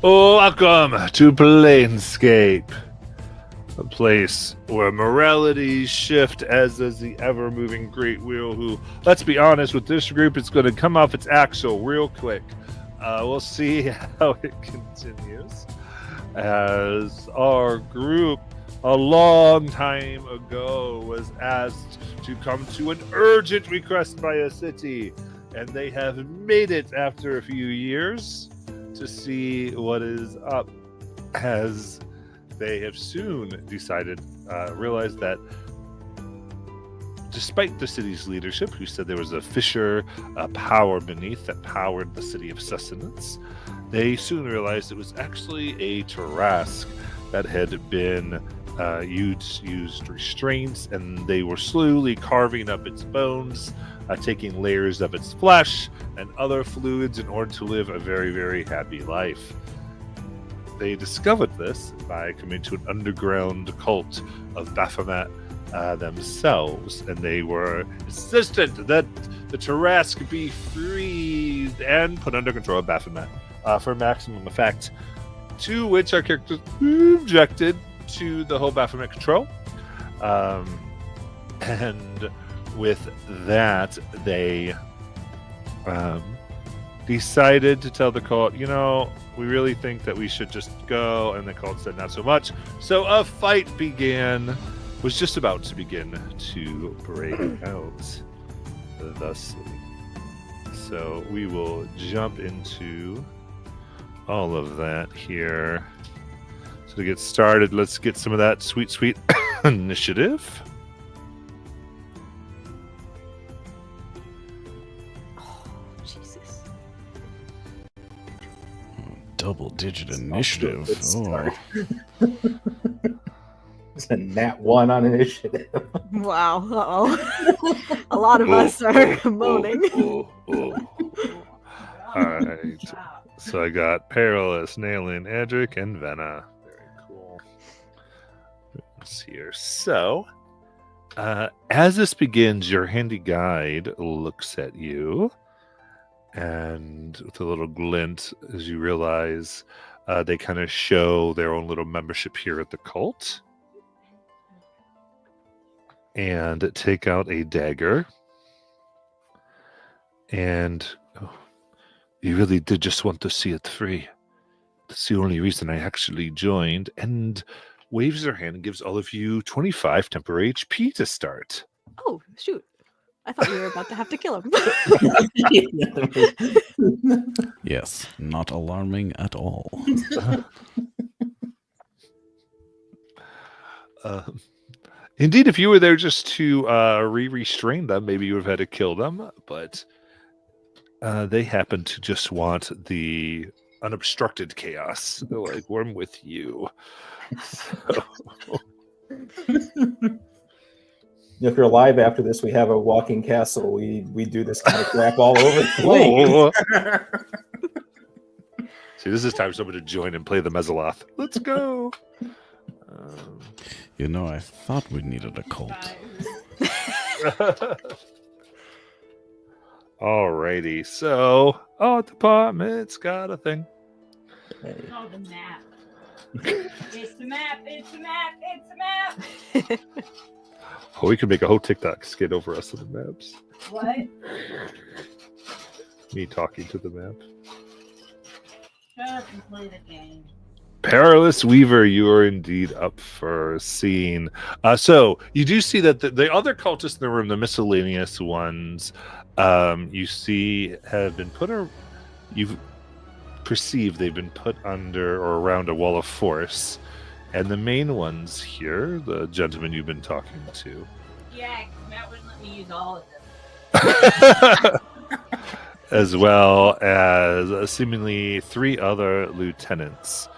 Welcome to Planescape, a place where moralities shift as does the ever-moving Great Wheel, who, let's be honest, with this group, it's going to come off its axle real quick. We'll see how it continues. As our group, a long time ago, was asked to come to an urgent request by a city, and they have made it after a few years to see what is up, as they have soon realized that despite the city's leadership, who said there was a fissure, a power beneath that powered the city of sustenance, they soon realized it was actually a Tarrasque that had been used restraints, and they were slowly carving up its bones, taking layers of its flesh and other fluids in order to live a very, very happy life. They discovered this by coming to an underground cult of Baphomet themselves, and they were insistent that the Tarrasque be freed and put under control of Baphomet for maximum effect, to which our characters objected to the whole Baphomet control. And with that, they decided to tell the cult, we really think that we should just go, and the cult said not so much. So a fight was just about to begin to break out thusly. So we will jump into all of that here. So to get started, let's get some of that sweet initiative. Double-digit initiative. Oh. It's a nat 1 on initiative. Wow. Uh-oh. A lot of us are moaning. Alright. So I got Perilous, Nailin, Edric, and Venna. Very cool. Let's see here. So, as this begins, your handy guide looks at you, and with a little glint, as you realize they kind of show their own little membership here at the cult, and take out a dagger. And you really did just want to see it free. That's the only reason I actually joined. And waves her hand and gives all of you 25 temporary HP to start. Oh, shoot. I thought we were about to have to kill him. Yes, not alarming at all. Indeed, if you were there just to restrain them, maybe you would have had to kill them, but they happen to just want the unobstructed chaos. They're like, we're with you. So. If you're alive after this, we have a walking castle. We do this kind of crap all over the place. See, this is time for someone to join and play the Mezzoloth. Let's go. I thought we needed a cult. Alrighty, so department's got a thing. Oh, the map. It's the map. It's the map. It's the map. Oh, we could make a whole TikTok skit over us to the maps. What? Me talking to the map. Shut up and play the game. Perilous Weaver, you are indeed up for seeing. So you do see that the other cultists in the room, the miscellaneous ones, you see have been you've perceived they've been put under or around a wall of force. And the main ones here, the gentleman you've been talking to. Yeah, Matt wouldn't let me use all of them. As well as seemingly 3 other lieutenants.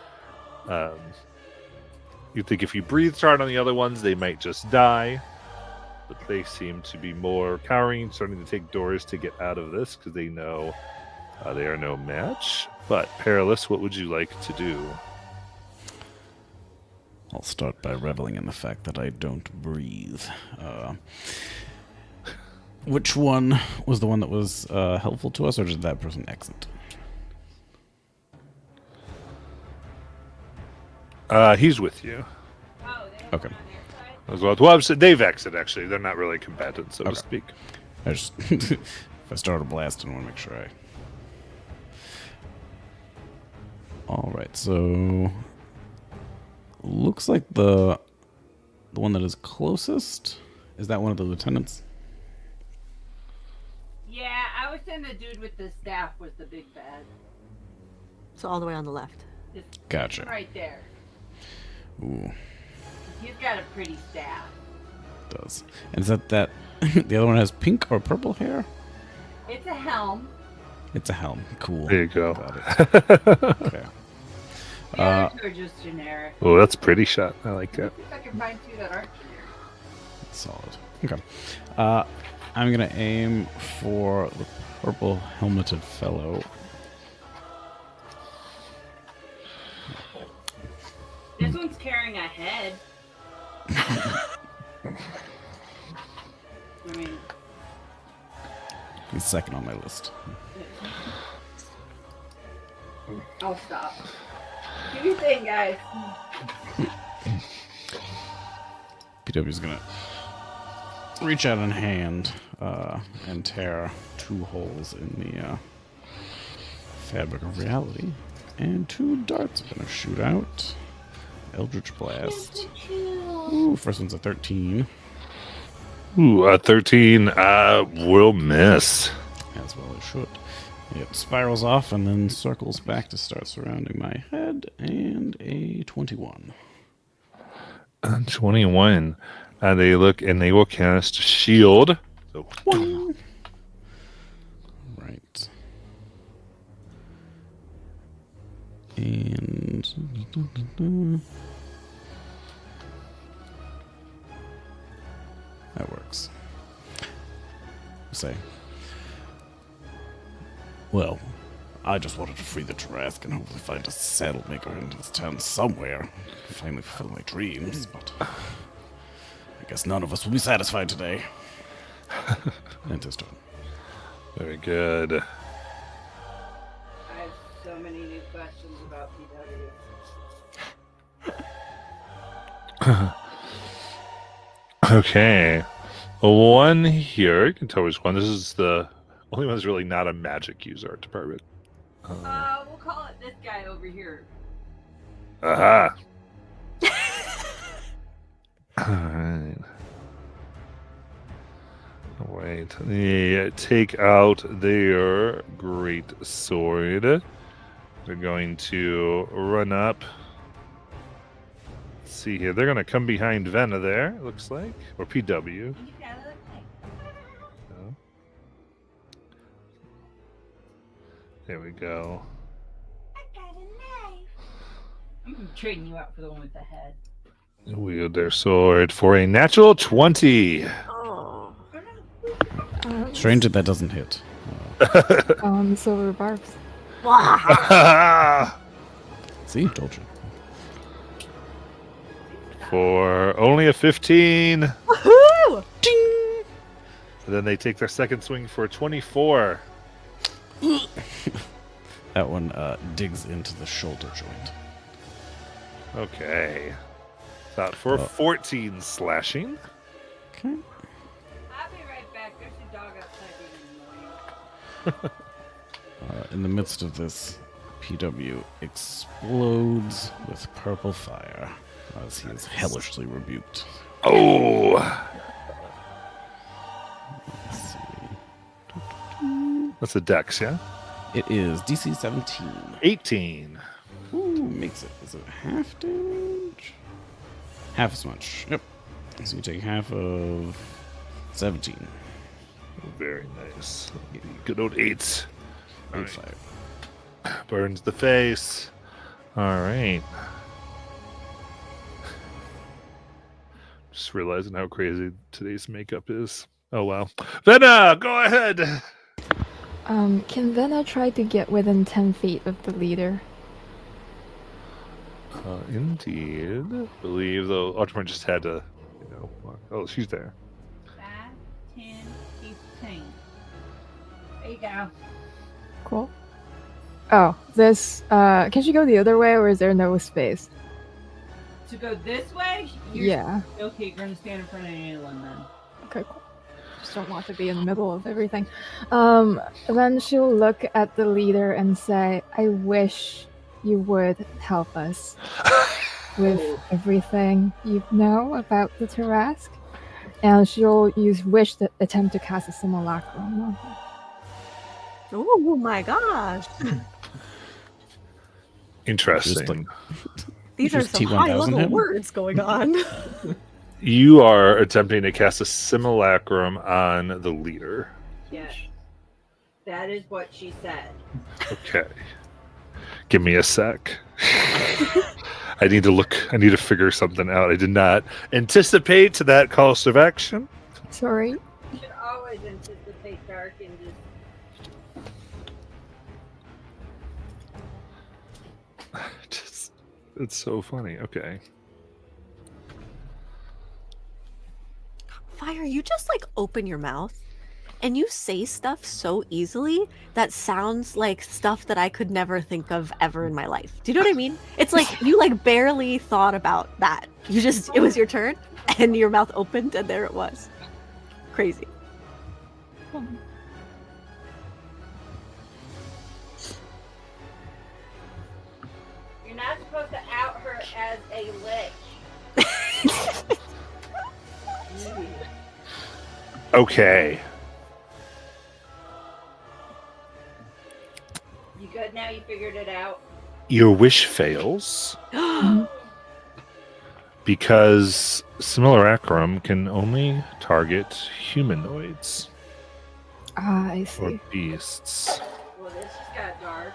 You think if you breathe hard on the other ones, they might just die. But they seem to be more cowering, starting to take doors to get out of this because they know they are no match. But Perilous, what would you like to do? I'll start by reveling in the fact that I don't breathe. Which one was the one that was helpful to us, or did that person exit? He's with you Oh, they Okay. on their side? as well. Well, they've exited, actually. They're not really combatants, so to Okay. speak. I just if I start a blast, I want to make sure I. All right, so looks like the one that is closest is that one of the lieutenants. Yeah, I was saying the dude with the staff was the big bad. So all the way on the left. Just Gotcha. right there. Ooh, He's got a pretty staff. does. And is that the other one has pink or purple hair? It's a helm. It's a helm. Cool. There you go. Got it. Okay. The other two are just generic. Oh, that's a pretty shot. I like that. Let's see if I can find two that aren't generic. Solid. Okay. I'm gonna aim for the purple helmeted fellow. This one's carrying a head. I mean, He's second on my list. I'll stop. Do your thing, guys. PW's gonna reach out in hand and tear 2 holes in the fabric of reality, and 2 darts are gonna shoot out. Eldritch Blast. Ooh, first one's a 13, Ooh, 13 will miss. as well it should. It spirals off and then circles back to start surrounding my head, and a 21. 21. They look and they will cast shield. So, Right. And that works. Say, well, I just wanted to free the Tarask and hopefully find a saddle maker in this town somewhere. Finally fulfill my dreams, but I guess none of us will be satisfied today. And his turn. very good. I have so many new questions about PW. Okay. One here. You can tell which one. This is the only one that's really not a magic user department. We'll call it this guy over here. Aha. Alright. Wait. They take out their great sword. They're going to run up. Let's see here. They're going to come behind Venna there, it looks like. Or PW. He's got a little thing. No. There we go. I got a knife. I'm trading you out for the one with the head. Wield their sword for a natural 20. Oh. Strange that doesn't hit. Silver barbs. Wow. See, told you. For only a 15. Woohoo! And then they take their second swing for a 24. That one digs into the shoulder joint. Okay. That for 14 slashing. Okay. I'll be right back. There's a dog outside being annoying. In the midst of this, PW explodes with purple fire as he is hellishly rebuked. Oh. Let's see. That's a dex, yeah? It is DC 17. 18. Ooh, makes it. Is it half damage? Half as much. Yep. So you take half of 17. Very nice. Good old 8s. All right. Fire. Burns the face. All right. Just realizing how crazy today's makeup is. Oh, wow. Venna, go ahead. Can Venna try to get within 10 feet of the leader? Indeed. Believe, though, Ultramarine just had to, walk. Oh, she's there. 5, 10, 15. There you go. Cool. Oh, this, can she go the other way or is there no space? to go this way? Yeah. Okay, you're gonna stand in front of Aelin then. Okay, cool. Just don't want to be in the middle of everything. Then she'll look at the leader and say, I wish you would help us with everything you know about the Tarask. And she'll use wish to attempt to cast a simulacrum on her. Oh my gosh. Interesting. These are Just some T1000 high-level him? words going on. You are attempting to cast a simulacrum on the leader. Yes. That is what she said. Okay. Give me a sec. I need to figure something out. I did not anticipate that cost of action. Sorry. You should always anticipate dark and It's so funny. Okay. Fire, you just like open your mouth and you say stuff so easily that sounds like stuff that I could never think of ever in my life. Do you know what I mean? It's like you like barely thought about that. It was your turn and your mouth opened and there it was. Crazy. you're not supposed to out her as a lich. Okay. You good now? You figured it out? Your wish fails because simulacrum can only target humanoids Ah, I or see. beasts. Well, this just got dark.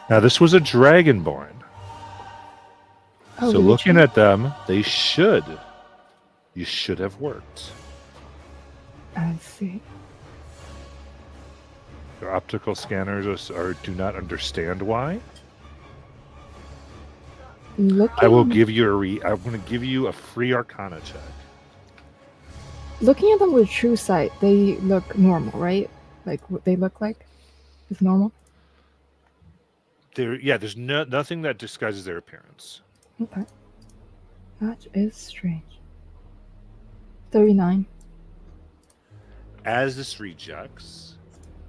Now, this was a dragonborn. Oh, So did looking you? at them, you should have worked. I see. Your optical scanners do not understand why. Looking, I will give you I'm going to give you a free Arcana check. looking at them with true sight, they look normal, right? Like what they look like is normal. There's nothing that disguises their appearance. Okay. That is strange. 39. As this rejects,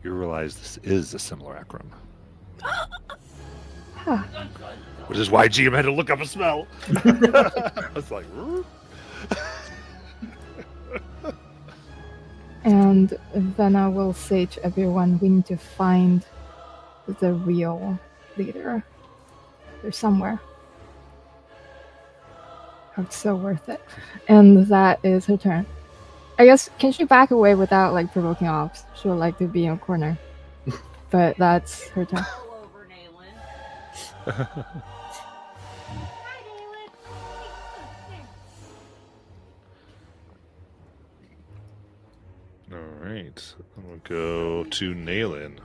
you realize this is a simulacrum, Huh. which is why GM had to look up a smell. I was like, "Rrr." And then I will say to everyone, we need to find the real leader. They're somewhere. Oh, it's so worth it. And that is her turn. I guess, can she back away without, like, provoking ops? She'll like to be in a corner. But that's her turn. All over Naylin. Hi, Naylin. All right, I'm gonna go to Naylin.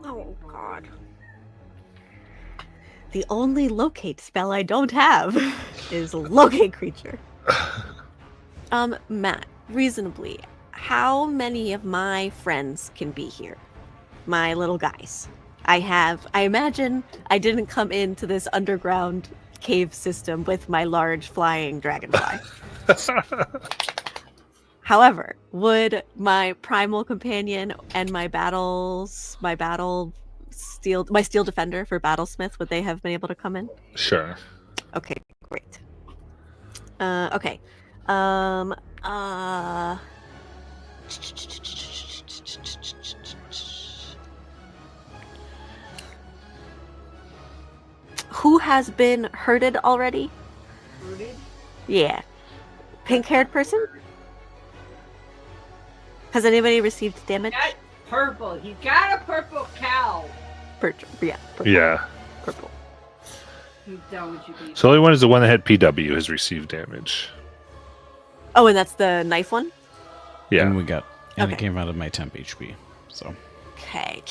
Oh god. The only locate spell I don't have is locate creature. Matt, reasonably, how many of my friends can be here? My little guys. I imagine I didn't come into this underground cave system with my large flying dragonfly. However, would my primal companion and my steel defender for battlesmith, would they have been able to come in? Sure. Okay, great. Okay. Who has been hurted already? Rooted? Yeah. Pink-haired person? Has anybody received damage? Got purple. You got a purple cow. Yeah. Purple. Yeah. Purple. Who done would you be? So the only one is the one that had PW has received damage. Oh, and that's the knife one? Yeah. And it Okay. came out of my temp HP. So Okay.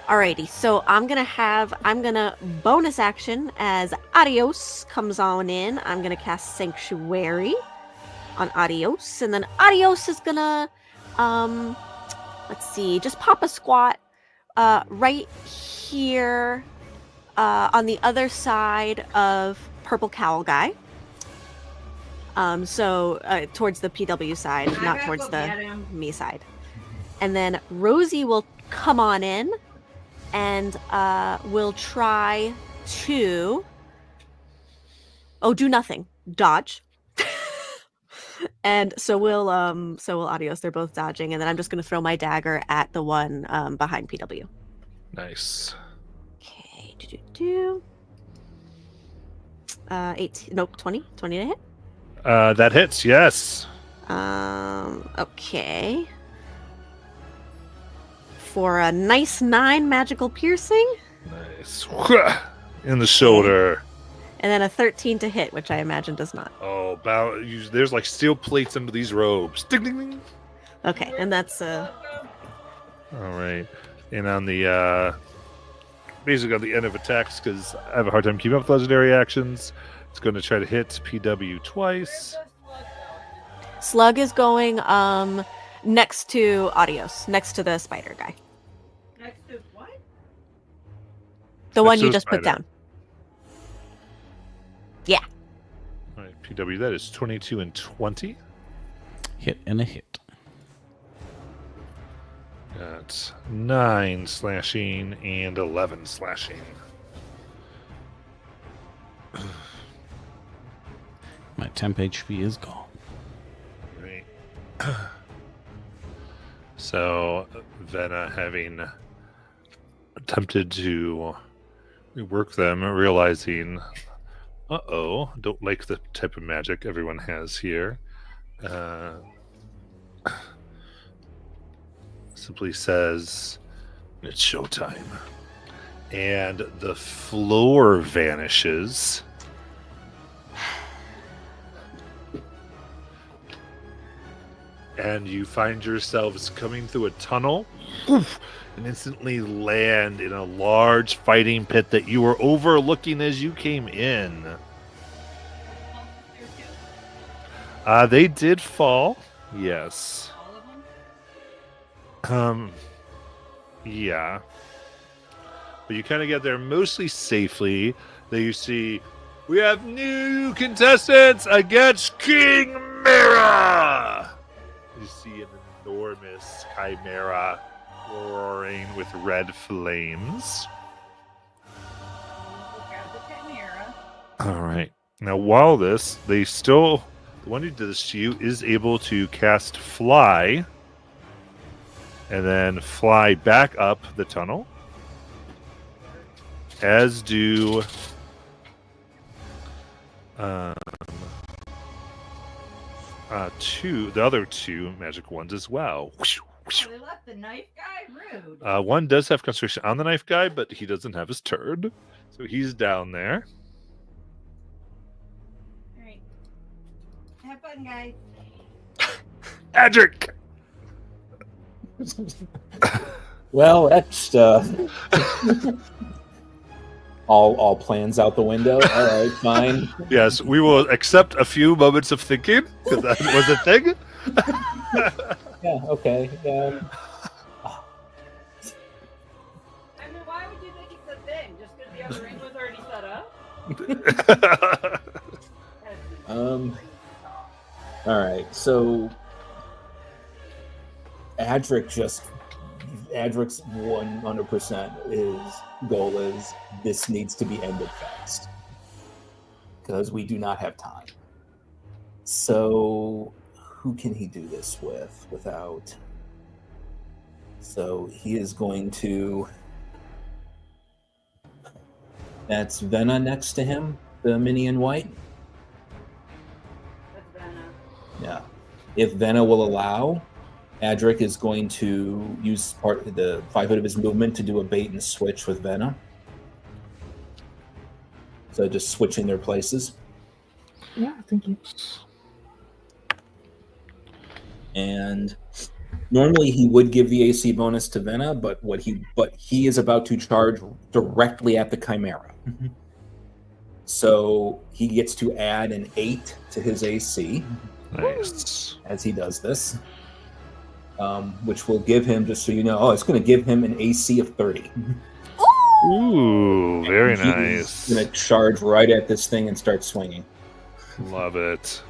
Alrighty, so I'm gonna bonus action as Adios comes on in. I'm gonna cast Sanctuary on Adios, and then Adios is gonna, let's see, just pop a squat right here on the other side of purple cowl guy. Towards the PW side, I not gotta towards go the get him. me side. And then Rosie will come on in and will try to do nothing. Dodge. And so will Adios. They're both dodging, and then I'm just gonna throw my dagger at the one behind PW. Nice. Okay. 18. Nope. 20. 20 to hit. That hits. Yes. Okay. For a nice 9 magical piercing, Nice. In the shoulder. and then a 13 to hit, which I imagine does not. Oh, there's like steel plates under these robes. Ding, ding, ding. Okay, and that's All right. And on the basically on the end of attacks, because I have a hard time keeping up with legendary actions, it's going to try to hit PW twice. Slug is going next to Adios, next to the spider guy, Next to what? the Next one to you the just put spider. down. All right, PW, that is 22 and 20. Hit and a hit. That's 9 slashing and 11 slashing. My temp HP is gone. Right. So, Vena, having attempted to rework them, realizing, don't like the type of magic everyone has here, simply says, "It's showtime." And the floor vanishes. And you find yourselves coming through a tunnel and instantly land in a large fighting pit that you were overlooking as you came in. They did fall. Yes. All of them? Yeah. But you kind of get there mostly safely. Then you see, we have new contestants against King Mira! You see an enormous chimera roaring with red flames. We'll grab the chimera. All right. Now, while the one who did this to you is able to cast Fly and then fly back up the tunnel, as do the other two magic ones as well. Oh, they left the knife guy? Rude. One does have concentration on the knife guy, but he doesn't have his turn, so he's down there. All right. Have fun, guys. Adric! Well, that's all plans out the window. All right, fine. Yes, we will accept a few moments of thinking, because that was a thing. Yeah, okay. I mean, why would you think it's a thing? Just because the other ring was already set up? All right. So Adric's 100% goal is this needs to be ended fast because we do not have time. So who can he do this without? So he is going to. That's Vena next to him, the mini in white. That's Vanna. Yeah. If Vena will allow, Adric is going to use part of the 5 foot of his movement to do a bait and switch with Vena. So just switching their places. Yeah, thank you. And normally he would give the AC bonus to Vena, but he is about to charge directly at the Chimera. So he gets to add an 8 to his AC Nice. as he does this. Which will give him, just so you know, it's going to give him an AC of 30. Ooh, very He's nice. gonna charge right at this thing and start swinging. Love it.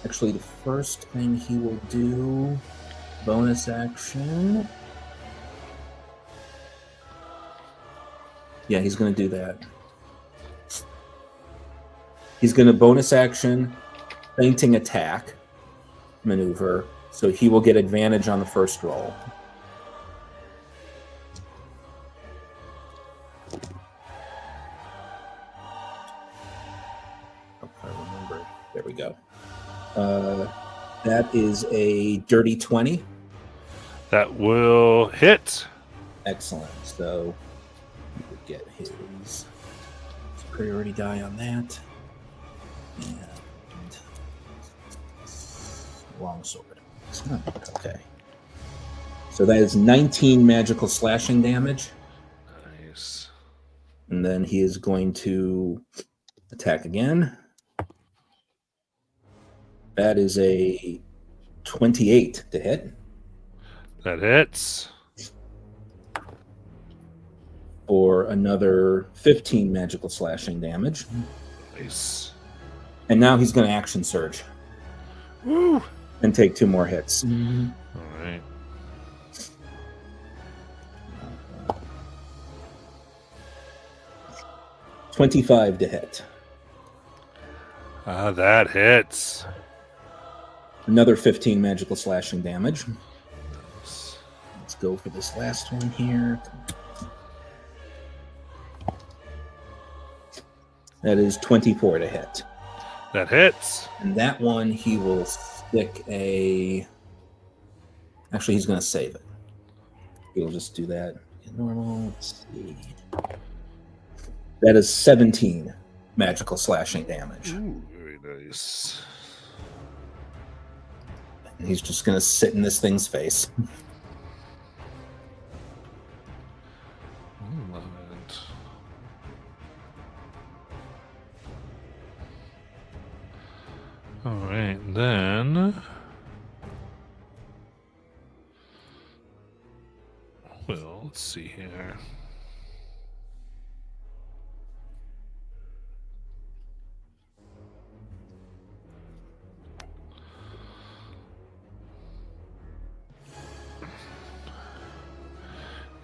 Actually, the first thing he will do, bonus action. Yeah, he's gonna do that. He's gonna bonus action, fainting attack maneuver, so he will get advantage on the first roll. If I remember, there we go. That is a dirty 20. That will hit. Excellent. So he would get his superiority die on that. And longsword. Okay. So that is 19 magical slashing damage. Nice. And then he is going to attack again. That is a 28 to hit. That hits. For another 15 magical slashing damage. Nice. And now he's going to action surge Woo! and take 2 more hits. All right. Uh, 25 to hit. That hits. Another 15 magical slashing damage. Let's go for this last one here. That is 24 to hit. That hits. And that one, he will stick a... Actually, he's going to save it. He'll just do that. Normal, let's see. That is 17 magical slashing damage. Ooh, very nice. And he's just going to sit in this thing's face. Love it. All right, then. Well, let's see here.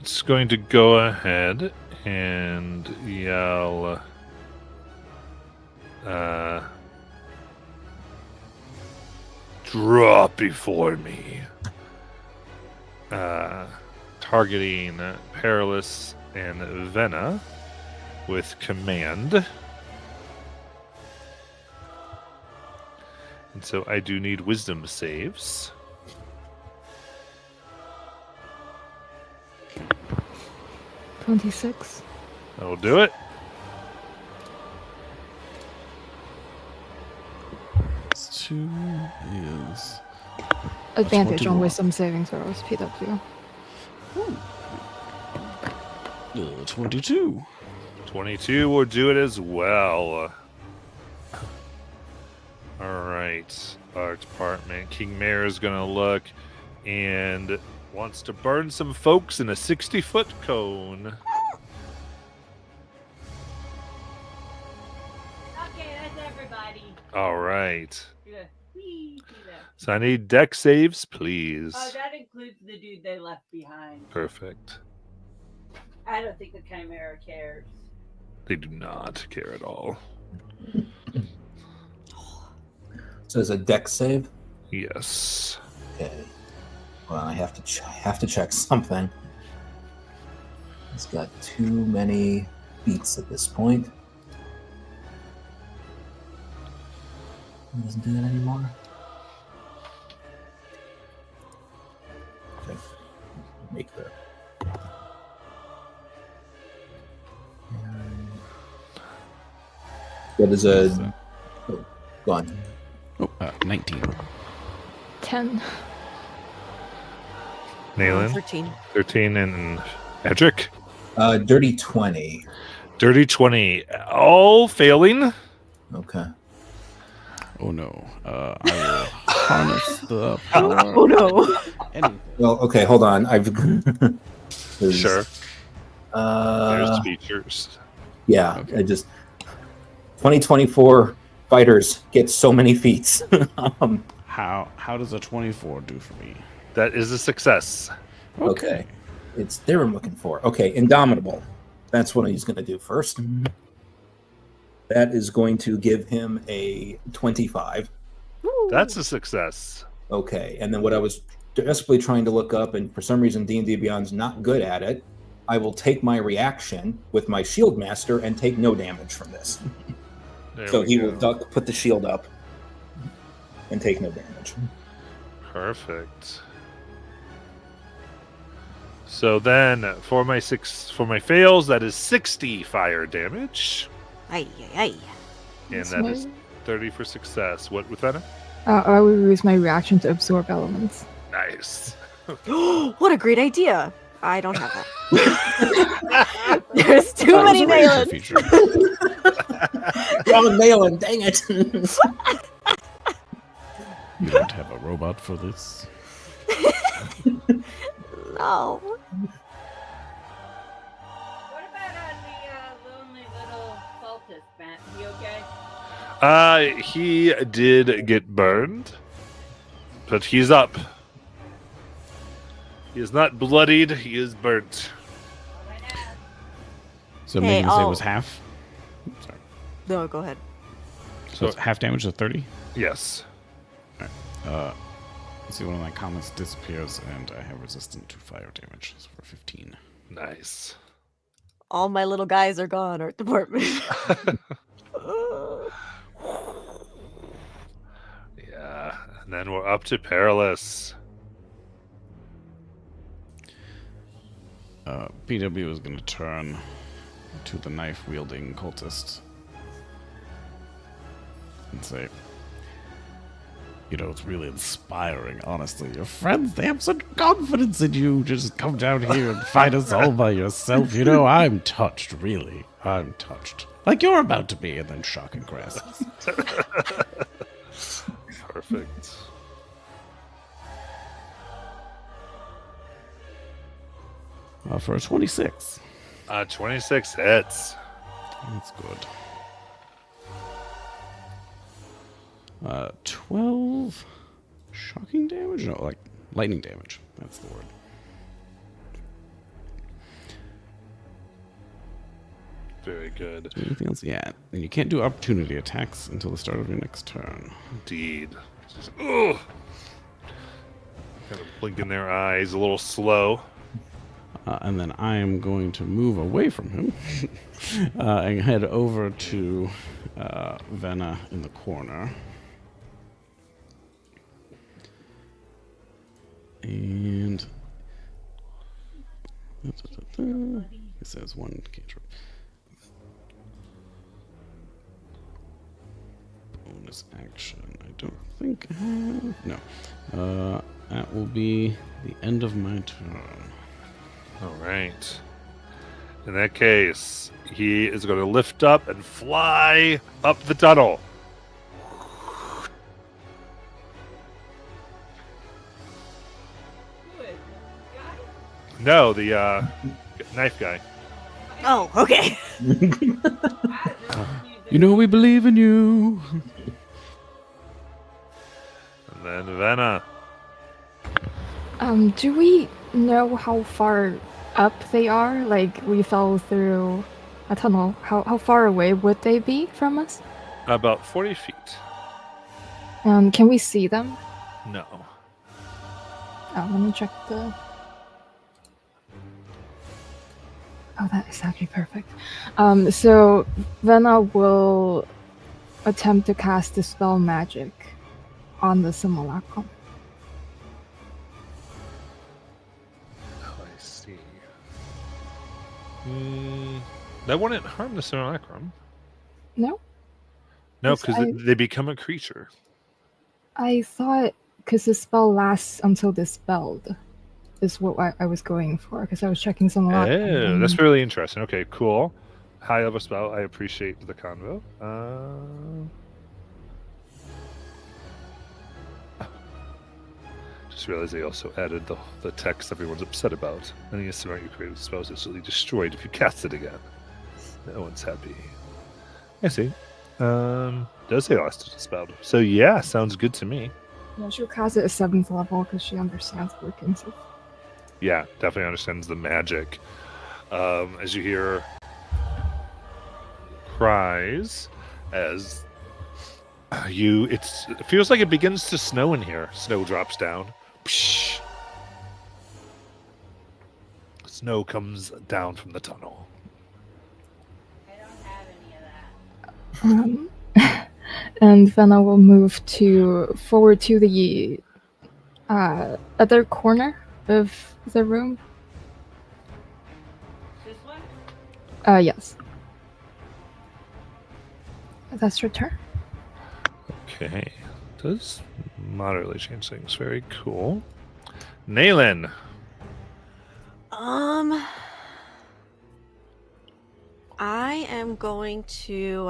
It's going to go ahead and yell, drop before me. Targeting Perilous and Venna with command. And so I do need wisdom saves. 26. That'll do it. Plus 2 is Advantage 21. on wisdom saving throws, PW. 22. 22 will do it as well. All right. Our department. King Mayor is going to look and wants to burn some folks in a 60-foot cone. Okay, that's everybody. All right. Yeah. Whee, do that. So I need deck saves, please. Oh, that includes the dude they left behind. Perfect. I don't think the Chimera cares. They do not care at all. So is a deck save? Yes. Okay. Well, I have to check something. He's got too many beats at this point. He doesn't do that anymore. Okay. Make the. That is a. Oh, go on. Oh, 19. 10. Nayland, 13. 13, and Edric. Dirty 20. Dirty 20. All failing. Okay. Oh no. I will harness the power. Oh no. Anything. Well, okay, hold on. I've. Sure. There's features. Yeah, Okay. it just 2024 fighters get so many feats. How does a 24 do for me? That is a success. Okay. It's there I'm looking for. Okay, Indomitable. That's what he's going to do first. That is going to give him a 25. Woo. That's a success. Okay, and then what I was desperately trying to look up, and for some reason D&D Beyond's not good at it, I will take my reaction with my Shield Master and take no damage from this. There So we he go. will duck, put the shield up, and take no damage. Perfect. So then for my fails, that is 60 fire damage. Ay, ay, ay. And That's that my- is 30 for success. What with that? I will use my reaction to absorb elements. Nice. What a great idea. I don't have that. There's too Oh, many it's a Malins. Feature. Wrong Malin, dang it! You don't have a robot for this. No. What about the lonely little cultist, Matt? He okay? He did get burned, but he's up. He is not bloodied, he is burnt. So Hey, making say I'll- was half. Sorry. No, go ahead. So it's half damage to 30. Yes. Let's see, one of my comments disappears, and I have resistant to fire damage for 15. Nice. All my little guys are gone, art department. Yeah. And then we're up to Perilous. PW is going to turn to the knife-wielding cultist and say, you know, it's really inspiring, honestly. Your friends, they have such confidence in you. Just come down here and fight us all by yourself. You know, I'm touched, really. I'm touched. Like you're about to be, and then shocking grasp. Perfect. For a 26. 26 hits. That's good. 12 shocking damage? No, like lightning damage. That's the word. Very good. Anything else? Yeah. And you can't do opportunity attacks until the start of your next turn. Indeed. Just, ugh. Kind of blinking their eyes a little slow. And then I am going to move away from him and head over to Venna in the corner. And it says one cantrip. Bonus action. I don't think I have. No. That will be the end of my turn. All right. In that case, he is going to lift up and fly up the tunnel. Who is guy? No, the knife guy. Oh, okay. You know we believe in you. And then Venna. Do we know how far up they are? Like, we fell through a tunnel. How far away would they be from us? About 40 feet. Can we see them? No. Oh, let me check the... Oh, that is actually perfect. So Venna will attempt to cast Dispel Magic on the simulacrum. Oh, I see. That wouldn't harm the simulacrum. No? No, Yes, because they become a creature. I thought, because the spell lasts until dispelled, is what I was going for, because I was checking some lot. Oh, that's really interesting. Okay, cool. High level spell. I appreciate the convo. Just realized they also added the text everyone's upset about. Any instant you create with spells is instantly destroyed if you cast it again. No one's happy. I see. Does say last dispelled. So yeah, sounds good to me. Yeah, she'll cast it at 7th level because she understands the workings of. Yeah, definitely understands the magic. As you hear cries, as it feels like it begins to snow in here. Snow drops down. Psh. Snow comes down from the tunnel. I don't have any of that. And then I will move forward to the other corner of the room. This one? Yes. That's your turn. Okay. Does moderately change things. Very cool. Naylin. I am going to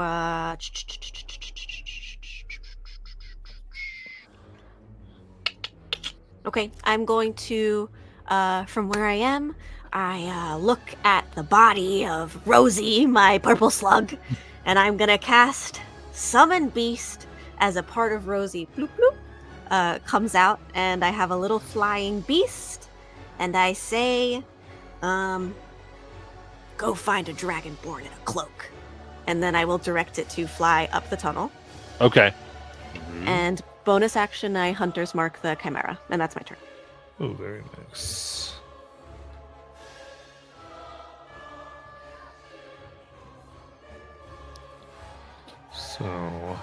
okay, I'm going to from where I am, I look at the body of Rosie, my purple slug, and I'm gonna cast Summon Beast as a part of Rosie. Bloop bloop. Comes out, and I have a little flying beast, and I say, go find a dragonborn in a cloak. And then I will direct it to fly up the tunnel. Okay. And bonus action, I Hunter's Mark the Chimera. And that's my turn. Oh, very nice. So...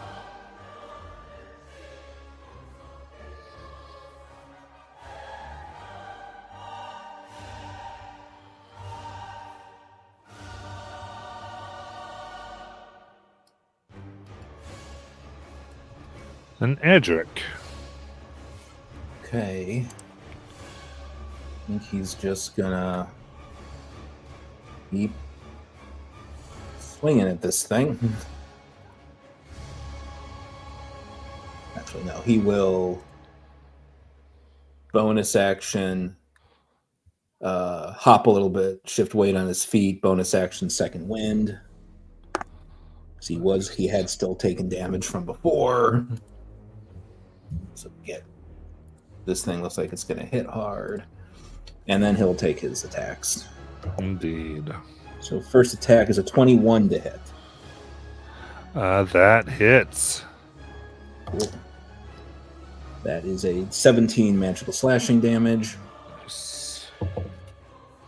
and Edric. Okay. I think he's just gonna keep swinging at this thing. Actually, no. He will bonus action, hop a little bit, shift weight on his feet, bonus action, second wind. He had still taken damage from before. So this thing looks like it's going to hit hard. And then he'll take his attacks. Indeed. So first attack is a 21 to hit. That hits. Cool. That is a 17 magical slashing damage. Nice.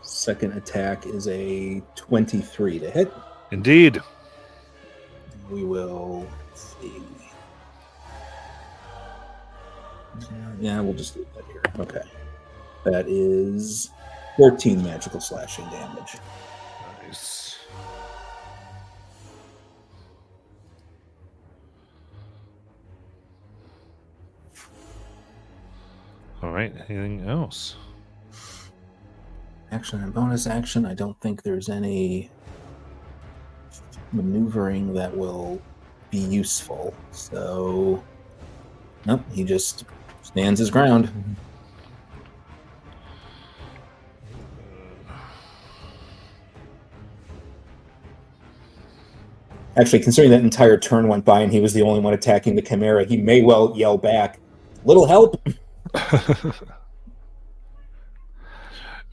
Second attack is a 23 to hit. Indeed. We will see. Yeah, we'll just leave that here. Okay. That is 14 magical slashing damage. Nice. All right. Anything else? Action and bonus action. I don't think there's any maneuvering that will be useful. So, nope, he just stands his ground. Actually, considering that entire turn went by and he was the only one attacking the Chimera, he may well yell back, "Little help!"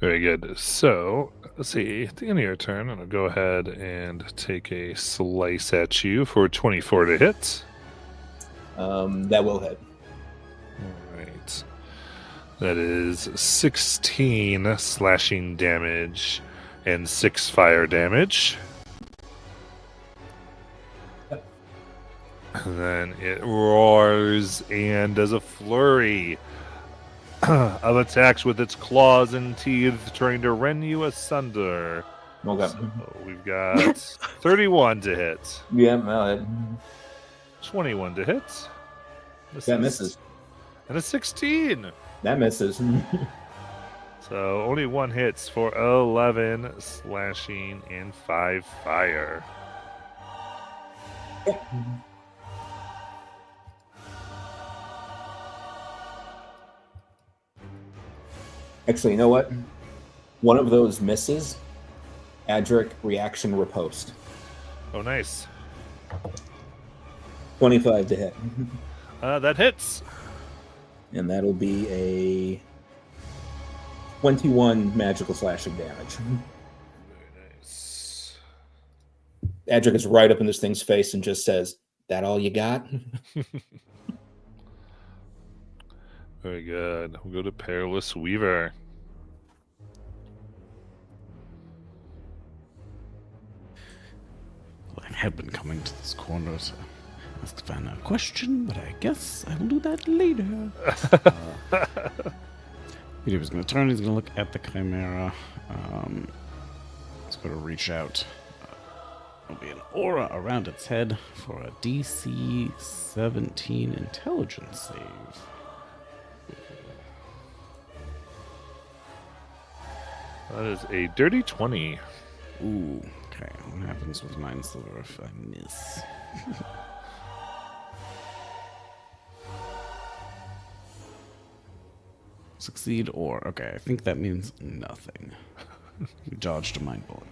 Very good. So, let's see. At the end of your turn, I'll go ahead and take a slice at you for 24 to hit. That will hit. All right. That is 16 slashing damage and 6 fire damage. And then it roars and does a flurry of attacks with its claws and teeth, trying to rend you asunder. Okay. So we've got 31 to hit, Yeah, well, 21 to hit. that misses. And a 16. That misses. So only one hits for 11 slashing and 5 fire. Actually, you know what? One of those misses. Adric reaction riposte. Oh, nice. 25 to hit. That hits. And that'll be a 21 magical slashing damage. Very nice. Adric is right up in this thing's face and just says, "That all you got?" Very good. We'll go to Perilous Weaver. Well, I had been coming to this corner to ask Vanna a question, but I guess I will do that later. He was going to turn. He's going to look at the Chimera. He's going to reach out. There'll be an aura around its head for a DC 17 intelligence save. That is a dirty 20. Ooh, okay. What happens with Mind Silver if I miss? Succeed or... Okay, I think that means nothing. You dodged a mind bullet.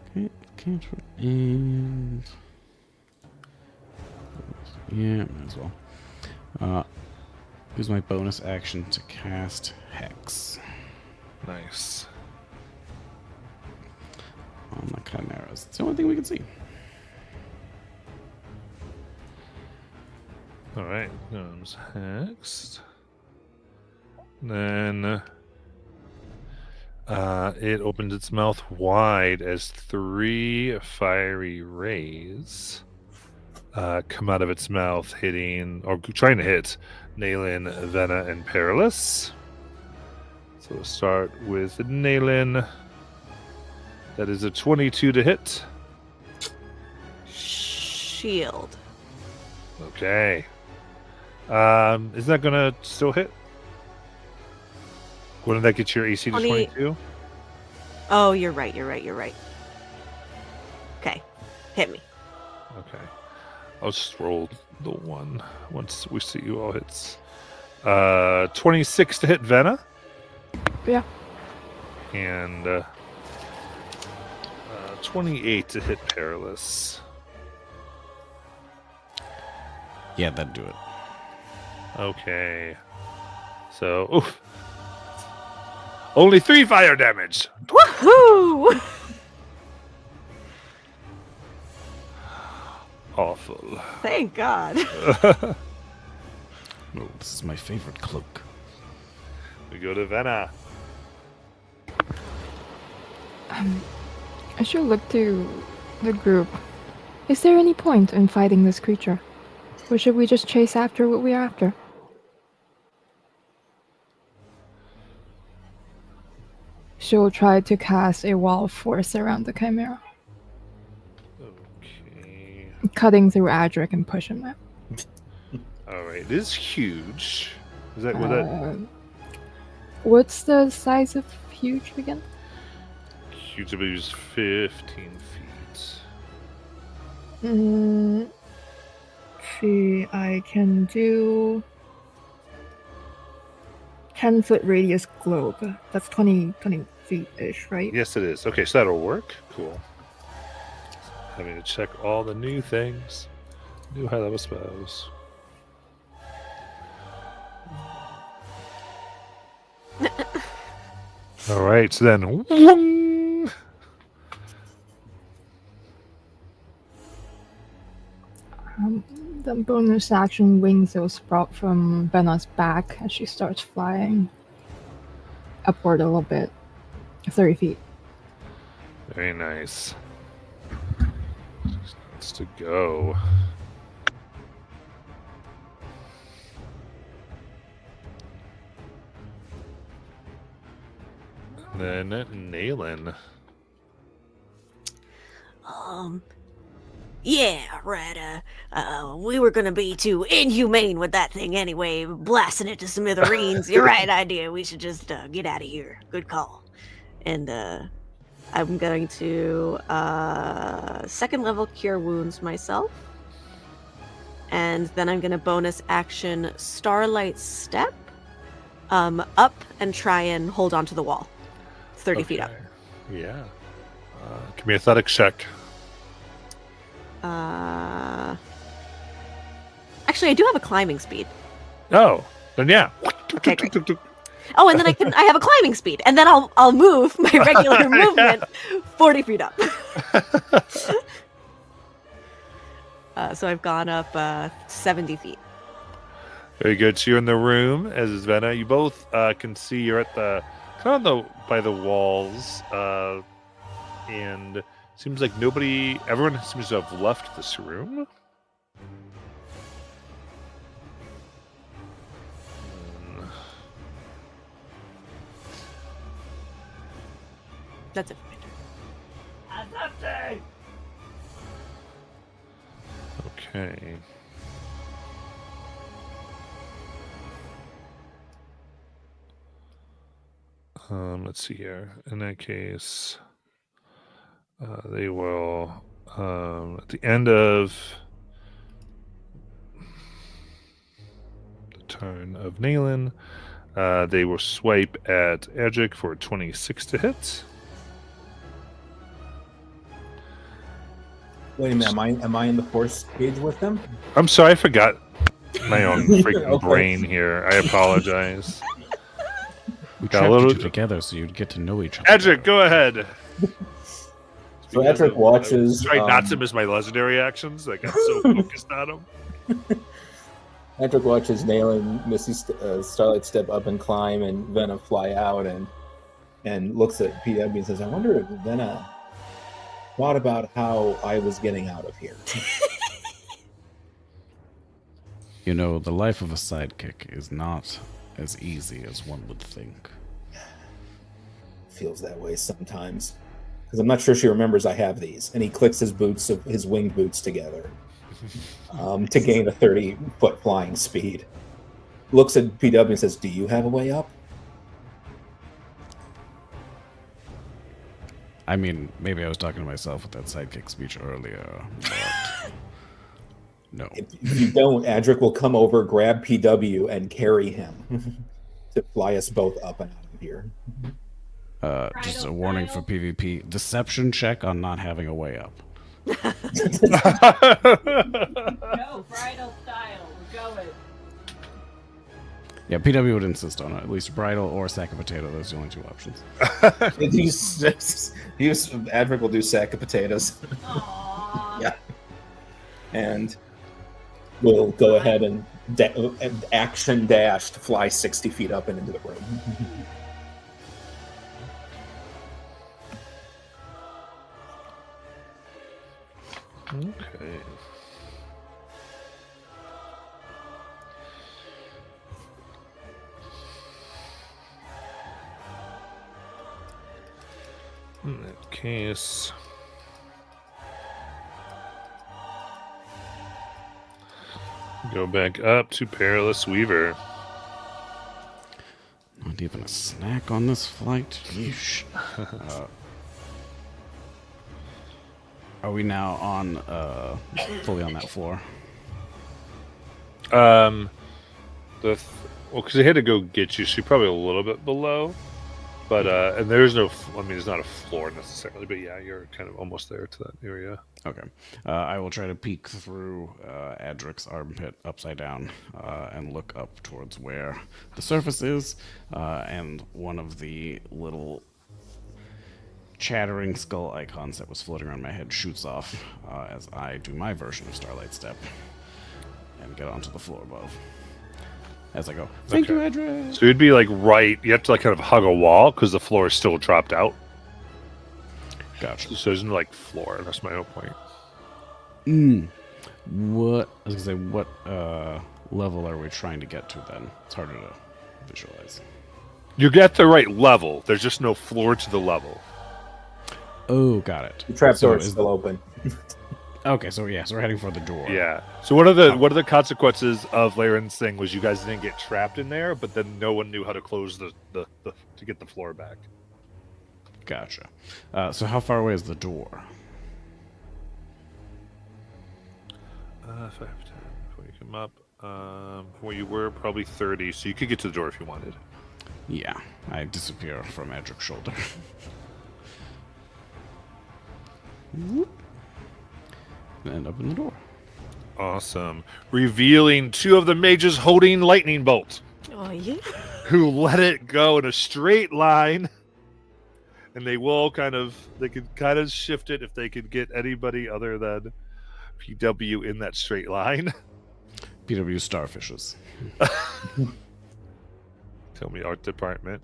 Okay, cantrip and... Yeah, might as well. Use my bonus action to cast Hex Nice. on the Chimeras. It's the only thing we can see. All right, comes Hexed. Then it opens its mouth wide as 3 fiery rays come out of its mouth, hitting or trying to hit Nayland, Venna, and Perilous. So we'll start with Nayland. That is a 22 to hit. Shield. Okay. Is that gonna still hit? Wouldn't that get your AC to 20. 22? Oh, you're right. Okay. Hit me. Okay. I'll just roll the one once we see you all hits. 26 to hit Venna. Yeah. And 28 to hit Perilous. Yeah, that'd do it. Okay. So, oof. Only 3 fire damage. Woohoo! Awful. Thank God. Oh, this is my favorite cloak. We go to Venna. I should look to the group. Is there any point in fighting this creature? Or should we just chase after what we're after? She'll try to cast a wall of force around the Chimera, Okay. cutting through Adric and pushing him out. All right. It is huge. Is that what that What's the size of huge again? huge? I believe is 15 feet. See, I can do 10-foot radius globe. That's 20 feet-ish, right? Yes, it is. Okay, so that'll work. Cool. Having to check all the new things. New high level spells. All right, so then. Whoong! The bonus action wings will sprout from Benna's back as she starts flying upward a little bit. 30 feet. Very nice. Just to go. Then Nayland. Yeah, right. We were gonna be too inhumane with that thing anyway, blasting it to smithereens. You're right, idea. We should just get out of here. Good call. And I'm going to second level cure wounds myself. And then I'm gonna bonus action Starlight Step up and try and hold onto the wall, 30 feet up. Okay. Yeah. Give me an athletics check. Actually, I do have a climbing speed. Oh, then yeah. Okay, great. Oh, and then I have a climbing speed, and then I'll move my regular movement 40 feet up. So I've gone up 70 feet. Very good. So you're in the room as is Venna. You both can see you're at the kind of by the walls, and seems like everyone seems to have left this room. That's it. Okay. Let's see here. In that case, they will at the end of the turn of Nayland, they will swipe at Edric for 26 to hit. Wait a minute, am I in the force cage with them? I'm sorry, I forgot my own freaking Okay. brain here. I apologize. We Got a trapped little- you two together so you'd get to know each other. Edric, go ahead. So Edric watches. Try not to miss my legendary actions. I got so focused on them. Edric watches Nail and Missy Starlight step up and climb, and Venna fly out, and looks at PW and says, "I wonder if Venna thought about how I was getting out of here." You know, the life of a sidekick is not as easy as one would think. Feels that way sometimes, because I'm not sure she remembers I have these. And he clicks his winged boots together to gain a 30-foot flying speed. Looks at PW and says, "Do you have a way up?" I mean, maybe I was talking to myself with that sidekick speech earlier, but no. If you don't, Adric will come over, grab PW, and carry him to fly us both up and out of here. Just a warning for PvP. Deception check on not having a way up. No, bridal style. We're going. Yeah, PW would insist on it. At least bridal or sack of potato. Those are the only two options. Adric will do sack of potatoes. Aww. Yeah. And we'll go ahead and action dash to fly 60 feet up and into the room. Okay. In that case, go back up to Perilous Weaver. Not even a snack on this flight. Yeesh. Are we now on fully on that floor? Well, because they had to go get you, so you're probably a little bit below. But and there's no, I mean, it's not a floor necessarily, but yeah, you're kind of almost there to that area. Okay. I will try to peek through Adric's armpit upside down and look up towards where the surface is, and one of the little chattering skull icons that was floating around my head shoots off as I do my version of Starlight Step and get onto the floor above. As I go, thank you, Edric! So you'd be like you have to like kind of hug a wall because the floor is still dropped out. Gotcha. So there's no like floor. That's my whole point. What, I was gonna say, what level are we trying to get to then? It's harder to visualize. You get the right level. There's just no floor to the level. Oh, got it. The trapdoor is is still open. Okay, so yeah, so we're heading for the door. Yeah. So one of the consequences of Laren's thing was you guys didn't get trapped in there, but then no one knew how to close the to get the floor back. Gotcha. So how far away is the door? 5, 10, before you come up. From where you were, probably 30, so you could get to the door if you wanted. Yeah, I disappear from Edric's shoulder. Whoop. And end up in the door. Awesome. Revealing two of the mages holding lightning bolt, Oh yeah. who let it go in a straight line. And they could kind of shift it if they could get anybody other than PW in that straight line. PW starfishes. Tell me, art department.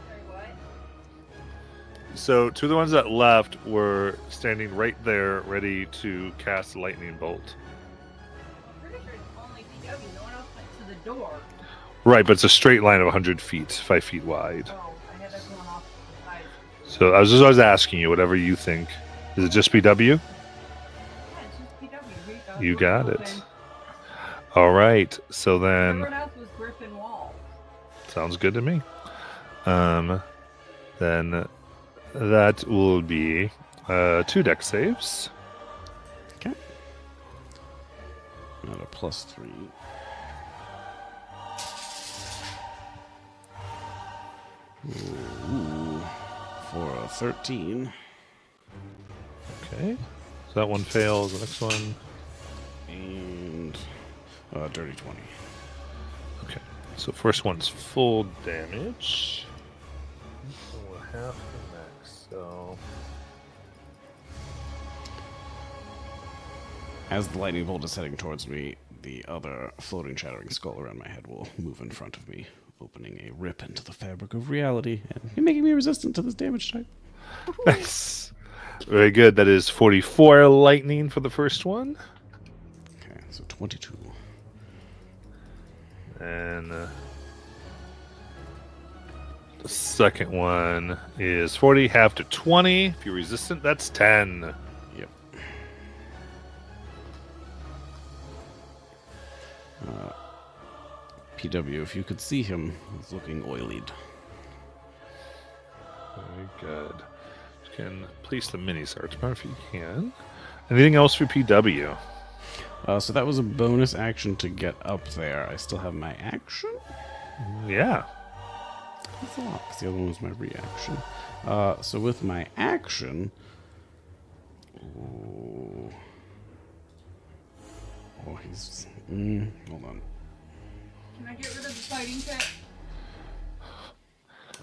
Sorry, what? So two of the ones that left were standing right there, ready to cast lightning bolt. Pretty sure it's only PW. No one else went to the door. Right, but it's a straight line of 100 feet, 5 feet wide. Oh, I had that going off to the side. So I was asking you, whatever you think. Is it just PW? Yeah, it's just PW. You got it. All right. So then, Everyone else was gripping wall. sounds good to me. Then that will be 2 deck saves. Okay. At a +3. Ooh, for a 13. Okay. So that one fails. The next one. And dirty 20. Okay. So first one's full damage. So we'll half the next. So As the lightning bolt is heading towards me, the other floating, shattering skull around my head will move in front of me, opening a rip into the fabric of reality and making me resistant to this damage type. nice. Very good. That is 44 lightning for the first one. Okay, so 22. And the second one is 40, half to 20. If you're resistant, that's 10. Yep. PW, if you could see him, he's looking oilied. Very good. You can place the minis art bar if you can. Anything else for PW? So that was a bonus action to get up there. I still have my action? Yeah. That's a lot, because the other one was my reaction. So with my action... Oh, he's... hold on. Can I get rid of the fighting pit?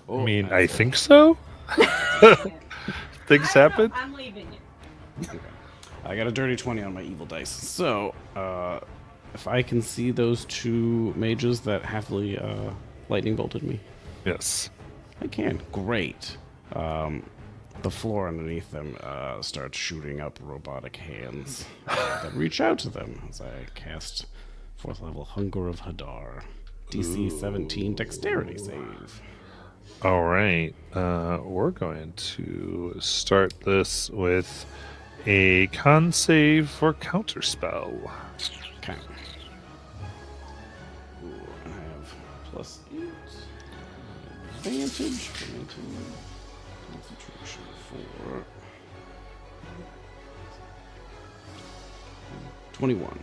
Oh, I mean, I think so. Things I don't happen. know. I'm leaving it. I got a dirty 20 on my evil dice. So, if I can see those two mages that happily lightning bolted me, Yes. I can. Great. The floor underneath them starts shooting up robotic hands that reach out to them as I cast 4th level Hunger of Hadar. DC 17 dexterity save. All right. We're going to start this with a con save for counterspell. Okay. Ooh, and I have +8. Advantage for maintaining concentration for 21.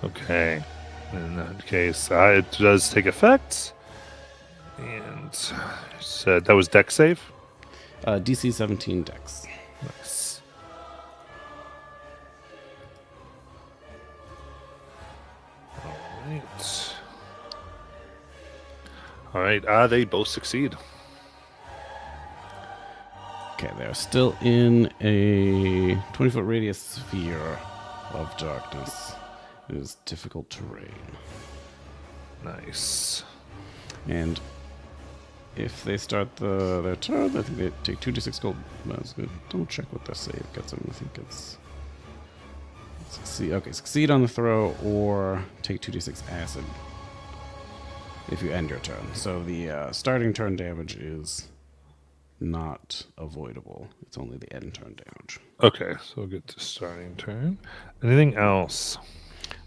Okay. In that case, it does take effect. And said that was deck save. DC 17 dex. Nice. All right. They both succeed. Okay, they're still in a 20-foot radius sphere of darkness. It is difficult terrain. Nice. And if they start their turn, I think they take 2d6 gold. That's good. Double check what their save gets them. I think it's succeed. Okay, succeed on the throw or take 2d6 acid if you end your turn. So the starting turn damage is not avoidable. It's only the end turn damage. Okay, so we'll get to starting turn. Anything else?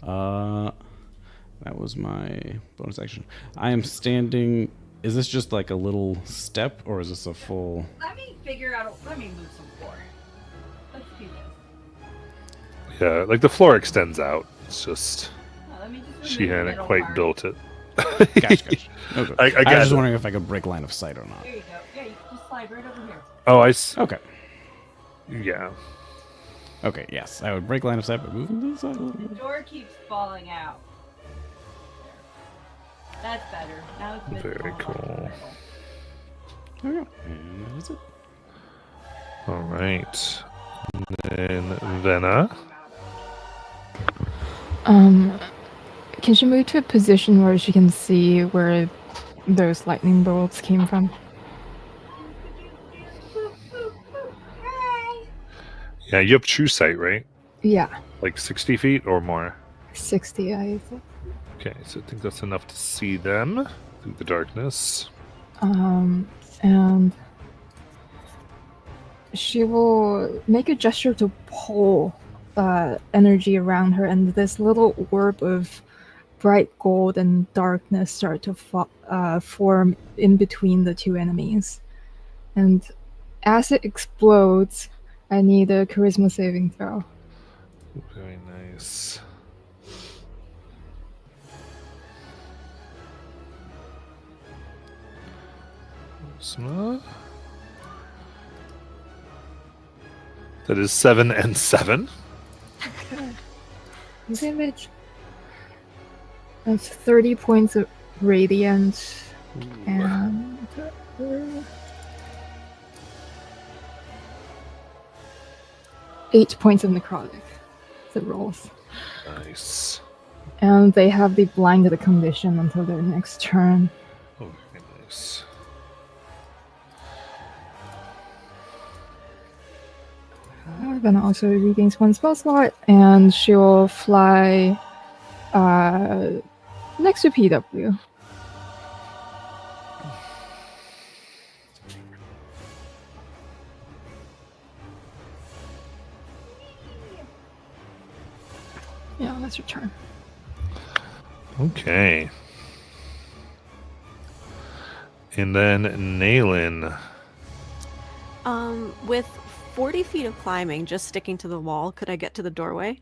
That was my bonus action. I am standing. Is this just like a little step, or is this a full? Let me figure out. Let me move some floor. Let's do this. Yeah, like the floor extends out. It's just Let me just she remove the hadn't middle quite part. built it. Gotcha. Okay. I I got was just it. wondering if I could break line of sight or not. There you go. Yeah, you can just slide right over here. Oh, Okay. yeah. Okay, yes. I would break line of sight by moving to the side a little The bit. door keeps falling out. There. That's better. Now it's Very visible cool. along the middle. There we go. And that is it. All right. And then Venna. Can she move to a position where she can see where those lightning bolts came from? Yeah, you have true sight, right? Yeah, Like 60 feet or more. 60, I think. Okay, so I think that's enough to see them through the darkness. And she will make a gesture to pull energy around her, and this little orb of bright gold and darkness start to form in between the two enemies. And as it explodes, I need a charisma saving throw. Very nice. Charisma. That is 7 and 7. Damage. That's 30 points of radiant and 8 points of necrotic. It rolls. Nice. And they have the blinded condition until their next turn. Oh, very nice. Then also regains one spell slot, and she will fly next to PW. Yeah, that's your turn. Okay. And then Naylin. With 40 feet of climbing, just sticking to the wall, could I get to the doorway?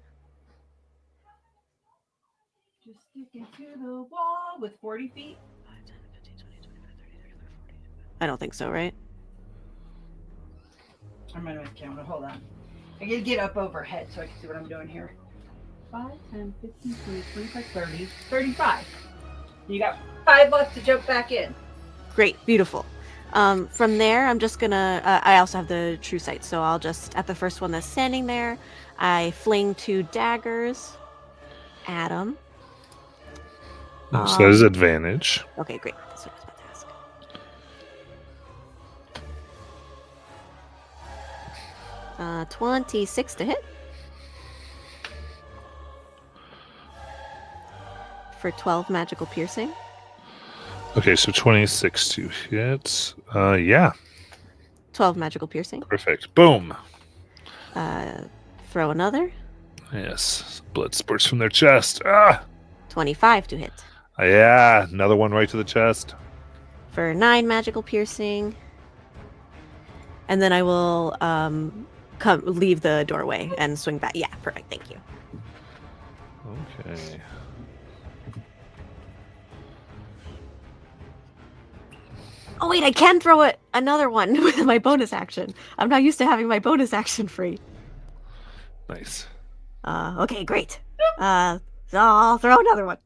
Just sticking to the wall with 40 feet. I don't think so, right? I'm going to count it. Hold on. I got to get up overhead so I can see what I'm doing here. 5, 10, 15, 20, 25, 30, 35. You got 5 left to jump back in. Great, beautiful. From there, I'm just gonna. I also have the true sight, so I'll just at the first one that's standing there, I fling 2 daggers at him. So that is advantage. Okay, great. That's what I was about to ask. 26 to hit. For 12 magical piercing. Okay, so 26 to hit. Yeah, 12 magical piercing. perfect. Boom. Throw another. Yes, blood spurts from their chest. Ah, 25 to hit. yeah, another one right to the chest. For 9 magical piercing. And then I will leave the doorway and swing back. Yeah, perfect. Thank you. Okay. Oh wait, I can throw another one with my bonus action. I'm not used to having my bonus action free. Nice. Okay, great. So I'll throw another one.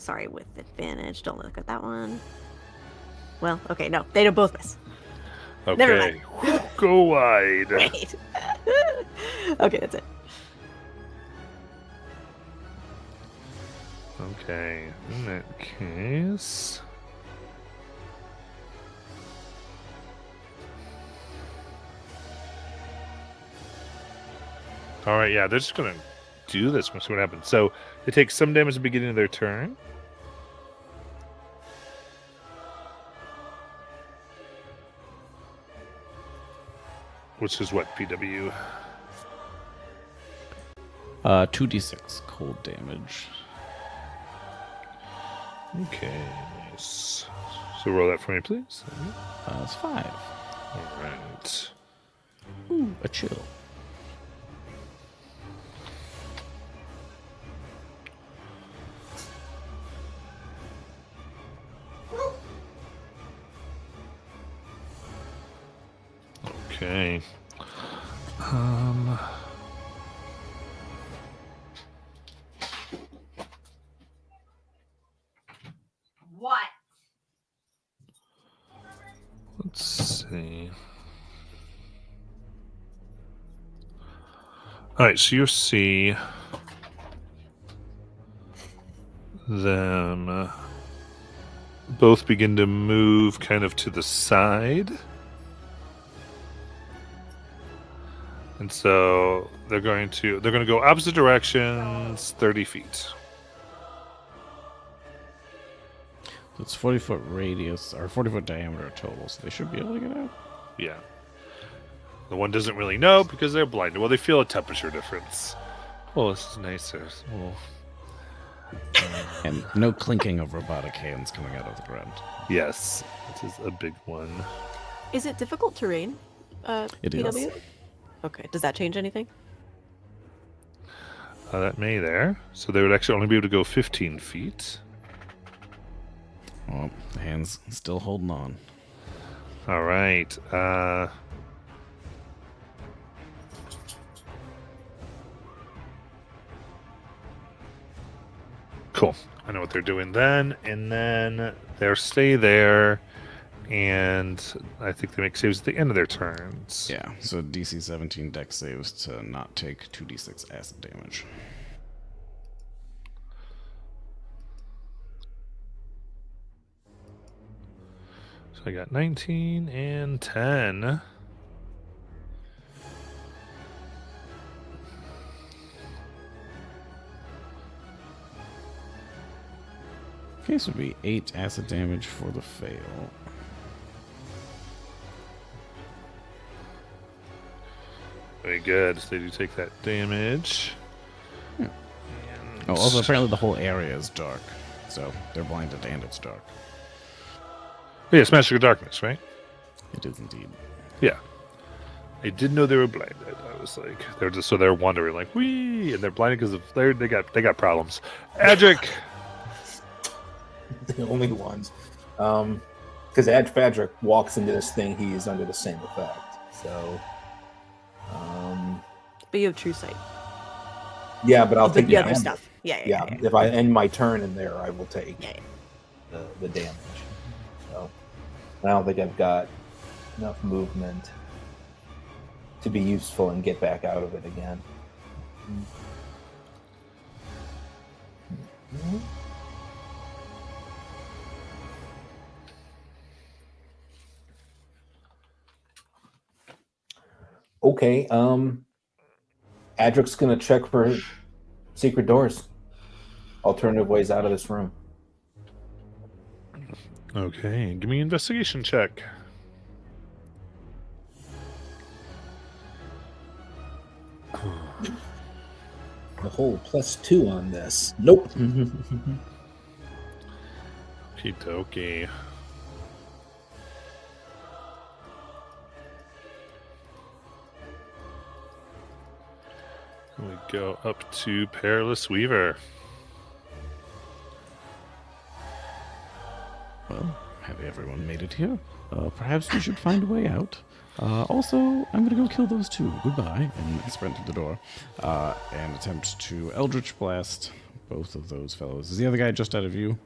Sorry, with advantage. Don't look at that one. Well, okay, no, they don't both miss. Never Okay. Go wide. Great. Okay, that's it. Okay, in that case. All right, yeah, they're just gonna do this. We'll see what happens. So they take some damage at the beginning of their turn. Which is what, PW? 2d6 cold damage. Okay, nice. So roll that for me, please. It's 5. All right. Ooh, a chill. Okay. What? Let's see. All right, so you see them both begin to move kind of to the side. And so they're going to go opposite directions 30 feet. So it's 40-foot radius, or 40-foot diameter total, so they should be able to get out. Yeah. The one doesn't really know because they're blinded. Well, they feel a temperature difference. Oh, this is nicer. Oh. And no clinking of robotic hands coming out of the ground. Yes, this is a big one. Is it difficult terrain? It is. PW? Okay. Does that change anything? That may there. So they would actually only be able to go 15 feet. Oh, the hand's still holding on. All right. Cool. I know what they're doing then. And then they'll stay there. And I think they make saves at the end of their turns. Yeah, so DC 17 deck saves to not take 2d6 acid damage. So I got 19 and 10. Okay, so it'd be 8 acid damage for the fail. Very good. So they do take that damage. Yeah. And Oh, also apparently the whole area is dark, so they're blinded and it's dark. yeah, it's Magic of Darkness, right? It is indeed. Yeah. I didn't know they were blinded. I was like, they're wandering like, wee, and they're blinded because they got problems. Adric. The only ones. Because Adric walks into this thing, he is under the same effect. So, But you have true sight. yeah, but I'll take The the other damage. stuff. Yeah. Yeah, if I end my turn in there, I will take Yeah. the damage. So, I don't think I've got enough movement to be useful and get back out of it again. Okay, Adric's gonna check for secret doors, alternative ways out of this room. Okay, give me an investigation check. The whole +2 on this. Nope. Okie dokie. We go up to Perilous Weaver. Well, have everyone made it here? Perhaps we should find a way out. Also, I'm gonna go kill those two. Goodbye. And sprint to the door. And attempt to Eldritch Blast both of those fellows. Is the other guy just out of view?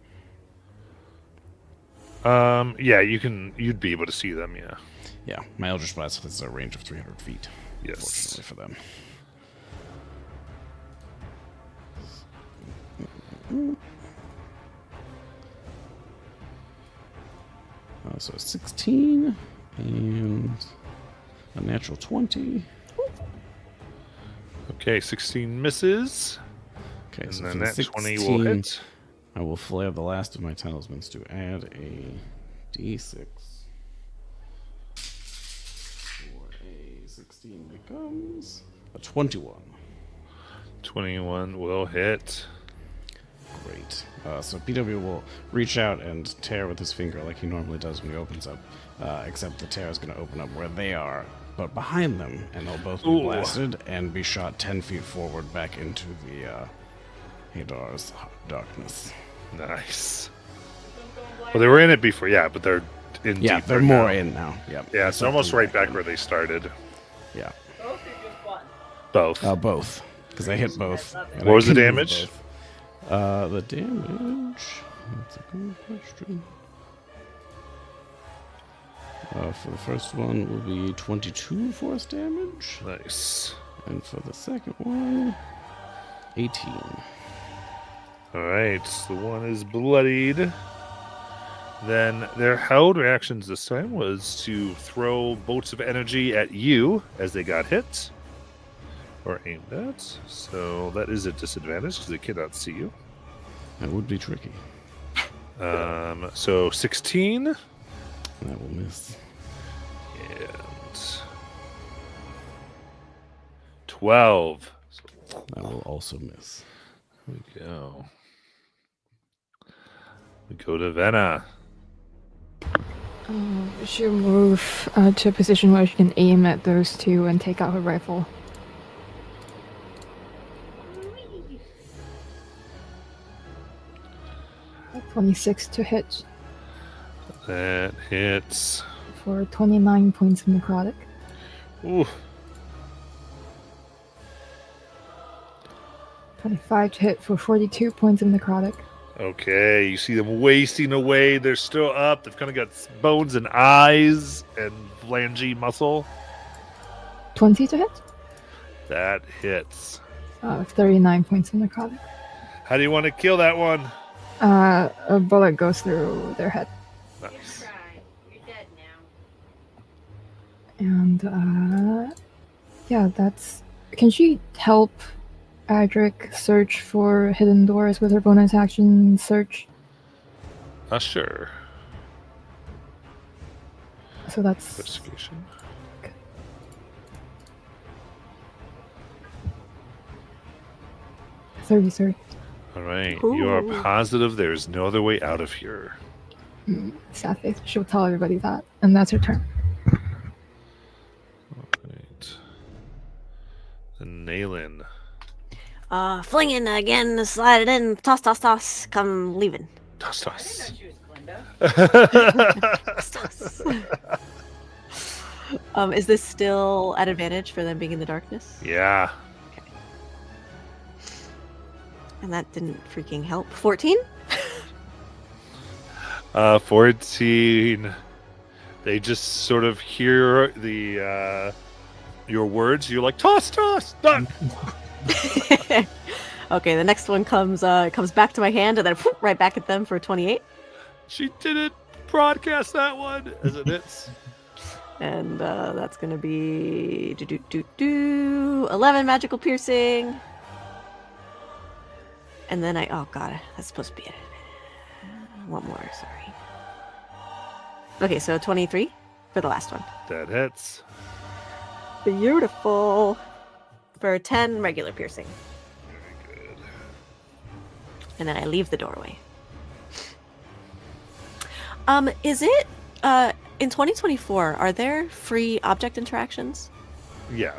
Yeah, you'd be able to see them, yeah. Yeah, my Eldritch Blast has a range of 300 feet. Yes. Fortunately for them. So 16 and a natural 20. Okay, 16 misses. Okay, And so then for the that 20 will 16, hit. I will flare the last of my talismans to add a d6. For a 16 becomes a 21. 21 will hit. Great. So PW will reach out and tear with his finger like he normally does when he opens up. Except the tear is going to open up where they are, but behind them, and they'll both be Ooh. blasted and be shot 10 feet forward back into the Hadar's darkness. Nice. Well, they were in it before, yeah, but they're in Yeah, deeper they're more now. in now. Yep. Yeah, it's almost right back in. where they started. Yeah. Both or just one? Both. Both. Because I hit both. Love it. and What I was the can move damage? both. The damage. That's a good question. For the first one will be 22 force damage. Nice. And for the second one, 18. All right, so the one is bloodied. Then their held reactions this time was to throw bolts of energy at you as they got hit or aimed at. So that is a disadvantage because they cannot see you. That would be tricky. So 16 That will miss. and 12. That will also miss. Here we go. We go to Venna. She'll move to a position where she can aim at those two and take out her rifle. At 26 to hit That hits. for 29 points of necrotic. Ooh, 25 to hit for 42 points of necrotic. okay, you see them wasting away. They're still up. They've kind of got bones and eyes and phalange muscle. 20 to hit? That hits. 39 points of necrotic. How do you want to kill that one? A bullet goes through their head. Nice. You're dead now. And, yeah, that's... Can she help Adric search for hidden doors with her bonus action search? Sure. So that's... Investigation. Sorry. All right. You are Ooh. positive there's no other way out of here. Sad face. She'll tell everybody that. And that's her turn. All right. And Naylin. Flinging again, slide it in, toss, come leaving. Toss, I didn't toss. know she was Glinda. Is this still at advantage for them being in the darkness? Yeah. And that didn't freaking help. 14? 14. They just sort of hear the your words. You're like, toss, done. Okay, the next one comes back to my hand and then whoop, right back at them for 28. She didn't broadcast that one as it hits. And that's gonna be 11 magical piercing. And then oh god, that's supposed to be it. One more, sorry. Okay, so 23 for the last one. That hits. Beautiful. For 10 regular piercing. Very good. And then I leave the doorway. Is it in 2024, are there free object interactions? Yeah.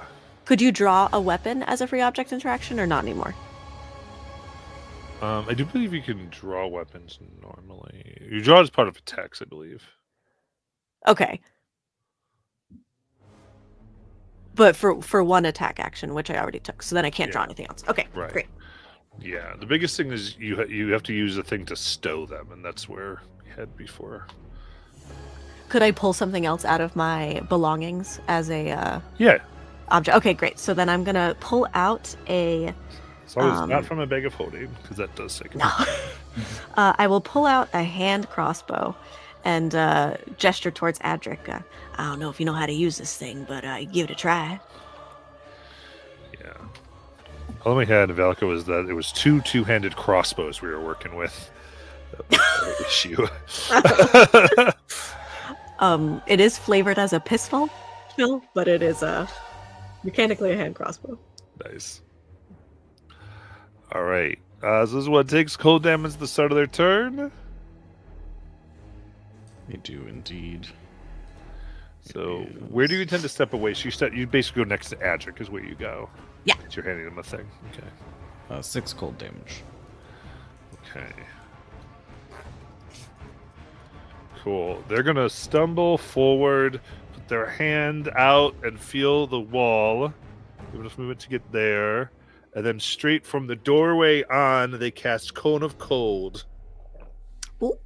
Could you draw a weapon as a free object interaction or not anymore? I do believe you can draw weapons normally. You draw as part of attacks, I believe. Okay. But for one attack action, which I already took, so then I can't draw Yeah. anything else. Okay, Right. great. Yeah. The biggest thing is you have to use a thing to stow them, and that's where we had before. Could I pull something else out of my belongings as a Yeah. object? Okay, great. So then I'm gonna pull out a. As long as it's not from a bag of holding, because that does take a No. I will pull out a hand crossbow and gesture towards Adric. I don't know if you know how to use this thing, but give it a try. Yeah. All we had in Valka was that it was two-handed crossbows we were working with. That was the issue. It is flavored as a pistol, Phil, but it is mechanically a hand crossbow. Nice. All right. So this is what takes cold damage at the start of their turn. They do indeed. So where do you intend to step away? So you basically go next to Adric is where you go. Yeah. You're handing him a thing. Okay. 6 cold damage. Okay. Cool. They're gonna stumble forward, put their hand out, and feel the wall. Give enough movement to get there, and then straight from the doorway on, they cast Cone of Cold. Ooh.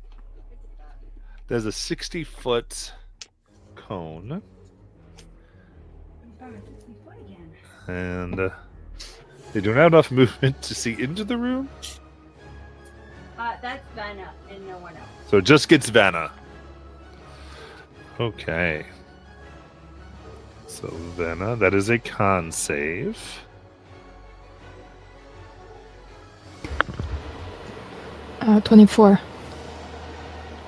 There's a 60-foot cone, and they don't have enough movement to see into the room, That's Vanna and no one else. so it just gets Vanna. Okay. So Vanna, that is a con save. 24.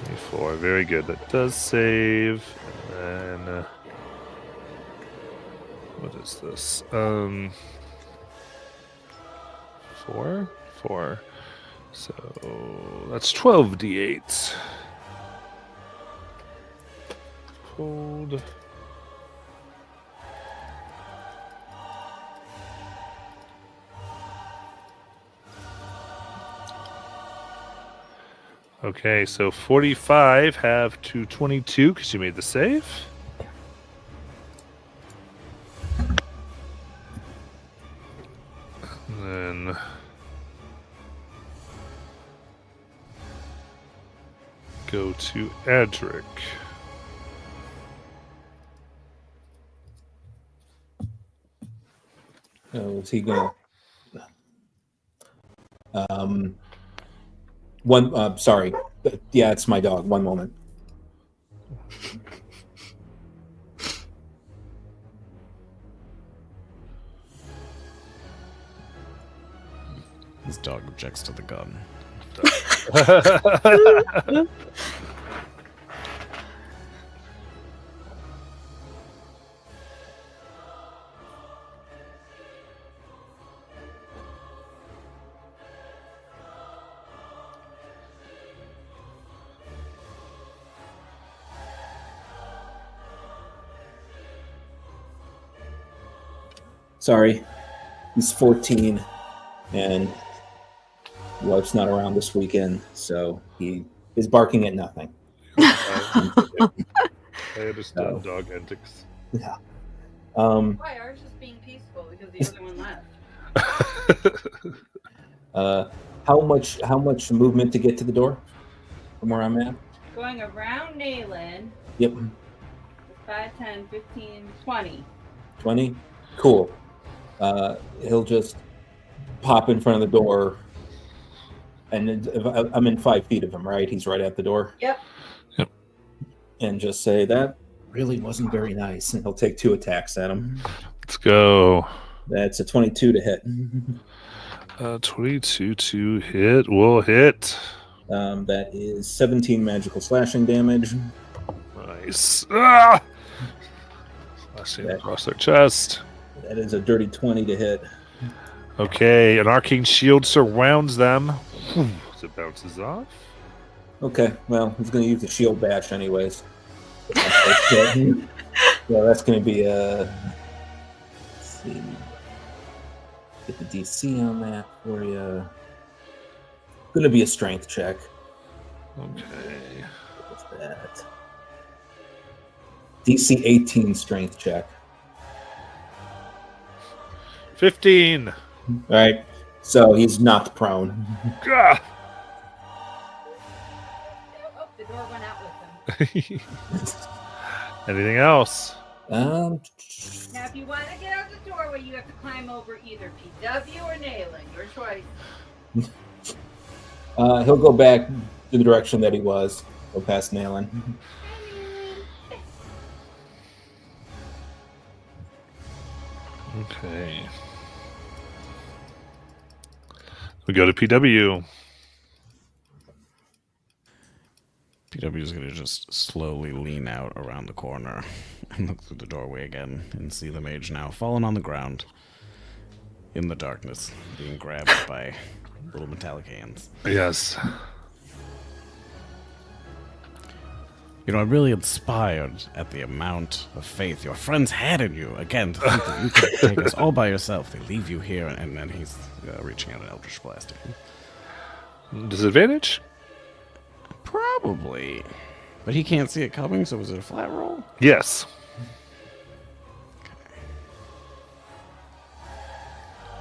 24, very good. That does save. And then, what is this? 4? 4. So that's 12d8. Cold. Okay, so 45 have to 22 because you made the save. And then go to Adric. Oh, is he going to... sorry. Yeah, it's my dog. One moment. His dog objects to the gun. Sorry. He's 14, and wife's not around this weekend, so he is barking at nothing. I understand Oh. dog antics. Yeah. Why? Ours is being peaceful because the other one left. How much movement to get to the door from where I'm at? Going around Nayland, Yep. 5, 10, 15, 20. 20? Cool. He'll just pop in front of the door, and I'm in 5 feet of him, right? He's right at the door. Yep. And just say, that really wasn't very nice. And he'll take 2 attacks at him. Let's go. That's a 22 to hit. 22 to hit. Will hit. That is 17 magical slashing damage. Nice. Ah! Slashing Yeah. across their chest. That is a dirty 20 to hit. Okay, an arcane shield surrounds them. As it bounces off. Okay, well, he's going to use the shield bash anyways. Yeah, that's going to be a... Let's see. Get the DC on that for you. Going to be a strength check. Okay. What's that? DC 18 strength check. 15. All right, so he's not prone. Gah! Oh, the door went out with them. Anything else? Um, Now, if you want to get out the doorway, you have to climb over either PW or Nayland. Your choice. he'll go back to the direction that he was. Go past Nayland. Okay. We go to PW. PW is going to just slowly lean out around the corner and look through the doorway again and see the mage now fallen on the ground in the darkness, being grabbed by little metallic hands. Yes. You know, I'm really inspired at the amount of faith your friends had in you. Again, to think that you could take us all by yourself. They leave you here, and then he's reaching out an Eldritch Blast at you. Disadvantage? Probably. But he can't see it coming, so was it a flat roll? Yes.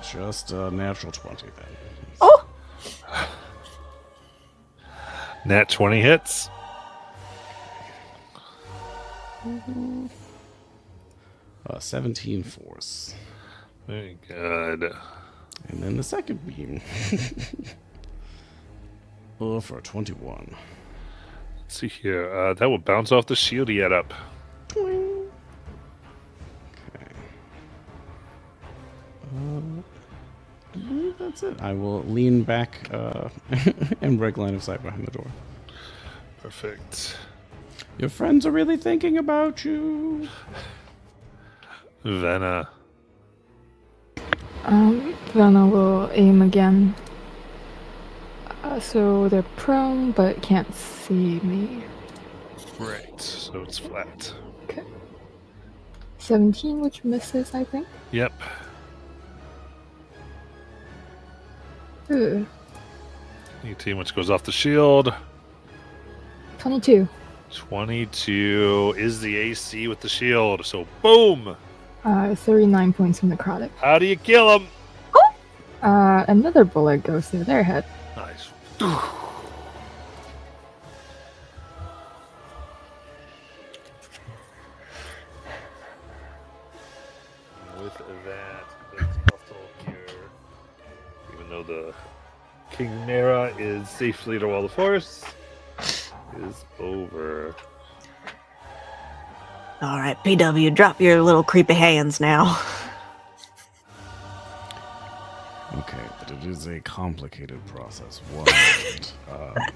Just a natural 20 then. Oh! Nat 20 hits. 17 force. Very good. And then the second beam. For 21. Let's see here. That will bounce off the shield he had up. Okay. I believe that's it. I will lean back and break line of sight behind the door. Perfect. Your friends are really thinking about you. Venna. Vanna will aim again. So they're prone but can't see me. Right. So it's flat. 17, which misses, I think. Yep. Ooh, 18, which goes off the shield. 22. 22 is the AC with the shield. So boom. 39 points from necrotic. How do you kill him? Another bullet goes through their head. Nice. With that, the tussle here, even though the King Mara is safely to Wall of Force, is over. All right, PW, drop your little creepy hands now. Okay, but it is a complicated process. One moment,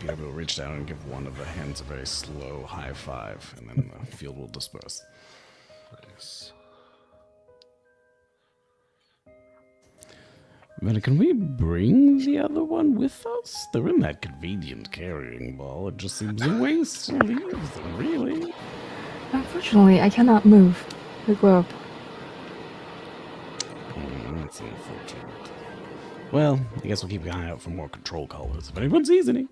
PW will reach down and give one of the hands a very slow high five, and then the field will disperse. Nice. Vanna, can we bring the other one with us? They're in that convenient carrying ball. It just seems a waste to leave them, really. Unfortunately, I cannot move the globe. That's unfortunate. Well, I guess we'll keep an eye out for more control colors if anyone sees any.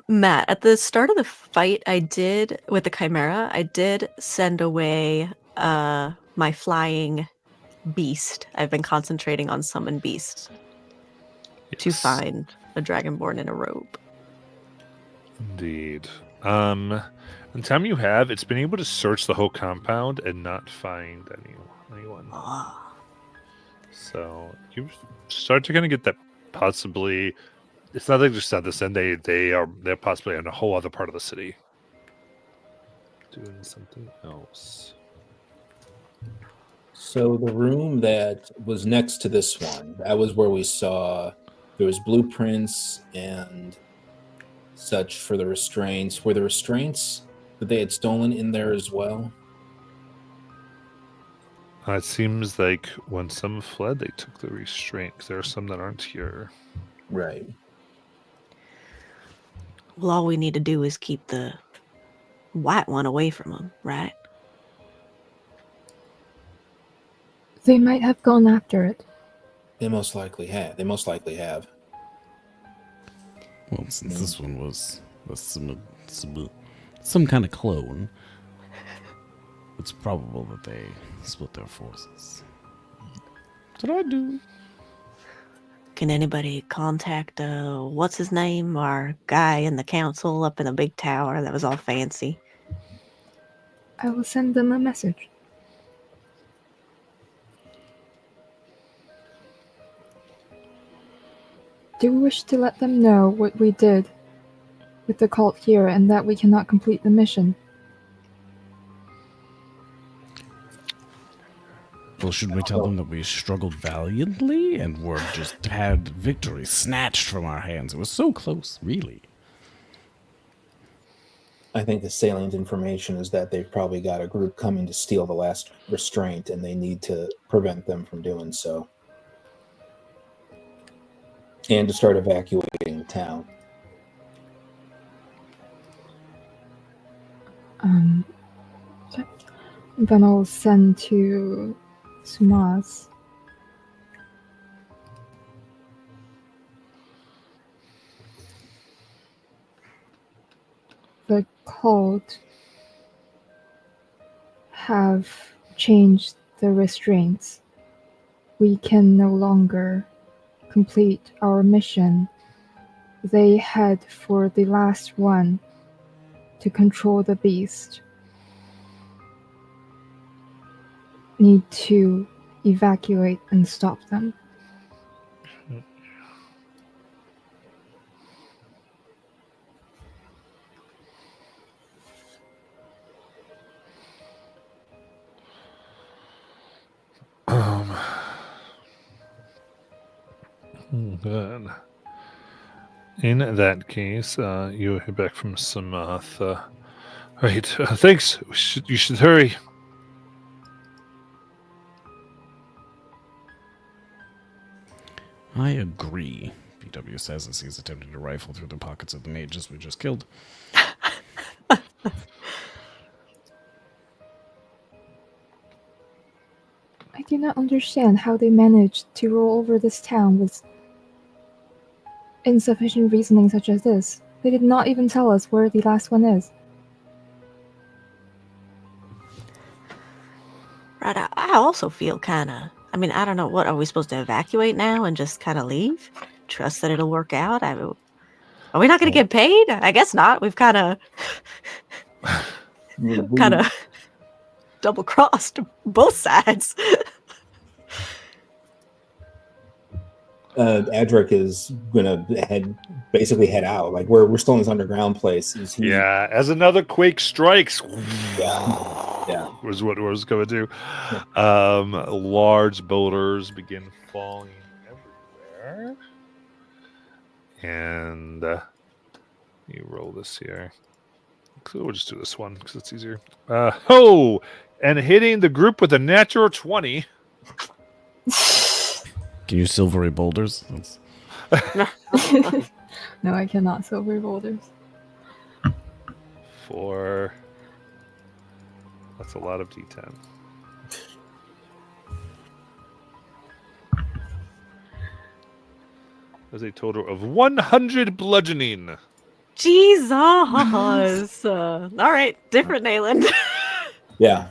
Matt, at the start of the fight I did with the Chimera, I did send away my flying beast. I've been concentrating on summon beasts to Yes, find a dragonborn in a robe. indeed. The time you have, it's been able to search the whole compound and not find anyone. Ah. So you start to kind of get that possibly. It's not like they just said this, and they're possibly in a whole other part of the city, doing something else. So the room that was next to this one, that was where we saw there was blueprints and such for the restraints. Were the restraints that they had stolen in there as well? It seems like when some fled, they took the restraint. 'Cause there are some that aren't here. Right. Well, all we need to do is keep the white one away from them, right? They might have gone after it. They most likely have. Well, since this one was some kind of clone, it's probable that they split their forces. That's what I do. Can anybody contact what's his name, our guy in the council up in the big tower that was all fancy? I will send them a message. Do you wish to let them know what we did with the cult here and that we cannot complete the mission? Well, should we tell them that we struggled valiantly and were just had victory snatched from our hands? It was so close, really. I think the salient information is that they've probably got a group coming to steal the last restraint, and they need to prevent them from doing so. And to start evacuating the town. Then I'll send to Sumaz. the cult have changed the restraints. We can no longer complete our mission. They head for the last one to control the beast. Need to evacuate and stop them. Good. In that case, you hear back from Samath. Right. Thanks. You should hurry. I agree, PW says as he's attempting to rifle through the pockets of the mages we just killed. I do not understand how they managed to roll over this town with insufficient reasoning such as this. They did not even tell us where the last one is. Right. I also feel kind of. I mean, I don't know. What are we supposed to evacuate now and just kind of leave? Trust that it'll work out. Are we not going to get paid? I guess not. We've kind of double crossed both sides. Adric is gonna head out. Like we're still in this underground place. Yeah, as another quake strikes. Yeah. Was what I was going to do. Large boulders begin falling everywhere. And you roll this here. So we'll just do this one because it's easier. And hitting the group with a natural 20. Can you silvery boulders? No, I cannot silver boulders. That's a lot of D10. There's a total of 100 bludgeoning. Jesus. All right, different Nayland. Yeah.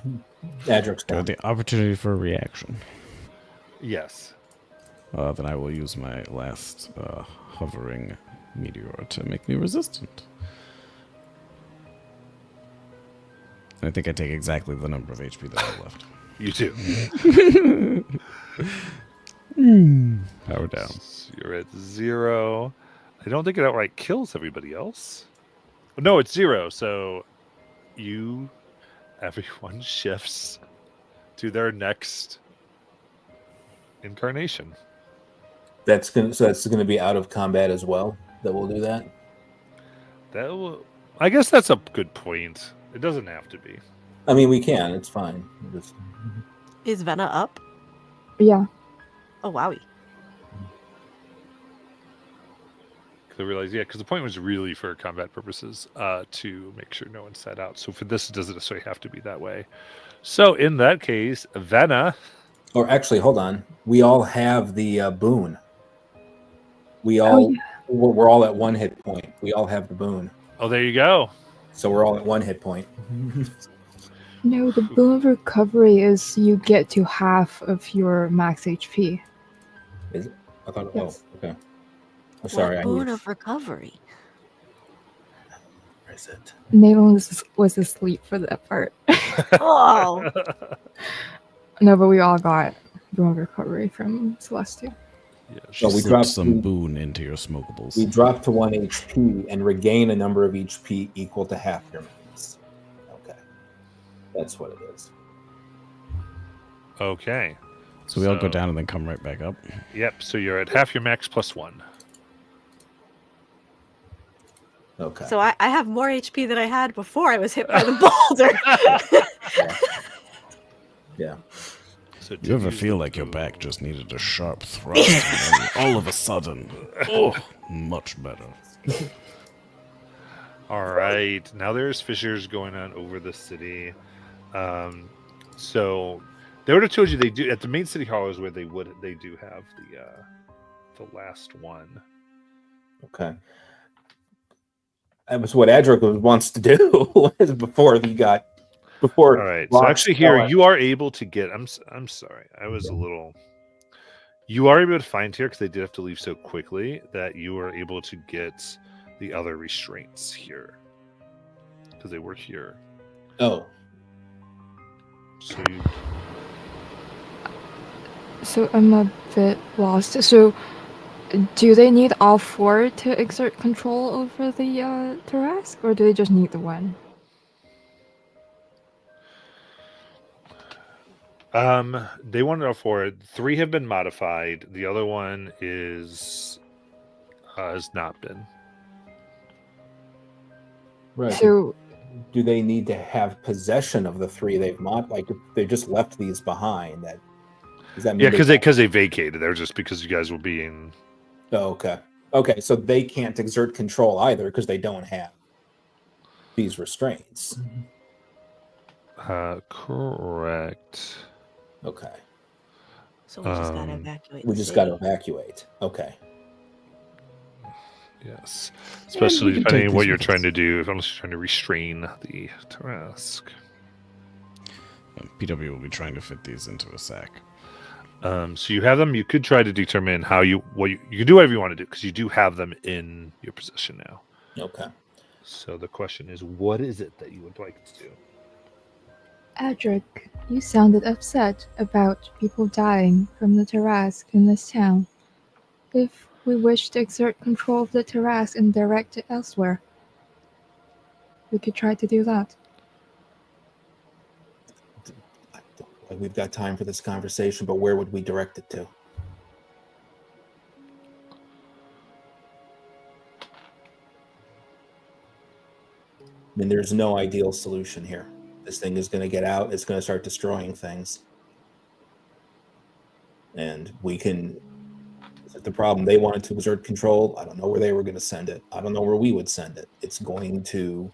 Adric's Got down. the opportunity for a reaction. Yes. Then I will use my last hovering meteor to make me resistant. I think I take exactly the number of HP that I have left. You do. Power down. So you're at 0. I don't think it outright kills everybody else. No, it's 0. So everyone shifts to their next incarnation. That's gonna be out of combat as well. That will do that. I guess that's a good point. It doesn't have to be. I mean, we can. It's fine. Is Venna up? Yeah. Oh, wowie. Because I realized, because the point was really for combat purposes to make sure no one sat out. So for this, it doesn't necessarily have to be that way. So in that case, Venna. Or actually, hold on. We all have the boon. We're all at 1 hit point. We all have the boon. Oh, there you go. So we're all at 1 hit point. No, the boon of recovery is you get to half of your max HP. Is it? I thought. Yes. Oh, okay. I'm sorry. Boon of recovery. Where is it? Nayland was asleep for that part. Oh. No, but we all got boon of recovery from Celestia. Yeah, So we Slip dropped some boon into your smokables. We drop to 1 HP and regain a number of HP equal to half your max. Okay. That's what it is. Okay. So we all go down and then come right back up. Yep. So you're at half your max plus 1. Okay. So I have more HP than I had before I was hit by the boulder. Yeah. So You ever feel like your back just needed a sharp thrust, and then all of a sudden, much better. All right. Now there's fissures going on over the city. So they would have told you they do at the main city hall is where they do have the last one. Okay. That was what Adric wants to do before he got before. All right. So Rock actually, here fell. you are able to get. I'm sorry. I was a little. You are able to find here because they did have to leave so quickly that you are able to get the other restraints here because they were here. Oh, So you, So I'm a bit lost. So do they need all four to exert control over the Tarrasque, or do they just need the one? they wanted all four. 3 have been modified. The other one is has not been. right. So Do they need to have possession of the 3 they've mod? Like if they just left these behind, that does that mean? Yeah, because they vacated. They're just because you guys were being. Oh, okay. Okay, so they can't exert control either because they don't have these restraints. Correct. Okay. So we just gotta Um, evacuate. We the just got to city. evacuate. Okay. Yes. we Especially can depending take on what this you're with trying us. to do. If unless you're trying to restrain the Tarrasque. PW will be trying to fit these into a sack. So you have them. You could try to determine how you can do whatever you want to do because you do have them in your possession now. Okay. So the question is, what is it that you would like to do? Adric, you sounded upset about people dying from the Tarrasque in this town. If we wish to exert control of the Tarrasque and direct it elsewhere, we could try to do that. I don't like we've got time for this conversation, but where would we direct it to? I mean, there's no ideal solution here. This thing is going to get out. It's going to start destroying things. And we can. The problem, they wanted to exert control. I don't know where they were going to send it. I don't know where we would send it. It's going to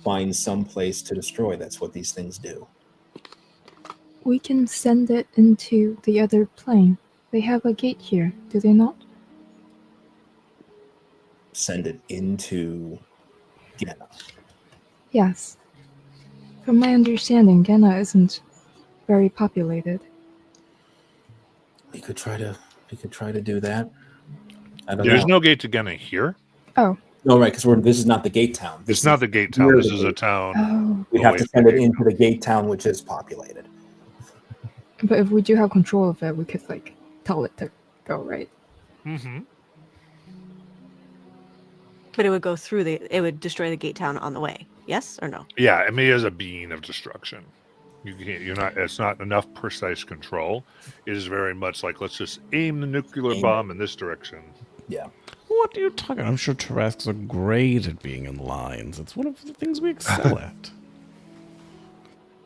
find some place to destroy. That's what these things do. We can send it into the other plane. They have a gate here, do they not? Send it into Genna. Yes. From my understanding, Genna isn't very populated. We could try to do that. I don't There's know. no gate to Genna here. Oh. No, right, because this is not the gate town. It's not the gate town. near This the is a gate. town. Oh. We'd have away to from send it gate into town. the gate town, which is populated. But if we do have control of it, we could, tell it to go, right? Mm-hmm. But it would go through it would destroy the gate town on the way. Yes or no? Yeah, I mean, it is a being of destruction. You can't. You're not. It's not enough precise control. It is very much like let's just aim the nuclear Aim bomb in this direction. Yeah. What are you talking? I'm sure Tarrasques are great at being in lines. It's one of the things we excel at.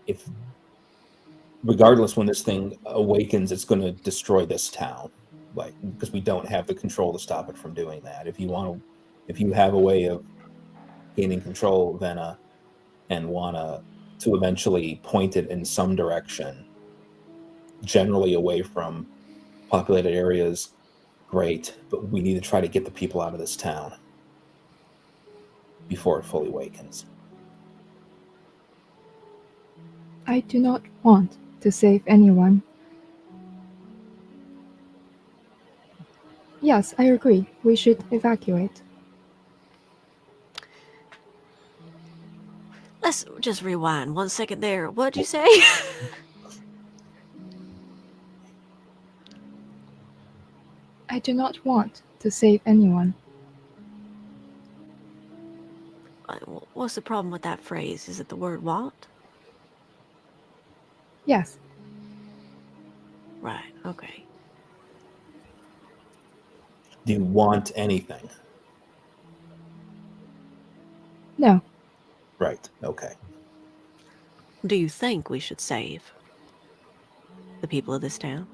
If regardless when this thing awakens, it's going to destroy this town, because we don't have the control to stop it from doing that. If you have a way of gaining control of Venna and wanna to eventually point it in some direction, generally away from populated areas, great, but we need to try to get the people out of this town before it fully awakens. I do not want to save anyone. Yes, I agree. We should evacuate. Let's just rewind 1 second there. What'd you say? I do not want to save anyone. What's the problem with that phrase? Is it the word want? Yes, Right. Okay. Do you want anything? no. Right. Okay. Do you think we should save the people of this town?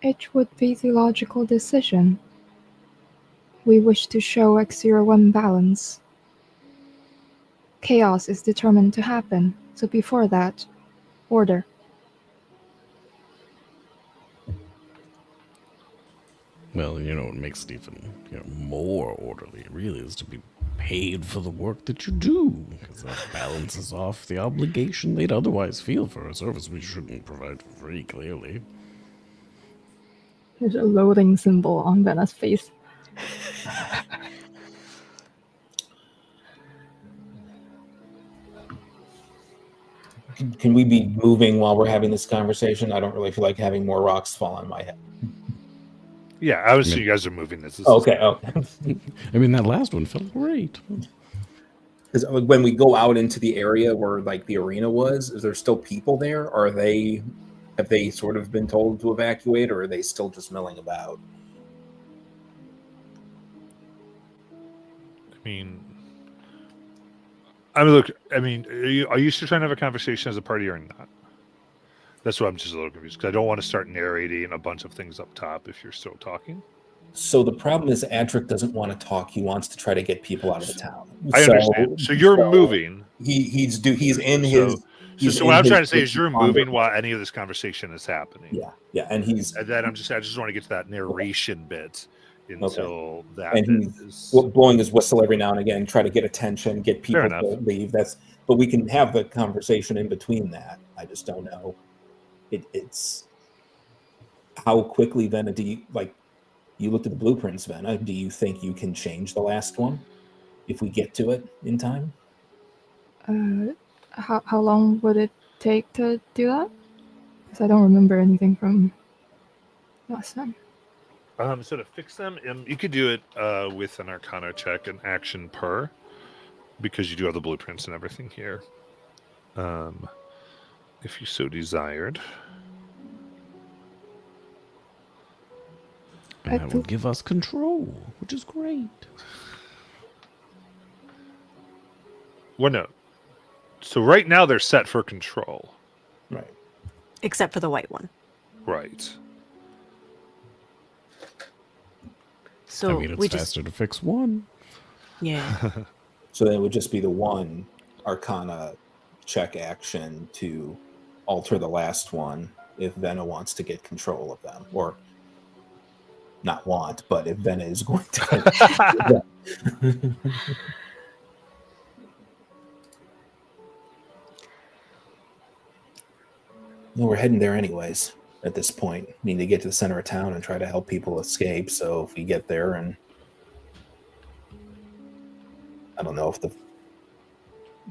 It would be the logical decision. We wish to show X01 balance. Chaos is determined to happen, so before that, order. Well, what makes it even more orderly really is to be paid for the work that you do, because that balances off the obligation they'd otherwise feel for a service we shouldn't provide for free, clearly. There's a loading symbol on Vena's face. Can we be moving while we're having this conversation? I don't really feel like having more rocks fall on my head. Yeah, I was you guys are moving this. Okay. I mean, that last one felt great. Because when we go out into the area where like the arena was, is there still people there? Or have they sort of been told to evacuate, or are they still just milling about? Look. Are you still trying to have a conversation as a party or not? That's why I'm just a little confused, because I don't want to start narrating a bunch of things up top if you're still talking. So the problem is Adric doesn't want to talk. He wants to try to get people out of the town. I understand. So you're moving. He's in his. his. So what I'm trying to say is you're moving while any of this conversation is happening. Yeah, and then I just want to get to that narration bit until that. And he's blowing his whistle every now and again, try to get attention, get people to leave. But we can have the conversation in between that. I just don't know. It's how quickly, Vena, do you like? You looked at the blueprints, Vena. Do you think you can change the last one if we get to it in time? How long would it take to do that? Because I don't remember anything from last time. So to fix them, you could do it with an Arcana check, an action per, because you do have the blueprints and everything here. If you so desired. And that would give us control, which is great. Well, no. So right now they're set for control. Right. Except for the white one. Right. So it's faster to fix one. Yeah. So then it would just be the one Arcana check action to alter the last one if Vena wants to get control of them, or not want, but if Vena is going to. No, we're heading there anyways. At this point, we need to get to the center of town and try to help people escape. So if we get there, and I don't know if the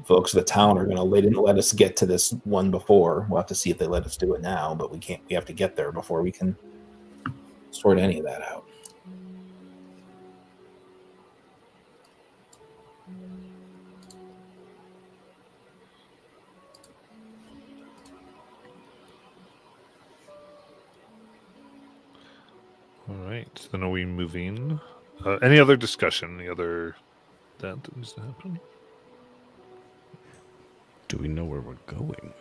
folks of the town are they didn't let us get to this one before. We'll have to see if they let us do it now, but we can't. We have to get there before we can sort any of that out. All right. Then are we moving? Any other discussion? Any other that needs to happen? Do we know where we're going?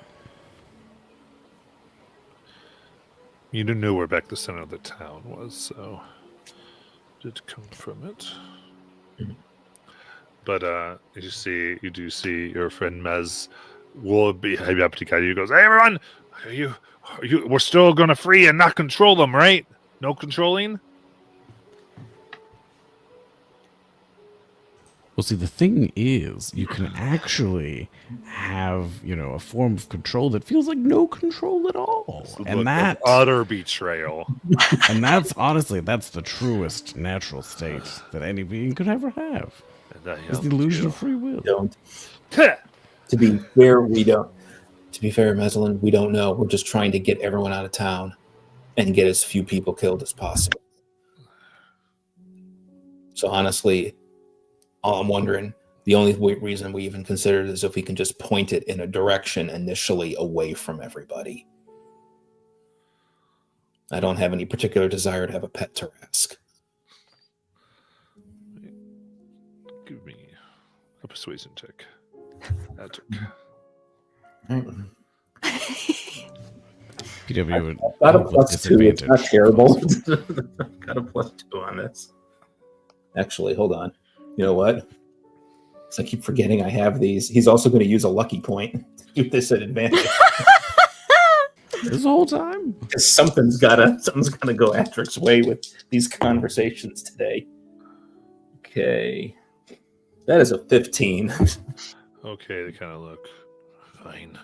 You didn't know where back the center of the town was, so did come from it. Mm-hmm. But you do see your friend Mez will be happy to guide you. He goes, "Hey everyone, we're still gonna free and not control them, right? No controlling." Well, see, the thing is, you can actually have, a form of control that feels like no control at all. And that utter betrayal. And that's the truest natural state that any being could ever have. Is the illusion of free will. Don't. To be fair, we don't. To be fair, Meslin, we don't know. We're just trying to get everyone out of town and get as few people killed as possible. So honestly, all I'm wondering, the only reason we even considered is if we can just point it in a direction initially away from everybody. I don't have any particular desire to have a pet Tarrasque. Give me a persuasion check. PW would got a +2. It's not terrible. Got a +2 on this. Actually, hold on. You know what? So I keep forgetting I have these. He's also going to use a lucky point to do this at advantage. This whole time? Because something's gotta go Adric's way with these conversations today. Okay. That is a 15. Okay, they kind of look fine.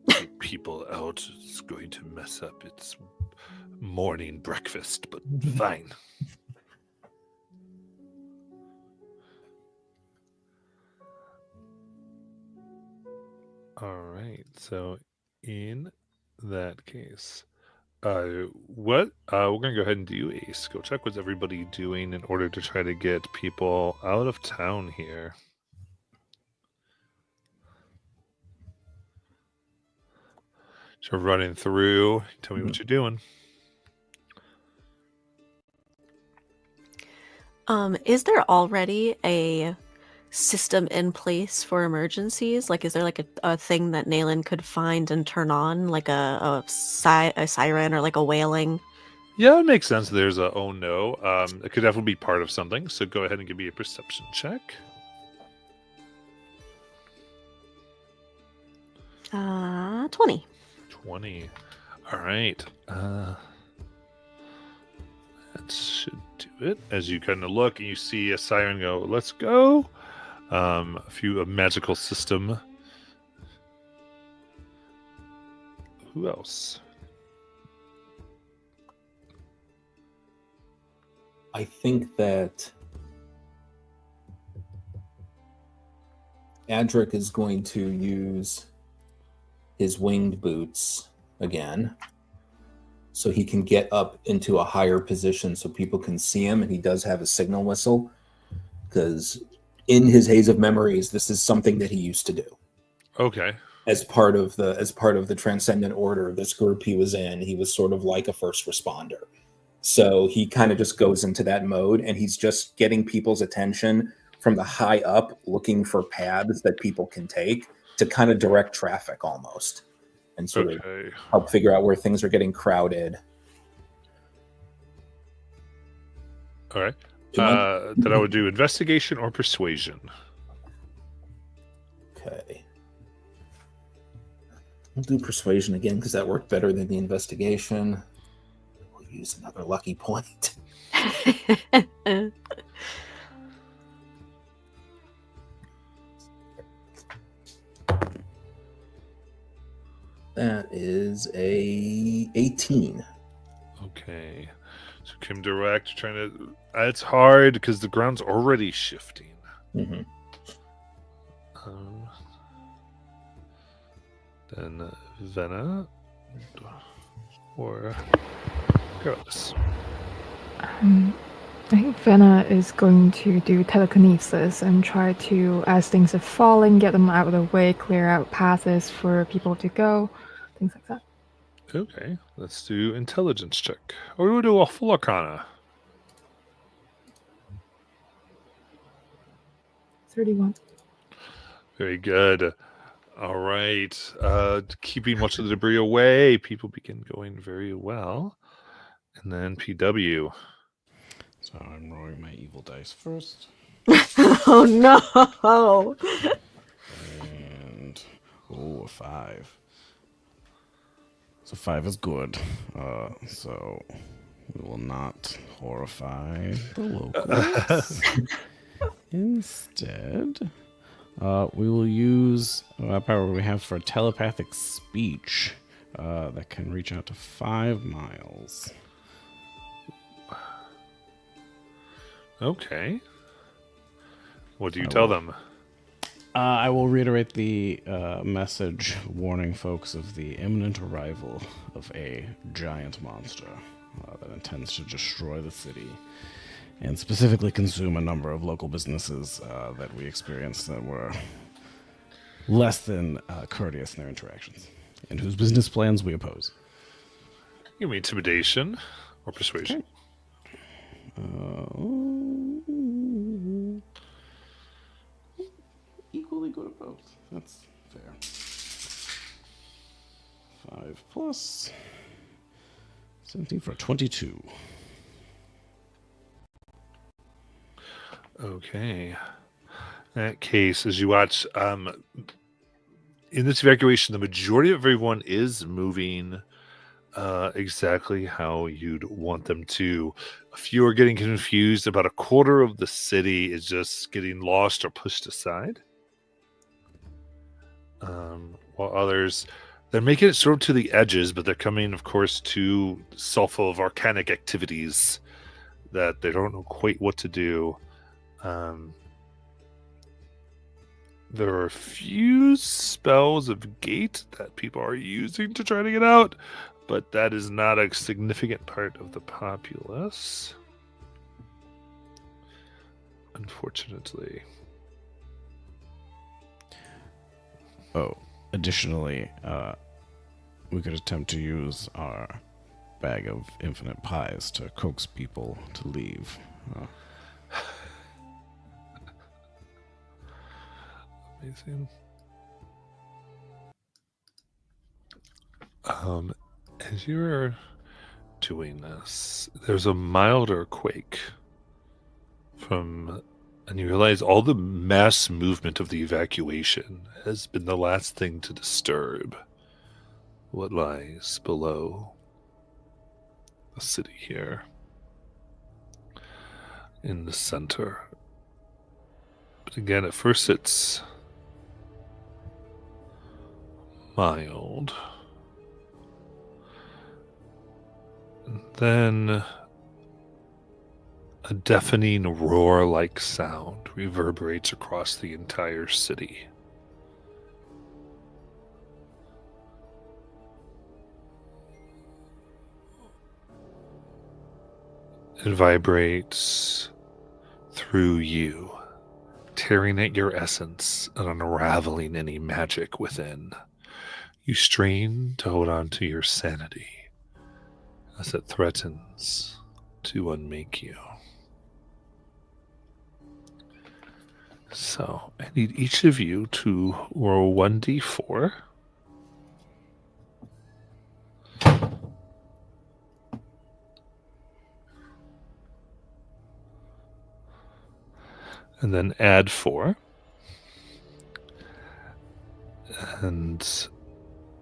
Keep people out. It's going to mess up its morning breakfast, but fine. All right. So, in that case, what we're gonna go ahead and do a skill check. What's everybody doing in order to try to get people out of town here? So running through. Tell me what you're doing. Is there already a system in place for emergencies? Like, is there like a thing that Nayland could find and turn on, like a siren or like a wailing? Yeah, it makes sense. There's a oh no. It could definitely be part of something. So go ahead and give me a perception check. 20. 20. All right. That should do it. As you kind of look and you see a siren go, let's go. A magical system. Who else? I think that Adric is going to use his winged boots again so he can get up into a higher position so people can see him, and he does have a signal whistle because in his haze of memories this is something that he used to do Okay. as part of the Transcendent Order. This group he was in, he was sort of like a first responder, so he kind of just goes into that mode, and he's just getting people's attention from the high up, looking for paths that people can take to kind of direct traffic almost, and sort of Okay. help figure out where things are getting crowded. All right. Too much? Then I would do investigation or persuasion. Okay. We'll do persuasion again because that worked better than the investigation. We'll use another lucky point. That is a 18. Okay. So Kim Direct trying to. It's hard because the ground's already shifting. Mm-hmm. Then Venna or Carlos. I think Venna is going to do telekinesis and try to, as things are falling, get them out of the way, clear out paths for people to go, things like that. Okay, let's do intelligence check. Or we'll do a full arcana. 31. Very good. All right. Keeping much of the debris away, people begin going very well. And then PW. So I'm rolling my evil dice first. Oh no! And a 5. So 5 is good. So we will not horrify the locals. Instead, we will use a power we have for telepathic speech that can reach out to 5 miles. Okay. What do you tell them? I will reiterate the message warning folks of the imminent arrival of a giant monster that intends to destroy the city and specifically consume a number of local businesses that we experienced that were less than courteous in their interactions and whose business plans we oppose. Give me intimidation or persuasion. Equally good at both. That's fair. 5 plus 17 for 22. Okay. In that case, as you watch in this evacuation, the majority of everyone is moving exactly how you'd want them to. A few are getting confused. About a quarter of the city is just getting lost or pushed aside. While others, they're making it sort of to the edges, but they're coming, of course, to solve of arcanic activities that they don't know quite what to do. There are a few spells of gate that people are using to try to get out, but that is not a significant part of the populace, unfortunately. Oh, additionally, we could attempt to use our bag of infinite pies to coax people to leave. Amazing. As you're doing this, there's a milder quake and you realize all the mass movement of the evacuation has been the last thing to disturb what lies below the city here in the center. But again, at first it's mild. And then a deafening roar-like sound reverberates across the entire city. It vibrates through you, tearing at your essence and unraveling any magic within. You strain to hold on to your sanity as it threatens to unmake you. So, I need each of you to roll 1d4. And then add 4. And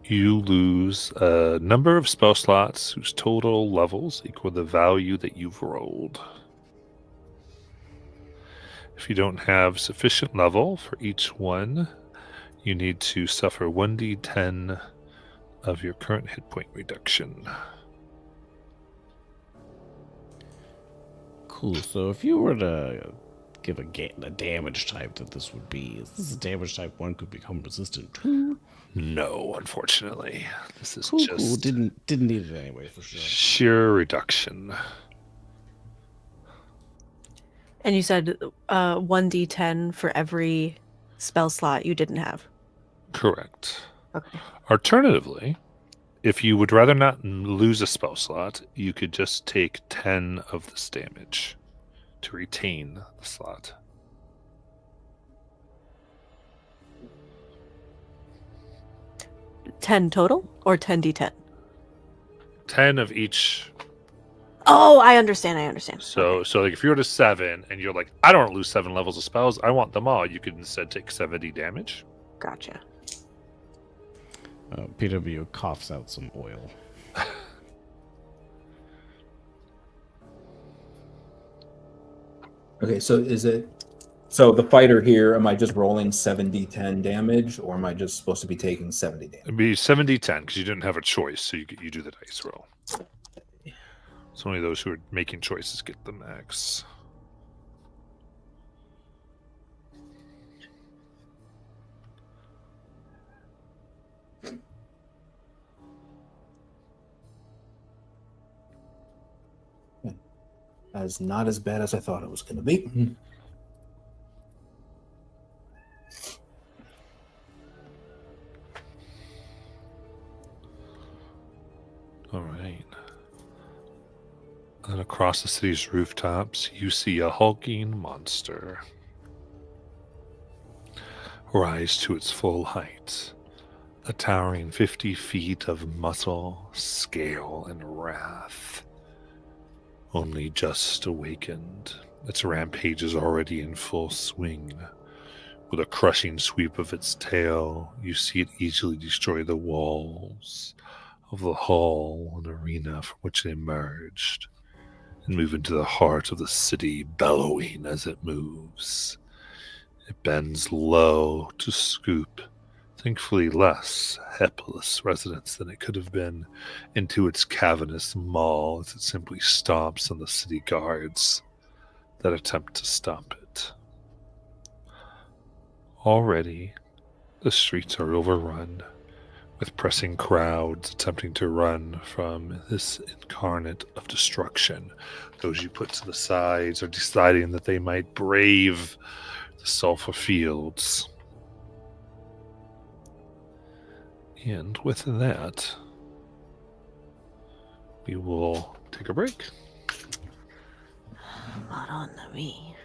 you lose a number of spell slots whose total levels equal the value that you've rolled. If you don't have sufficient level for each one, you need to suffer 1d10 of your current hit point reduction. Cool. So if you were to give a damage type that this would be, is this a damage type one could become resistant to? No, unfortunately. This is Cool. just Didn't need it anyway, for sure. sheer reduction. And you said 1d10 for every spell slot you didn't have. Correct. Okay. Alternatively, if you would rather not lose a spell slot, you could just take 10 of this damage to retain the slot. $10 total or 10d10? 10 of each. Oh, I understand. So like if you're at a 7 and you're like, I don't want to lose 7 levels of spells, I want them all, you could instead take 70 damage. Gotcha. PW coughs out some oil. Okay, so so the fighter here, am I just rolling 7d10 damage, or am I just supposed to be taking 70 damage? It'd be 70-10 because you didn't have a choice, so you do the dice roll. So only those who are making choices get the max. As not as bad as I thought it was going to be. All right. And across the city's rooftops, you see a hulking monster rise to its full height, a towering 50 feet of muscle, scale, and wrath. Only just awakened, its rampage is already in full swing, With a crushing sweep of its tail, you see it easily destroy the walls of the hall and arena from which it emerged, and move into the heart of the city, bellowing as it moves. It bends low to scoop, thankfully less helpless residents than it could have been, into its cavernous maw as it simply stomps on the city guards that attempt to stop it. Already, the streets are overrun, with pressing crowds attempting to run from this incarnate of destruction. Those you put to the sides are deciding that they might brave the sulfur fields. And with that, we will take a break. Not on to me.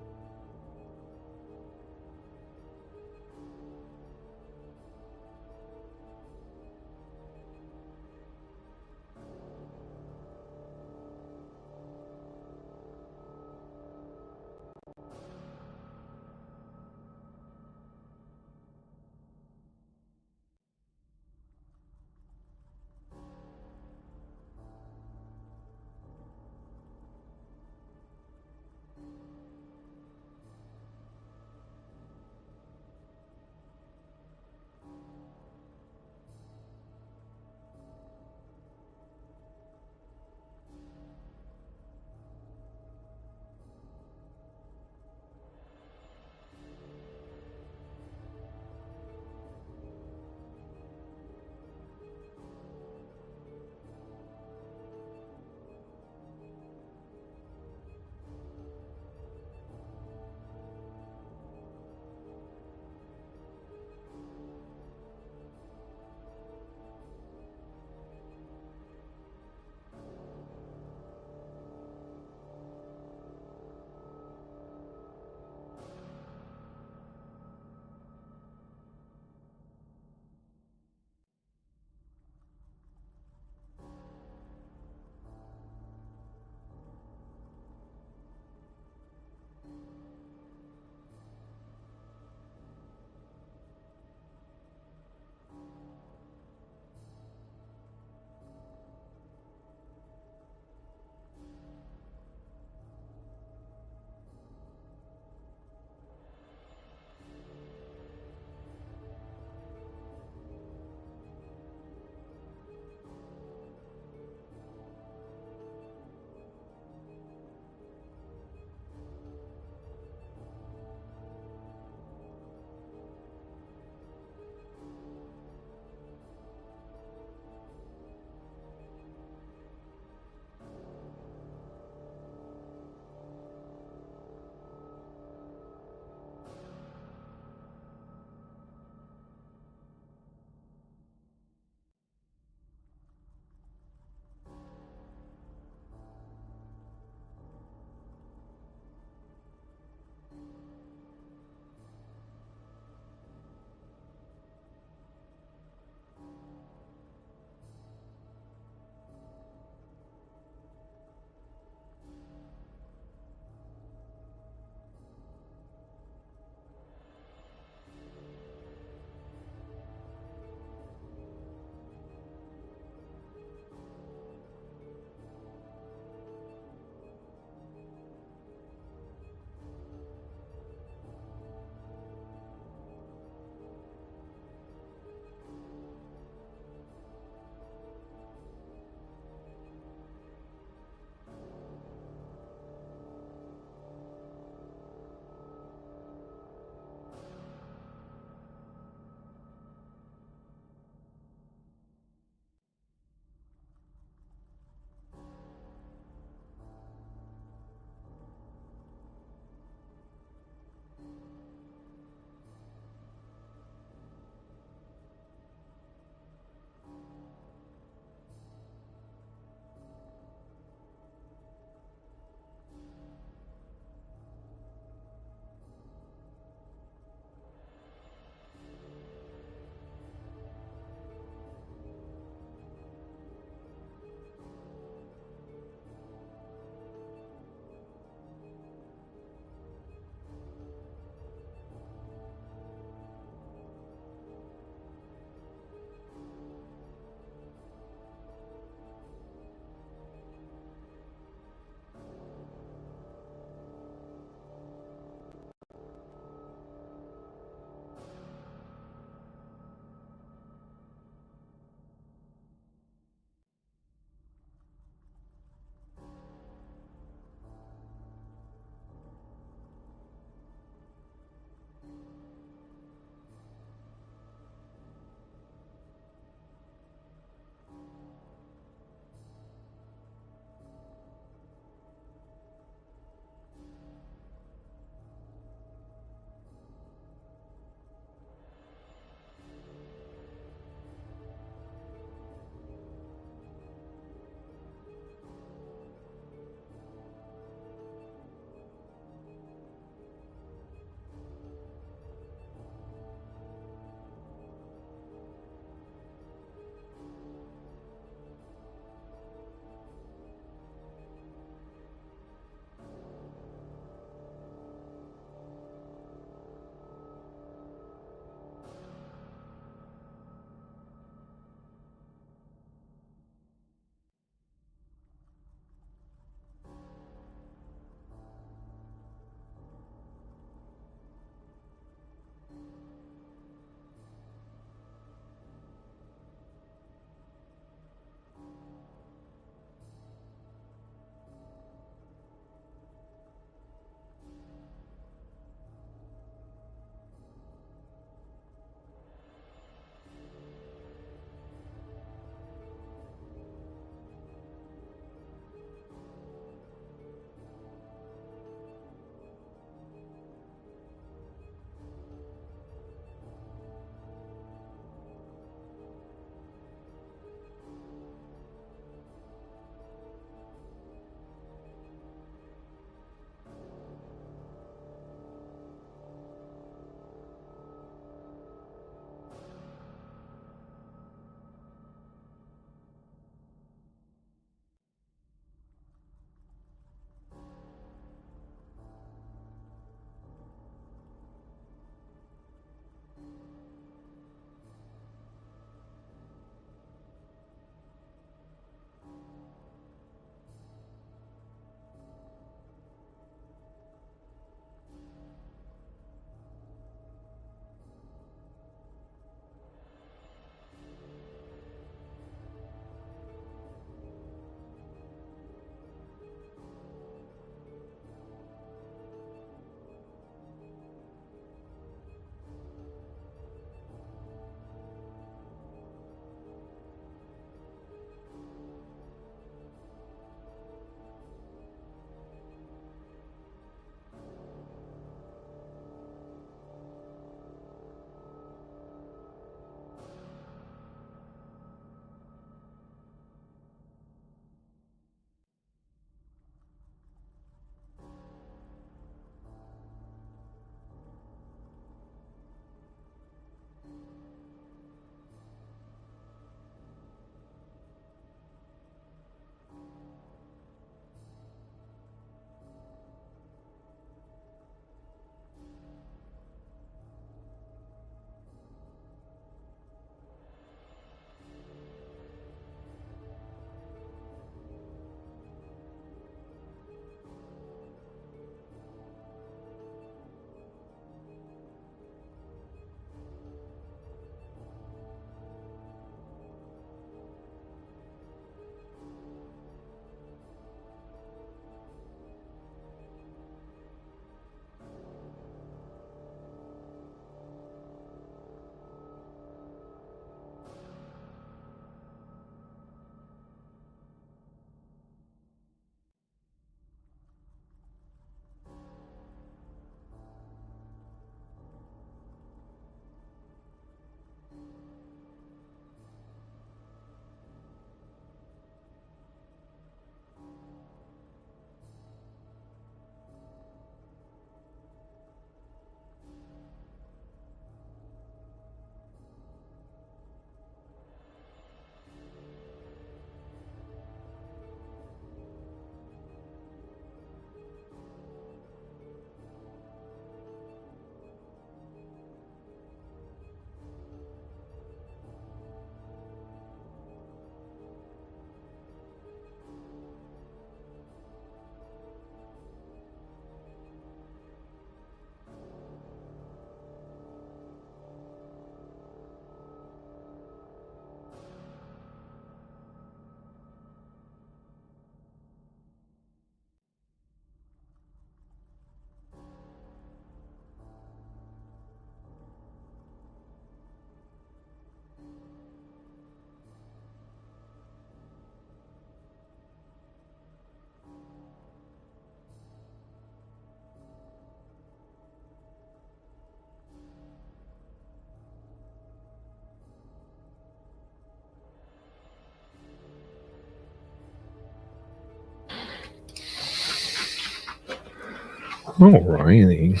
Alrighty.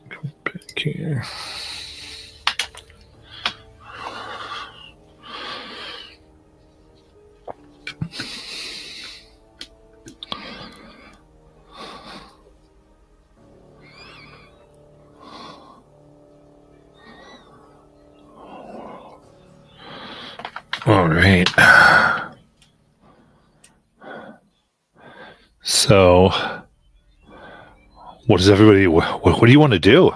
Go back here. All right. So, what does everybody? What do you want to do?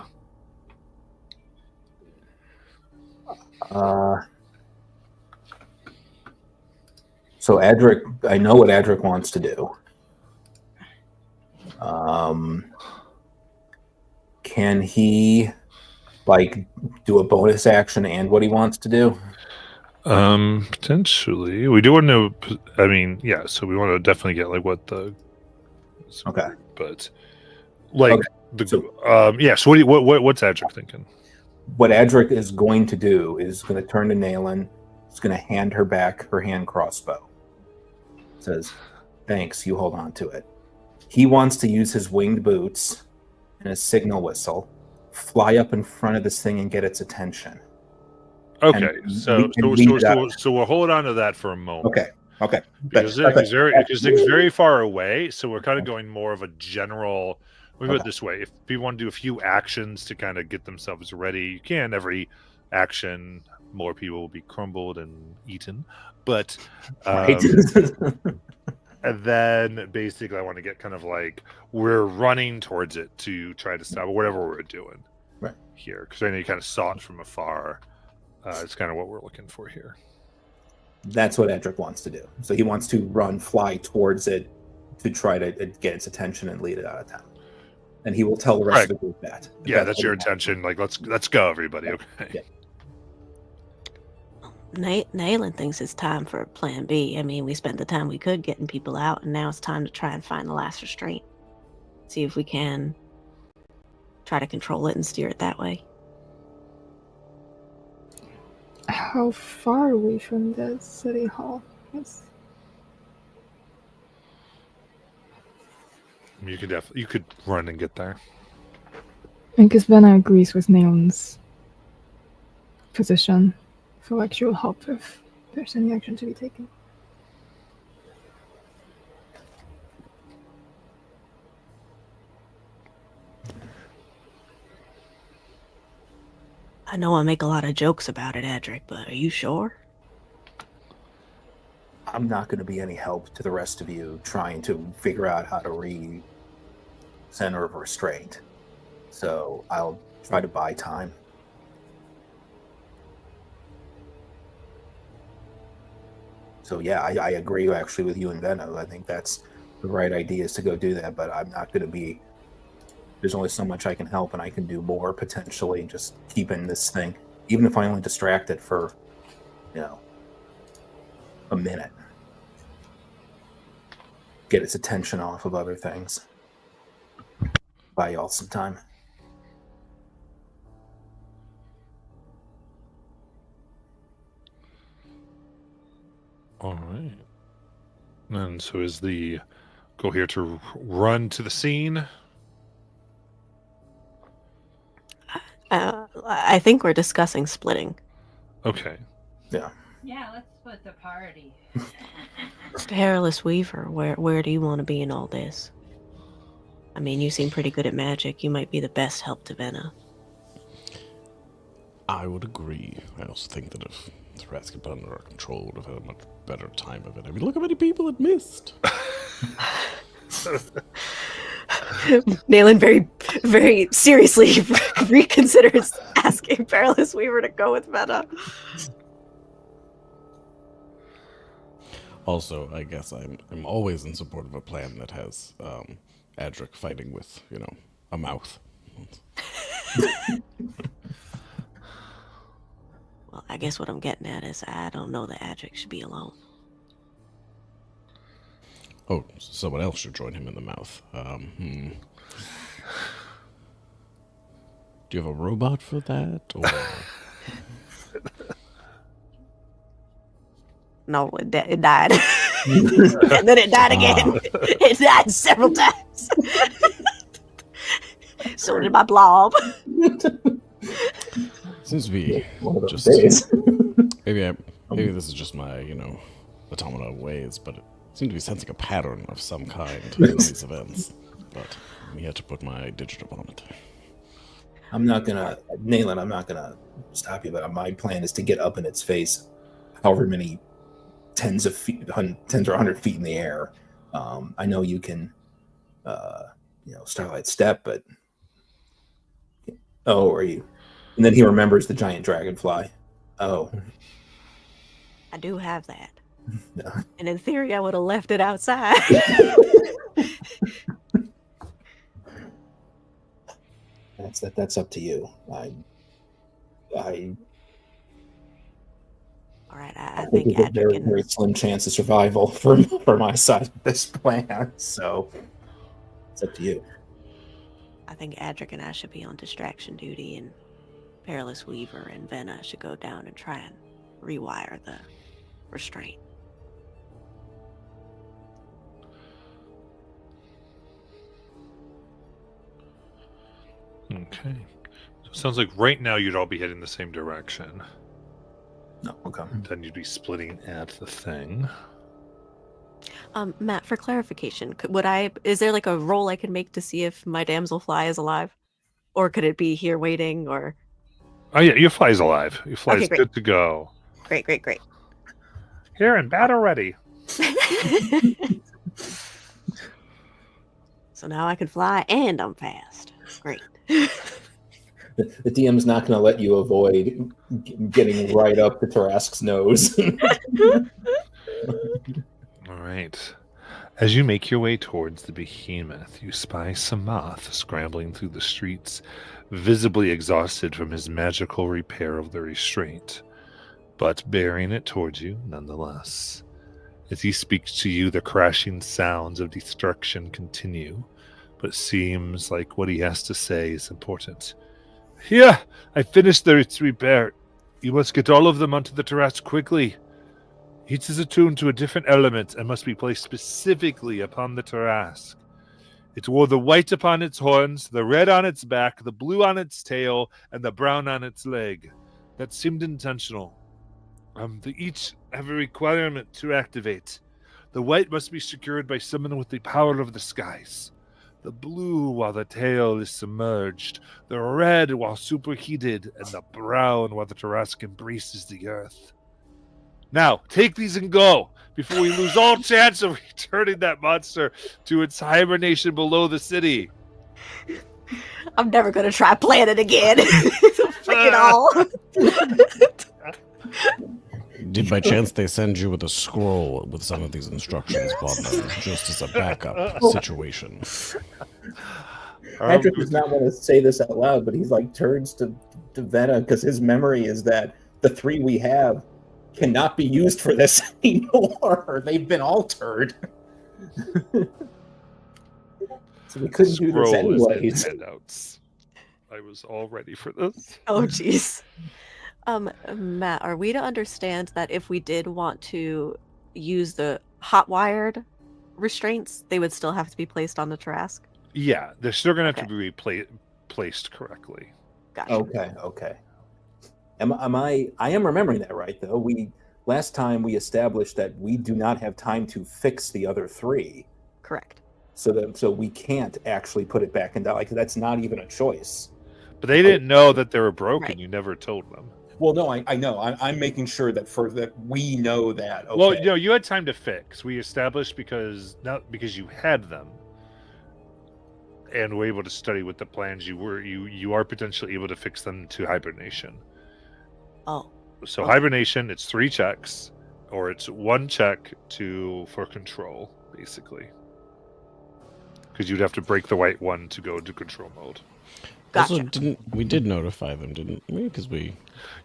So Adric, I know what Adric wants to do. Can he like do a bonus action and what he wants to do? Potentially. We do want to. I mean, yeah. So we want to definitely get like what the. Okay. But, like Okay. the So- yeah. So what's Adric thinking? What Adric is going to do is going to turn to Naelin. He's going to hand her back her hand crossbow. Says, "Thanks. You hold on to it." He wants to use his winged boots and a signal whistle, fly up in front of this thing and get its attention. Okay, And so we can leave it out. so we'll hold on to that for a moment. Okay. Because That's things very far away, so we're kind of going more of a general. Let me put it Okay. this way: if people want to do a few actions to kind of get themselves ready, you can. Every action, more people will be crumbled and eaten. But Right. and then basically, I want to get kind of like we're running towards it to try to stop whatever we're doing Right. here, because I know you kind of saw it from afar. It's kind of what we're looking for here. That's what Edric wants to do. So he wants to fly towards it to try to get its attention and lead it out of town. And he will tell the rest Right. of the group that. Yeah, that's what your he wants. intention. Like, let's go, everybody. Okay. Yeah. Naylin thinks it's time for Plan B. I mean, we spent the time we could getting people out, and now it's time to try and find the last restraint. See if we can try to control it and steer it that way. How far are we from the city hall? Yes. You could run and get there. Because Venna agrees with Neon's position. I feel like she will help if there's any action to be taken. I know I make a lot of jokes about it, Adric, but are you sure? I'm not going to be any help to the rest of you trying to figure out how to read Center of Restraint. So I'll try to buy time. So yeah, I agree actually with you and Venno. I think that's the right idea is to go do that, but I'm not going to be... There's only so much I can help, and I can do more potentially just keeping this thing, even if I only distract it for, a minute. Get its attention off of other things. Buy y'all some time. All right. And so is the goal here to run to the scene? I think we're discussing splitting. Okay. Yeah, let's split the party. Perilous Weaver, where do you want to be in all this? I mean, you seem pretty good at magic. You might be the best help to Venna. I would agree. I also think that if the rats get put under our control, would have had a much better time of it. I mean, look how many people it missed. Naylin very, very seriously reconsiders asking Perilous Weaver to go with Venna. Also, I guess I'm always in support of a plan that has Adric fighting with, a mouth. Well, I guess what I'm getting at is I don't know that Adric should be alone. Oh, someone else should join him in the mouth. Do you have a robot for that? Or... No, it died. And then it died again. It died several times. So did my blob. Seems to be One of those just days. maybe this is just my automata ways, but it seemed to be sensing a pattern of some kind in these events. But I'm here to put my digit upon it. I'm not gonna, Nayland, I'm not gonna stop you, but my plan is to get up in its face, however many tens or 100 feet in the air. I know you can, Starlight Step, but are you? And then he remembers the giant dragonfly. Oh, I do have that. no. And in theory, I would have left it outside. That's up to you. I All right, I think think it's a very, Adric very slim chance of survival for my side of this plan. So it's up to you. I think Adric and I should be on distraction duty, and Perilous Weaver and Venna should go down and try and rewire the restraint. Okay. So it sounds like right now you'd all be heading the same direction. No, okay. Then you'd be splitting at the thing. Matt, for clarification, is there like a roll I can make to see if my damselfly is alive? Or could it be here waiting, or? Oh yeah, your fly's alive. Your fly's Okay, great. good to go. Great. Here and battle ready. So now I can fly and I'm fast. Great. The DM's not going to let you avoid getting right up to Tarask's nose. All right. As you make your way towards the behemoth, you spy Samath scrambling through the streets, visibly exhausted from his magical repair of the restraint, but bearing it towards you nonetheless. As he speaks to you, the crashing sounds of destruction continue, but it seems like what he has to say is important. Here, I finished its repair. You must get all of them onto the terrace quickly. Each is attuned to a different element and must be placed specifically upon the terrace. It wore the white upon its horns, the red on its back, the blue on its tail, and the brown on its leg. That seemed intentional. They each have a requirement to activate. The white must be secured by someone with the power of the skies. The blue while the tail is submerged, the red while superheated, and the brown while the Tarrasque embraces the earth. Now, take these and go, before we lose all chance of returning that monster to its hibernation below the city. I'm never going to try playing it again. Freaking all. Did by chance they send you with a scroll with some of these instructions, Bob, just as a backup situation? Patrick does not want to say this out loud, but he's like turns to Venna because his memory is that the three we have cannot be used for this anymore. They've been altered. So we couldn't do this anyways. Handouts. I was all ready for this. Oh, jeez. Matt, are we to understand that if we did want to use the hot-wired restraints, they would still have to be placed on the Tarrasque? Yeah, they're still going to have to be placed correctly. Gotcha. Okay. I am remembering that right, though. Last time we established that we do not have time to fix the other three. Correct. So we can't actually put it back in. Like, that's not even a choice. But they didn't know that they were broken. Right. You never told them. Well, no, I know. I'm making sure that we know that. Okay. Well, you had time to fix. We established because you had them, and were able to study with the plans. You are potentially able to fix them to hibernation. Oh. So hibernation, it's 3 checks, or it's 1 check for control, basically. Because you'd have to break the white one to go into control mode. Gotcha. Also, we did notify them, didn't we? Because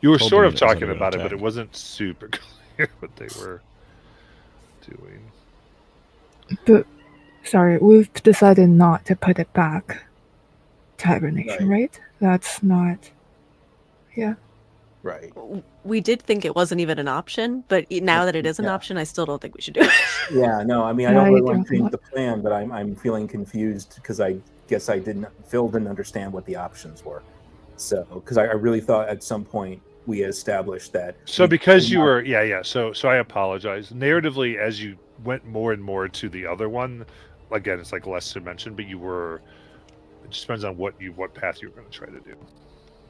you were told sort them of it was talking under about it, attack. but it wasn't super clear what they were doing. But, sorry, we've decided not to put it back to hibernation, right? That's not... Yeah. Right. We did think it wasn't even an option, but now that it is an Yeah. option, I still don't think we should do it. Yeah, no, I mean, I Yeah, don't you really want to do. change the plan, but I'm feeling confused because I guess Phil didn't understand what the options were. So, because I really thought at some point we established that. So we because could you not- were, yeah. So I apologize. Narratively, as you went more and more to the other one, again, it's like less to mention, but you were. It just depends on what path you're going to try to do.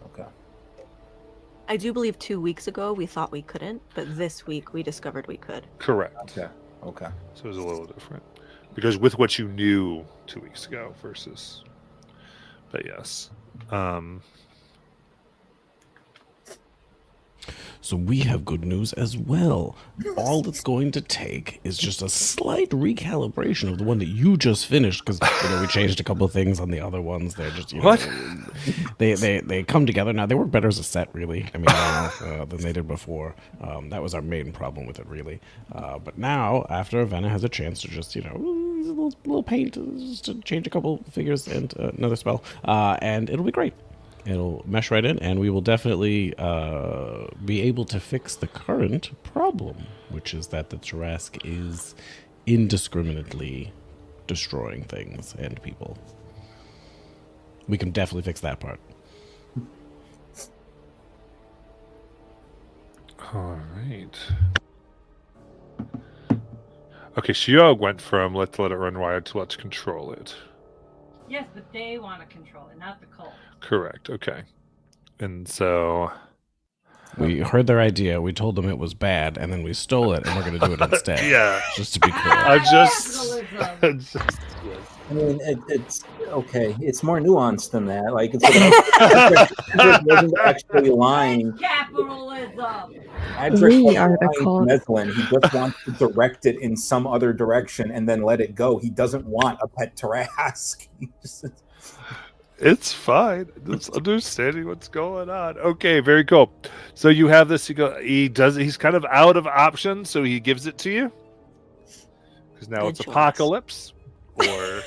Okay. I do believe 2 weeks ago we thought we couldn't, but this week we discovered we could. Correct. Okay. Okay. So it was a little different because with what you knew 2 weeks ago versus. But yes. So we have good news as well. All it's going to take is just a slight recalibration of the one that you just finished, because we changed a couple of things on the other ones. They're just What? They come together now. They work better as a set, really. I mean, than they did before. That was our main problem with it, really. But now, after Venna has a chance to just a little paint, just to change a couple figures and another spell, and it'll be great. It'll mesh right in, and we will definitely be able to fix the current problem, which is that the Tarrasque is indiscriminately destroying things and people. We can definitely fix that part. All right. Okay, Shiog went from let's let it run wild to let's control it. Yes, but they want to control it, not the cult. Correct. Okay. And so We heard their idea, we told them it was bad, and then we stole it, and we're going to do it instead. yeah, Just to be clear. I'm just, Capitalism. it's just yes. I mean, it's okay. It's more nuanced than that. Like, it's Edric wasn't actually lying. Capitalism. Edric We wasn't are the lying cult. to Meslin. He just wants to direct it in some other direction and then let it go. He doesn't want a pet Tarrasque. He just- It's fine. Just understanding what's going on. Okay, very cool. So you have this. He's kind of out of options, so he gives it to you because now Good it's choice. apocalypse. Or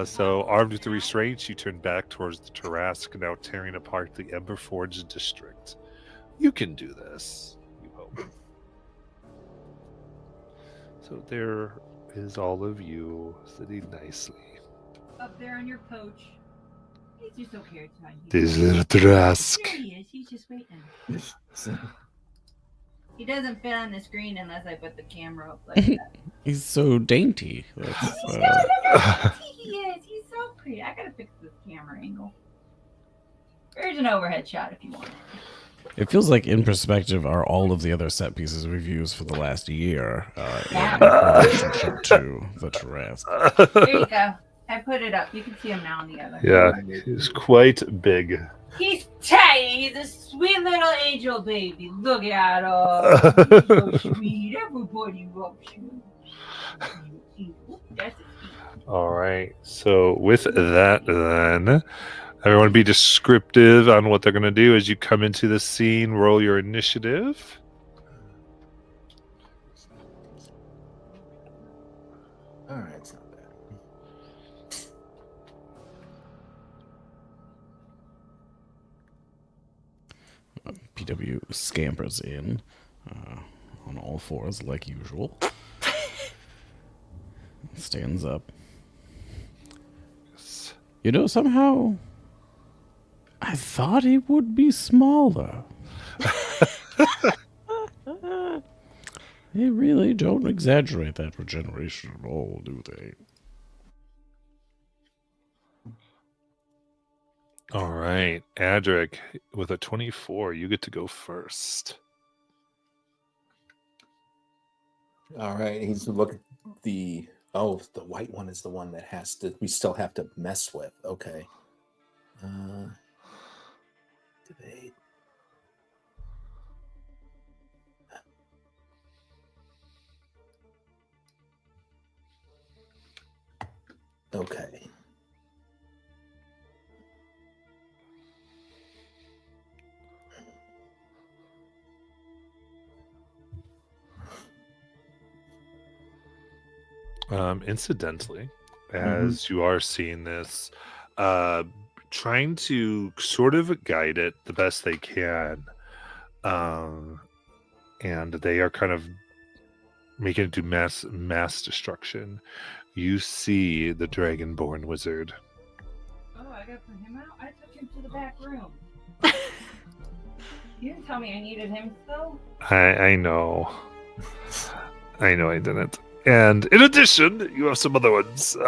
so armed with the restraints, you turn back towards the Tarrasque, now tearing apart the Emberforge district. You can do this. You hope. So there is all of you sitting nicely. Up there on your coach. He's just over here tonight. This little Tarrasque. There he is. He's just waiting. He doesn't fit on the screen unless I put the camera up like that. He's so dainty. That's, Look how pretty he is. He's so pretty. I gotta fix this camera angle. There's an overhead shot if you want it. it feels like, in perspective, are all of the other set pieces we've used for the last year Yeah. in relationship to the Tarrasque. There you go. I put it up. You can see him now on the other. Yeah, he's quite big. He's tiny. He's a sweet little angel baby. Look at him. He's so sweet. Everybody loves you. That's it. All right. So with that, then everyone be descriptive on what they're going to do as you come into the scene. Roll your initiative. All right, it's not bad. PW scampers in on all fours like usual. Stands up. Somehow I thought he would be smaller. They really don't exaggerate that regeneration at all, do they? All right, Adric, with a 24, you get to go first. All right, he's looking the white one is the one that we still have to mess with. Okay. Debate. Okay. Incidentally, as you are seeing this, trying to sort of guide it the best they can. And they are kind of making it do mass destruction. You see the Dragonborn wizard. Oh, I gotta put him out? I took him to the back room. You didn't tell me I needed him still? I know. I know I didn't. And in addition, you have some other ones. Screw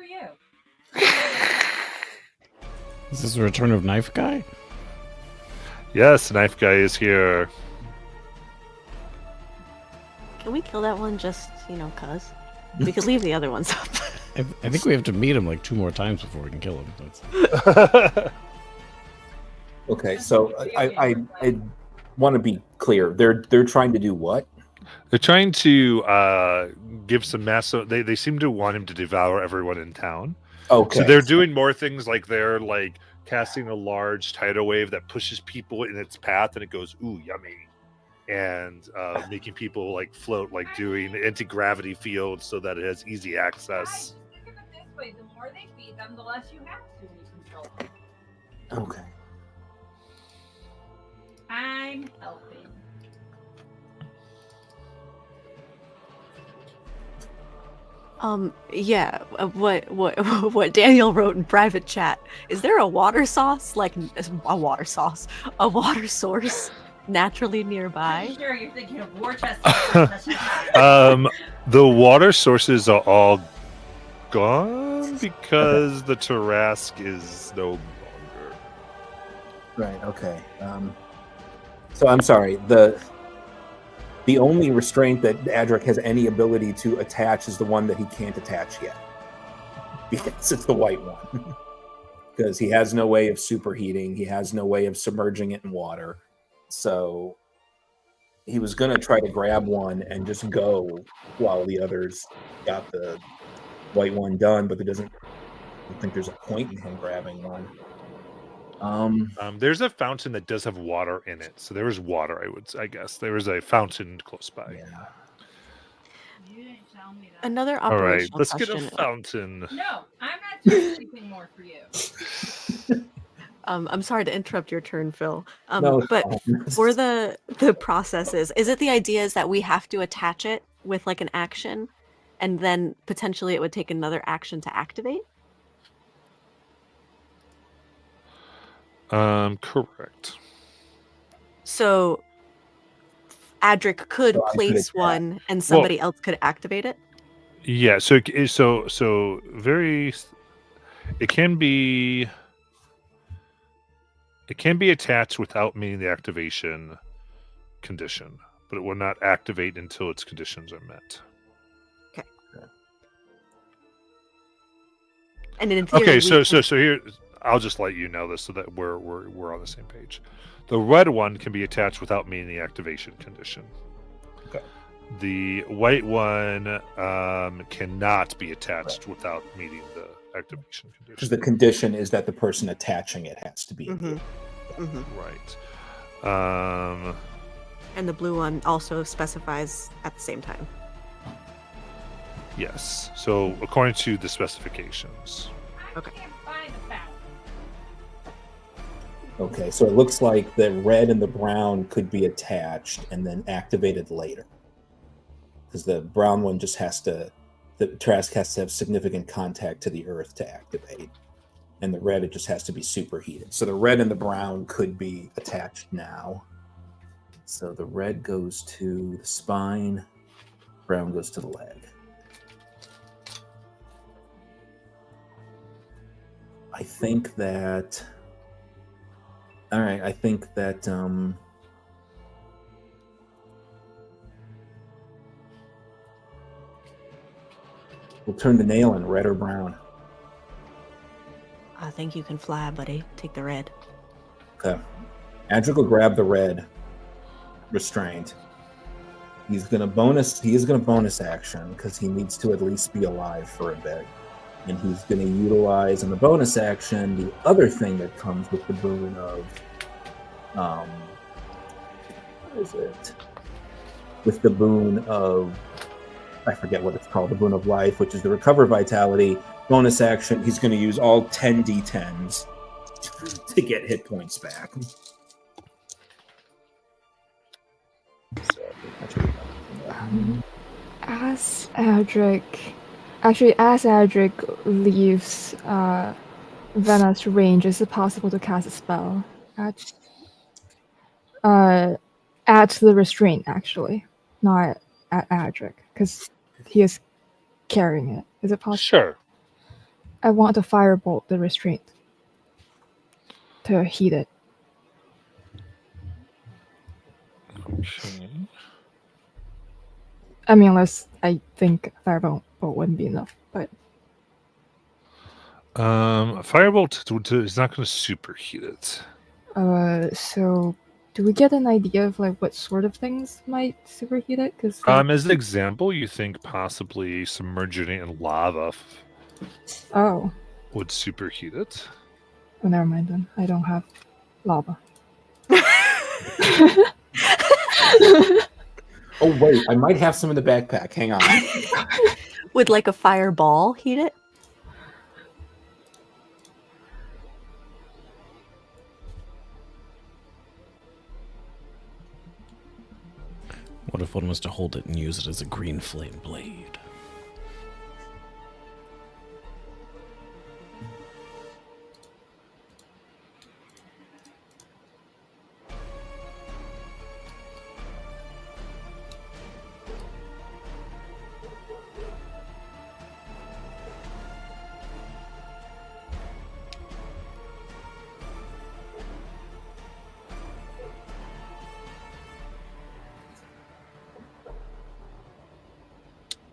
you. Is this the return of Knife Guy? Yes, Knife Guy is here. Can we kill that one just, cuz? We could leave the other ones up. I think we have to meet him like 2 more times before we can kill him. That's... Okay, so I want to be clear. They're trying to do what? They're trying to give some mass. They seem to want him to devour everyone in town. Okay. So they're doing more things, like they're like casting a large tidal wave that pushes people in its path, and it goes, ooh, yummy. And making people like float, like doing anti-gravity fields so that it has easy access. Guys, think of it this way: the more they feed them, the less you have to control them. Okay. I'm helping. Yeah. What Daniel wrote in private chat? Is there a water source, a water source, naturally nearby? I'm sure you're thinking of Worcester. The water sources are all gone because the Tarask is no longer. Right. Okay. So I'm sorry. The only restraint that Adric has any ability to attach is the one that he can't attach yet, because it's the white one. Because he has no way of superheating, he has no way of submerging it in water. So he was going to try to grab one and just go while the others got the white one done, but I don't think there's a point in him grabbing one. There's a fountain that does have water in it, so there is water. I guess there is a fountain close by. Yeah. You didn't tell me that. Another All right, operational let's question. get a fountain. No, I'm not doing anything more for you. I'm sorry to interrupt your turn, Phil. No, But for the processes, is it the idea is that we have to attach it with like an action, and then potentially it would take another action to activate? Correct. So Adric could So I could place attach. one, and somebody else could activate it. Yeah. So very. It can be attached without meeting the activation condition, but it will not activate until its conditions are met. And in theory, Okay, we so can- here, I'll just let you know this so that we're on the same page. The red one can be attached without meeting the activation condition. Okay. The white one cannot be attached without meeting the activation Because condition. the condition is that the person attaching it has to be. Mhm. Mhm. Right. And the blue one also specifies at the same time. Yes. So according to the specifications. Okay. I can't find the fountain. Okay, so it looks like the red and the brown could be attached and then activated later. Because the brown one just the Trask has to have significant contact to the earth to activate. And the red, it just has to be superheated. So the red and the brown could be attached now. So the red goes to the spine, brown goes to the leg. I think that... All right, I think that we'll turn the nail in, red or brown. I think you can fly, buddy. Take the red. Okay. Adric will grab the red restraint. He is gonna bonus action because he needs to at least be alive for a bit. And he's gonna utilize in the bonus action the other thing that comes with the boon of what is it? With the boon of, I forget what it's called, the boon of life, which is the recover vitality. bonus action, he's going to use all 10 d10s to get hit points back. So, As Adric leaves Vena's range, is it possible to cast a spell at the restraint, actually, not at Adric, because he is carrying it. Is it possible? Sure. I want to firebolt the restraint to heat it. Okay. I mean, unless I think firebolt wouldn't be enough, but Firebolt is not going to superheat it. so do we get an idea of like what sort of things might superheat it? Because As an example, you think possibly submerging it in lava oh, would superheat it. never mind then. I don't have lava. oh, wait. I might have some in the backpack. Hang on. Would like a fireball heat it? What if one was to hold it and use it as a green flame blade?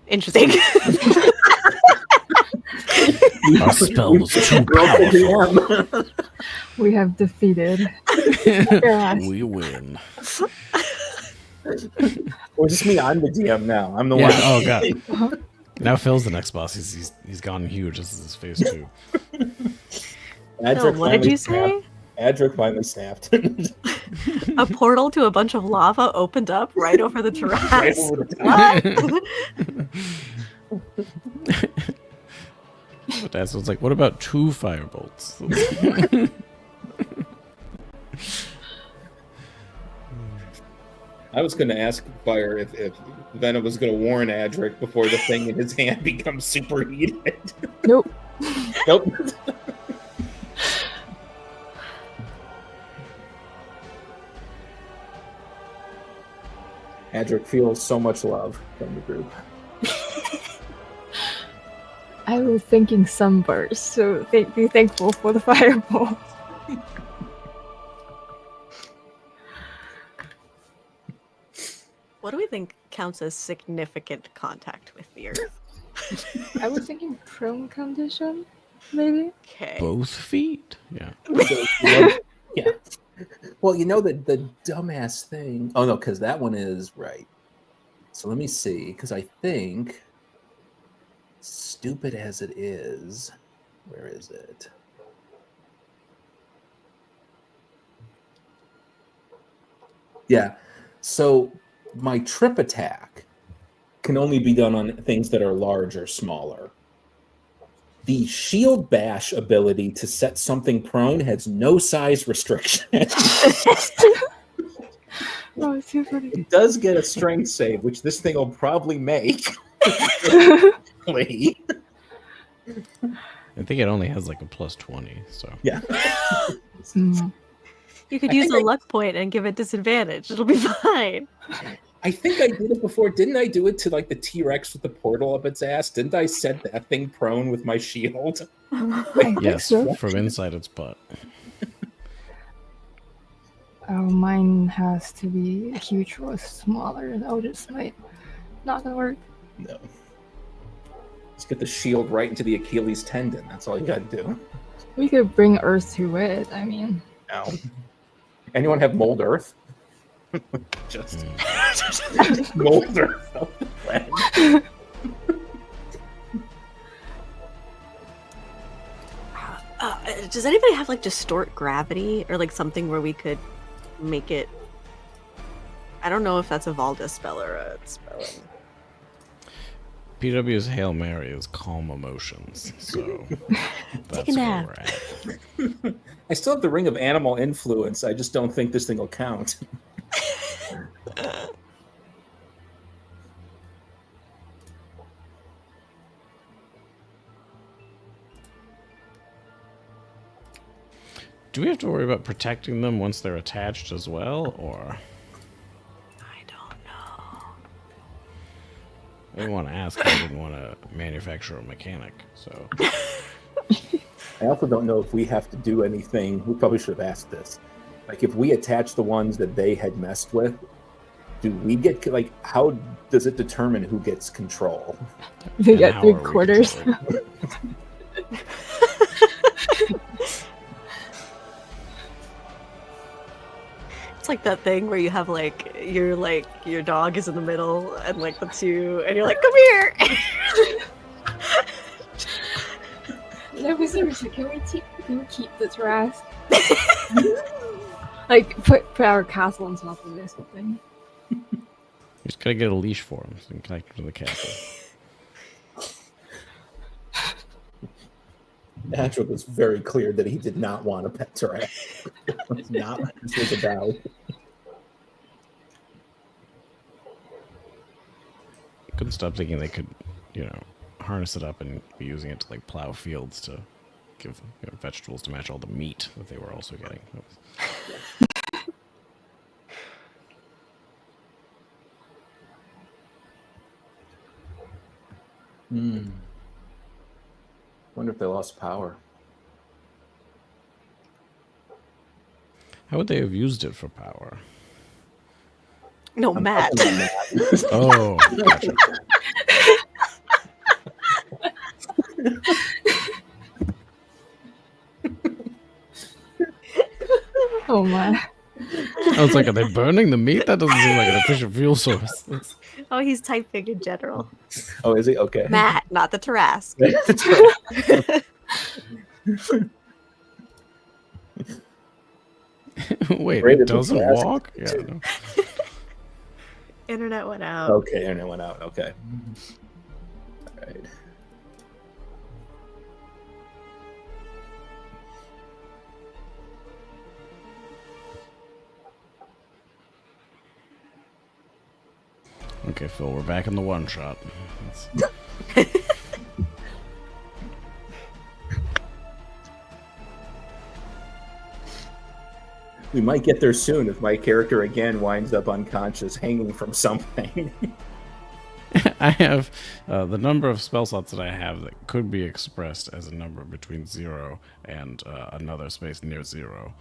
Interesting. Our spell was too powerful. We have defeated. Yes. We win. Or just me, I'm the DM now. I'm the Yeah, one. oh god. Now Phil's the next boss. He's gone huge. This is his phase 2. No, what did you say? Adric finally snapped. A portal to a bunch of lava opened up right over the terrace. Right over the top. What? But Dad was like, what about 2 firebolts? I was going to ask Fire if Venom was going to warn Adric before the thing in his hand becomes superheated. Nope. Nope. Adric feels so much love from the group. I was thinking sunburst, so be thankful for the fireball. What do we think counts as significant contact with the earth? I was thinking prone condition, maybe? Okay. Both feet? Yeah. Yeah. Well, you know the dumbass thing. Oh no, because that one is right. So let me see, because I think, stupid as it is, where is it? Yeah. So my trip attack can only be done on things that are large or smaller. The shield bash ability to set something prone has no size restriction. Oh, it's too funny. It does get a strength save, which this thing will probably make. I think it only has like a plus 20, so. Yeah. Mm. You could I use a think luck point and give it disadvantage. It'll be fine. I think I did it before. Didn't I do it to like the T-Rex with the portal up its ass? Didn't I set that thing prone with my shield? I think Yes, so. from inside its butt. Oh, mine has to be huge or smaller, and Eldritch might not gonna work. No. Just get the shield right into the Achilles tendon. That's all you gotta do. We could bring Earth to it. I mean, No. Anyone have mold earth? Just mold earth. Up the planet. Does anybody have like distort gravity or like something where we could make it? I don't know if that's a Valda spell or a spell. PW's Hail Mary is calm emotions, so that's a where nap. we're at. I still have the Ring of Animal Influence. I just don't think this thing will count. Do we have to worry about protecting them once they're attached as well, or? I don't know. I didn't want to ask. I didn't want to manufacture a mechanic, so. I also don't know if we have to do anything. We probably should have asked this. Like, if we attach the ones that they had messed with, do we get, like, how does it determine who gets control? They And get how 3 are we quarters. controlling? It's like that thing where you have like your dog is in the middle and like the two, and you're like, come here. No, but seriously, can we keep the Tarrasque? Like, put our castle on top of this thing. You just gotta get a leash for him so you can connect him to the castle. Patrick was very clear that he did not want a pet Tarrasque. That's not what this was about. Couldn't stop thinking they could, harness it up and be using it to like plow fields to give vegetables to match all the meat that they were also getting. Wonder if they lost power. How would they have used it for power? No, Matt. Oh, gotcha. Oh my. I was like, are they burning the meat? That doesn't seem like an efficient fuel source. Oh, he's typing in general. Oh, is he? Okay. Matt, not the Tarrasque. Wait, Great, it it's a doesn't Tarrasque. walk? Yeah. No. Internet went out. Okay, internet went out. Okay. All right. Okay, Phil, we're back in the one shot. Let's- We might get there soon if my character again winds up unconscious, hanging from something. I have the number of spell slots that I have that could be expressed as a number between 0 and another space near 0.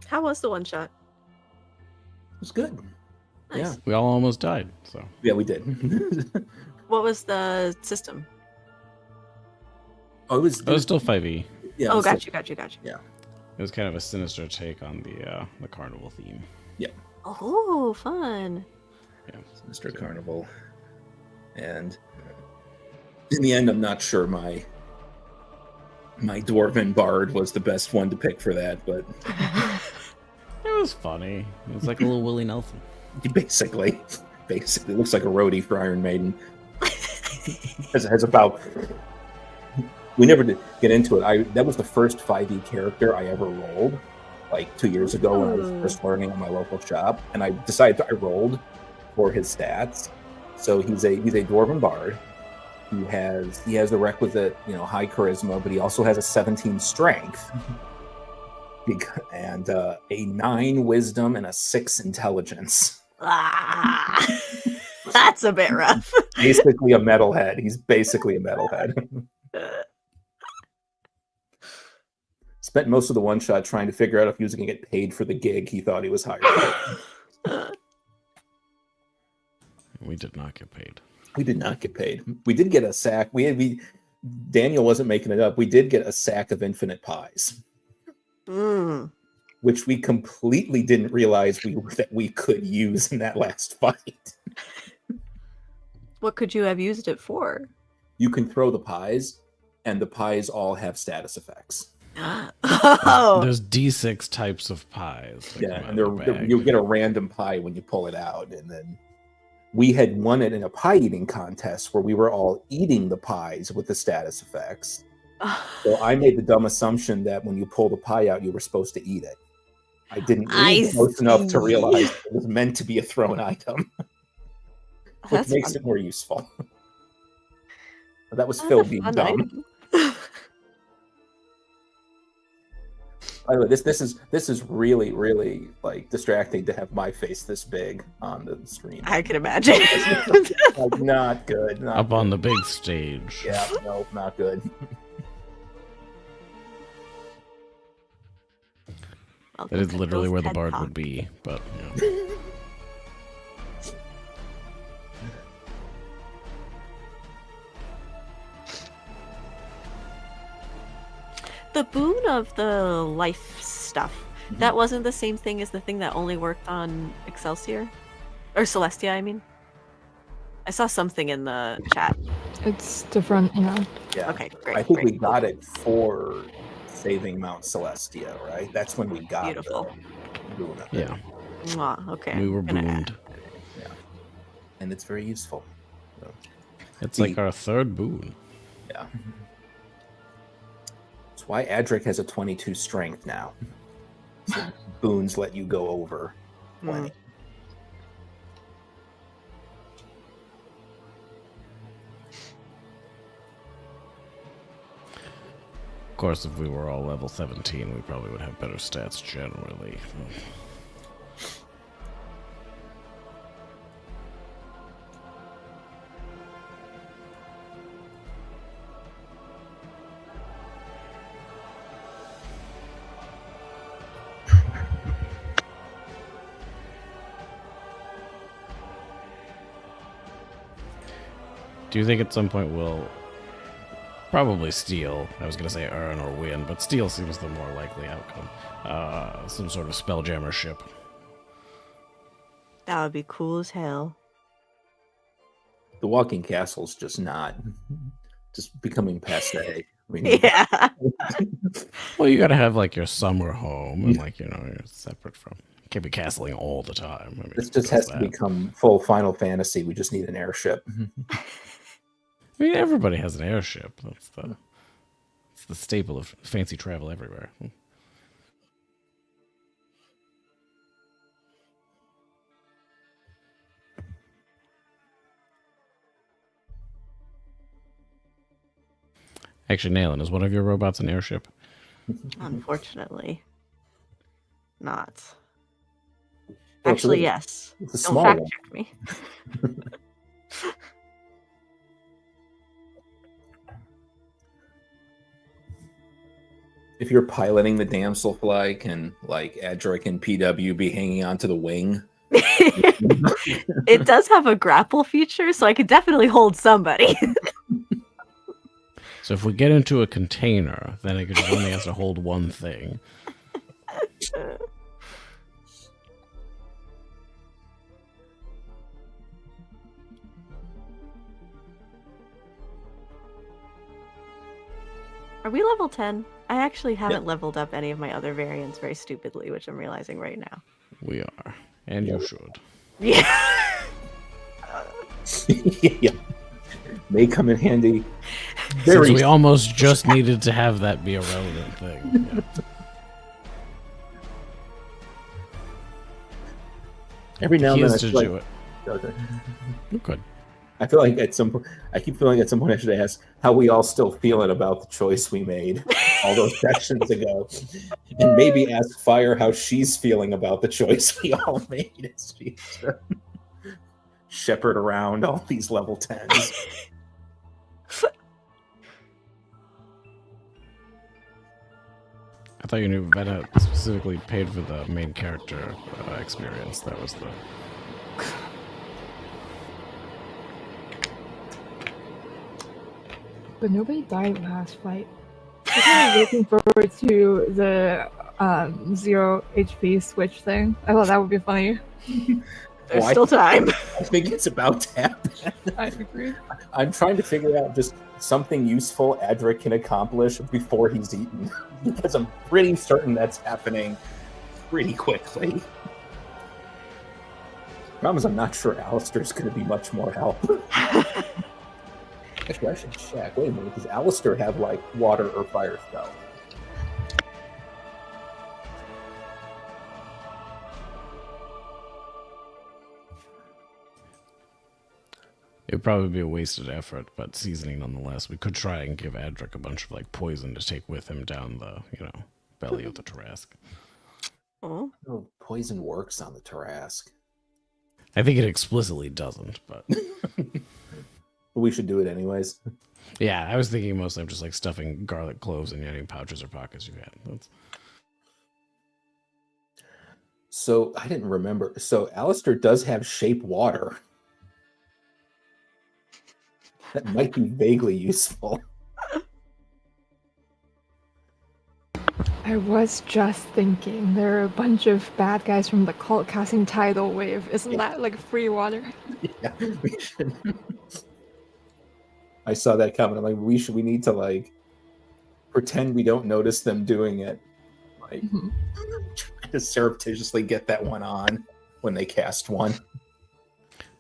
How was the one shot? It was good. Nice. Yeah. We all almost died, so. Yeah, we did. What was the system? Oh, it was. It was still 5e. Yeah. Oh, it was got you. It was kind of a sinister take on the carnival theme. Oh, fun. Mr. Carnival. And in the end, I'm not sure my dwarven bard was the best one to pick for that, but It was funny. It was like a little Willie Nelson. he basically looks like a roadie for Iron Maiden. has about. We never did get into it. That was the first 5e character I ever rolled, like 2 years ago when I was first learning at my local shop, and I decided I rolled for his stats. So he's a dwarven bard. He has the requisite high charisma, but he also has a 17 strength, and a 9 wisdom and a 6 intelligence. Ah, that's a bit rough. Basically a metalhead. He's basically a metalhead. Spent most of the one shot trying to figure out if he was going to get paid for the gig he thought he was hired for. We did not get paid. We did not get paid. We did get a sack. Daniel wasn't making it up. We did get a sack of infinite pies, which we completely didn't realize that we could use in that last fight. What could you have used it for? You can throw the pies, and the pies all have status effects. Oh, There's D6 types of pies. that Yeah, come and out of the bag. you'll get a random pie when you pull it out, and then we had won it in a pie eating contest where we were all eating the pies with the status effects. So I made the dumb assumption that when you pull the pie out, you were supposed to eat it. I didn't read close enough to realize it was meant to be a thrown item, which That's makes fun. it more useful. That was That's Phil a being fun dumb. item. By the way, this is really, really like distracting to have my face this big on the screen. I can imagine. Like, not good. Not Up good. on the big stage. Yeah, no, not good. That is literally where the bard would be, but you know. The boon of the life stuff, that wasn't the same thing as the thing that only worked on Excelsior? Or Celestia, I mean? I saw something in the chat. It's different, yeah. Yeah. Okay, great. I think great. we got it for saving Mount Celestia, right? That's when we got Beautiful. the boon of it. Yeah, Mwah, okay. we were I'm gonna booned. And it's very useful. So, It's like our third boon. yeah. That's why Adric has a 22 strength now. So boons let you go over 20. Of course, if we were all level 17, we probably would have better stats generally. Do you think at some point we'll probably steal? I was going to say earn or win, but steal seems the more likely outcome. Some sort of spelljammer ship. That would be cool as hell. The Walking Castle's just becoming passe. I mean, Yeah. Well, you got to have like your summer home and like, you know, you're separate from. You can't be castling all the time. I mean, this just who has does to that? become full Final Fantasy. We just need an airship. I mean, everybody has an airship. It's the staple of fancy travel everywhere. Actually, Nayland, is one of your robots an airship? Unfortunately. Not. Well, Actually, it's yes. It's a Don't small fact one. check me. If you're piloting the Damselfly, can like Adric and PW be hanging onto the wing? It does have a grapple feature, so I could definitely hold somebody. So if we get into a container, then it only has to hold one thing. Are we level 10? I actually haven't leveled up any of my other variants very stupidly, which I'm realizing right now. We are. And you should. Yeah. Yeah, may come in handy. Since we almost just needed to have that be a relevant thing. Yeah. Every now and He then, is to do it. Good. I feel like at some point, I keep feeling at some point I should ask how we all still feeling about the choice we made all those sessions ago, and maybe ask Fire how she's feeling about the choice we all made as she shepherd around all these level 10s. I thought you knew Veta specifically paid for the main character experience. That was the. But nobody died last fight. I'm kind of looking forward to the 0 HP switch thing. I thought that would be funny. There's Oh, still time. I think it's about to happen. I agree. I'm trying to figure out just something useful Adric can accomplish before he's eaten, because I'm pretty certain that's happening pretty quickly. Problem is, I'm not sure Alistair's going to be much more help. Actually, I should check. Wait a minute, does Alistair have, like, water or fire spell? It would probably be a wasted effort, but seasoning nonetheless. We could try and give Adric a bunch of like poison to take with him down the, belly of the Tarrasque. Oh. Oh, poison works on the Tarrasque. I think it explicitly doesn't, but We should do it anyways. yeah, I was thinking mostly of just like stuffing garlic cloves in any pouches or pockets you had. That's... So, I didn't remember. So, Alistair does have shape water. That might be vaguely useful. I was just thinking there are a bunch of bad guys from the cult casting tidal wave. Isn't that like free water? Yeah, we should. I saw that comment. I'm like, we need to like pretend we don't notice them doing it. Like, try to surreptitiously get that one on when they cast one.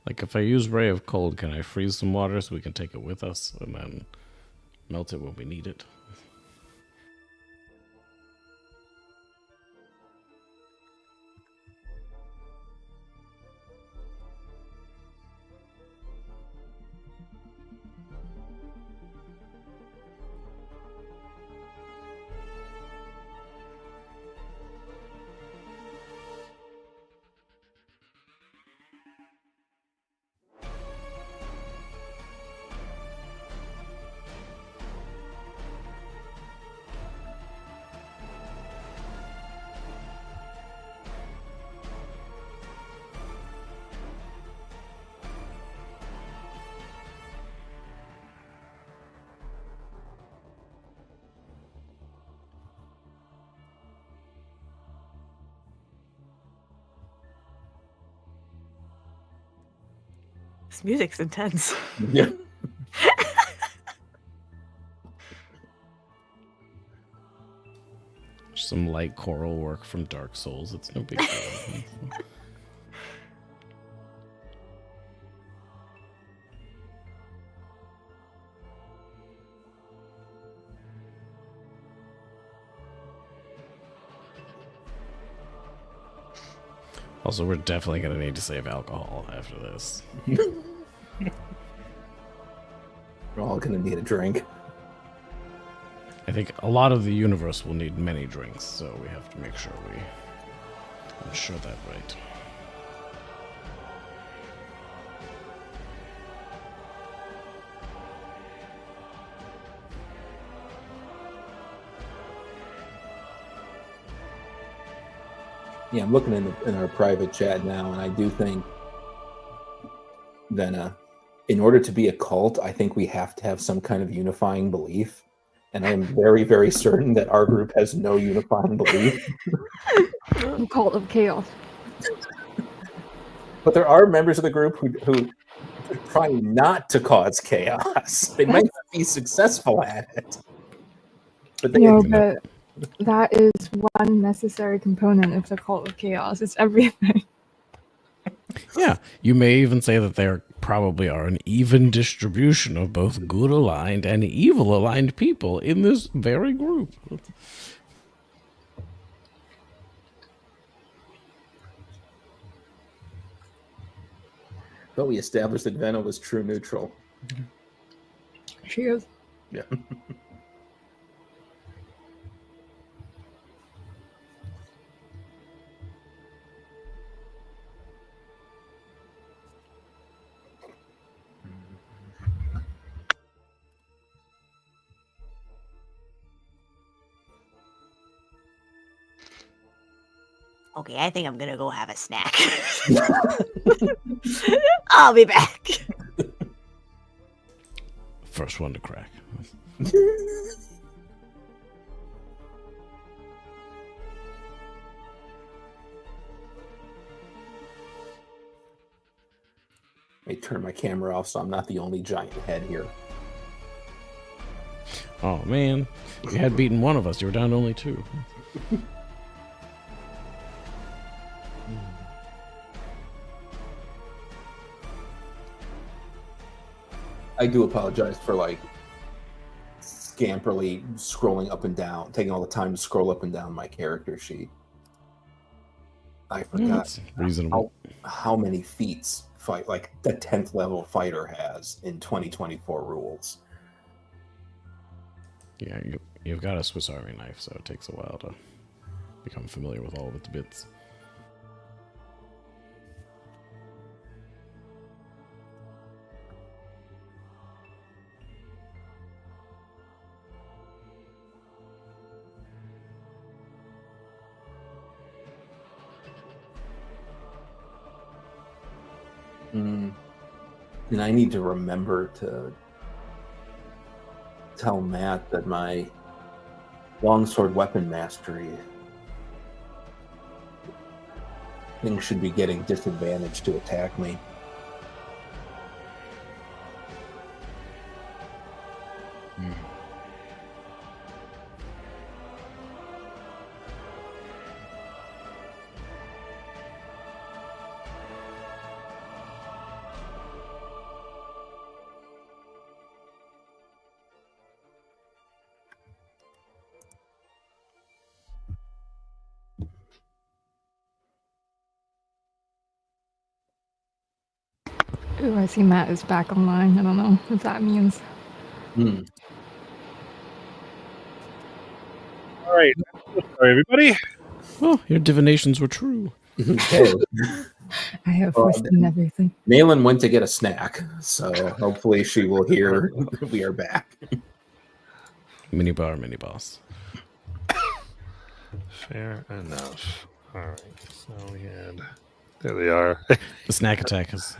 Like if I use Ray of Cold, can I freeze some water so we can take it with us and then melt it when we need it? This music's intense. Yeah. Some light choral work from Dark Souls. It's no big deal. Also, we're definitely going to need to save alcohol after this. We're all going to need a drink. I think a lot of the universe will need many drinks, so we have to make sure we ensure that right. Yeah, I'm looking in our private chat now, and I do think that in order to be a cult, I think we have to have some kind of unifying belief. And I am very, very certain that our group has no unifying belief. Cult of Chaos. But there are members of the group who try not to cause chaos. They might not be successful at it. But they But that is one necessary component of the Cult of Chaos. It's everything. Yeah, you may even say that there probably are an even distribution of both good aligned and evil aligned people in this very group. But we established that Venna was true neutral. She is. Yeah. Okay, I think I'm gonna go have a snack. I'll be back. First one to crack. Let me turn my camera off so I'm not the only giant head here. Oh man, you had beaten one of us. You were down to only two. I do apologize for like scamperly scrolling up and down, taking all the time to scroll up and down my character sheet. I forgot That's reasonable. how many feats fight like the 10th level fighter has in 2024 rules. Yeah, you've got a Swiss Army knife, so it takes a while to become familiar with all of its bits. And I need to remember to tell Matt that my longsword weapon mastery thing should be getting disadvantaged to attack me. Ooh, I see Matt is back online. I don't know what that means. Hmm. All right. Sorry, everybody. Oh, your divinations were true. Okay. I have foreseen everything. Malin went to get a snack, so hopefully she will hear that we are back. Mini bar, mini boss. Fair enough. All right. So we had. There they are. The snack attack is.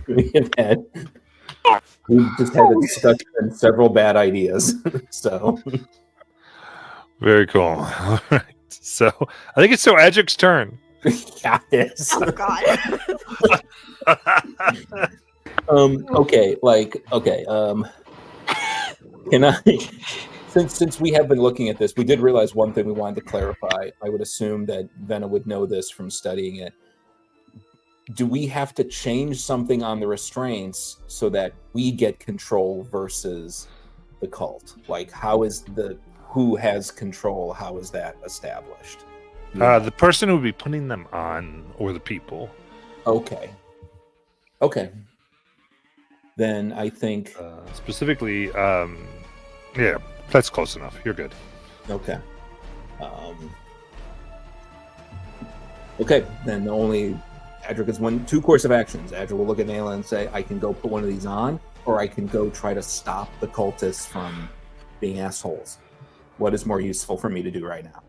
We've just had a discussion and several bad ideas. So Very cool. All right. So I think it's so Adric's turn. yeah, it is. Oh God. Can I since we have been looking at this, we did realize one thing we wanted to clarify. I would assume that Venna would know this from studying it. Do we have to change something on the restraints so that we get control versus the cult? Like, who has control? How is that established? The person who would be putting them on, or the people. Okay. Then I think. Specifically, yeah, that's close enough. You're good. Okay. Okay, then the only Adric has two course of actions. Adric will look at Nayla and say, I can go put one of these on, or I can go try to stop the cultists from being assholes. What is more useful for me to do right now?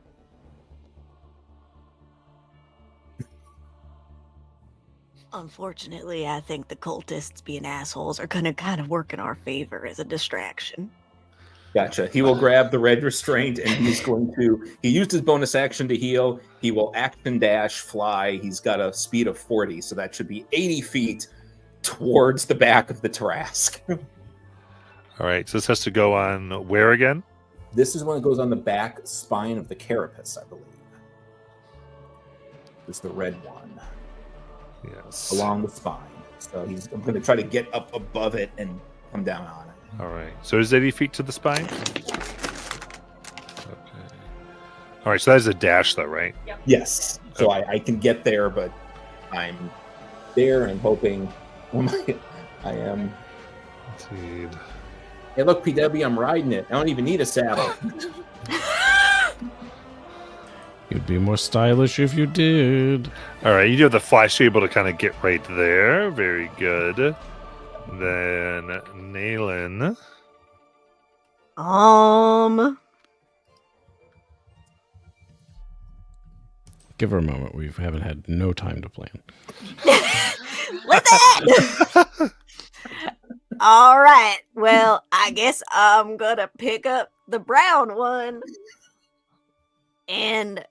Unfortunately, I think the cultists being assholes are gonna kind of work in our favor as a distraction. Gotcha. He will grab the red restraint and he's going to. He used his bonus action to heal. He will action dash fly. He's got a speed of 40, so that should be 80 feet towards the back of the Tarrasque. All right. So this has to go on where again? This is when it goes on the back spine of the carapace, I believe. This is the red one. Yes. Along the spine. So I'm going to try to get up above it and come down on it. All right. So there's 80 feet to the spine? Okay. All right. So that is a dash, though, right? Yes. So I can get there, but I'm there and I'm hoping. I am. Indeed. Hey, look, PW, I'm riding it. I don't even need a saddle. You'd be more stylish if you did. All right. You do have the flash able to kind of get right there. Very good. Then Naylan. Give her a moment. We haven't had no time to plan. Listen! All right. Well, I guess I'm gonna pick up the brown one and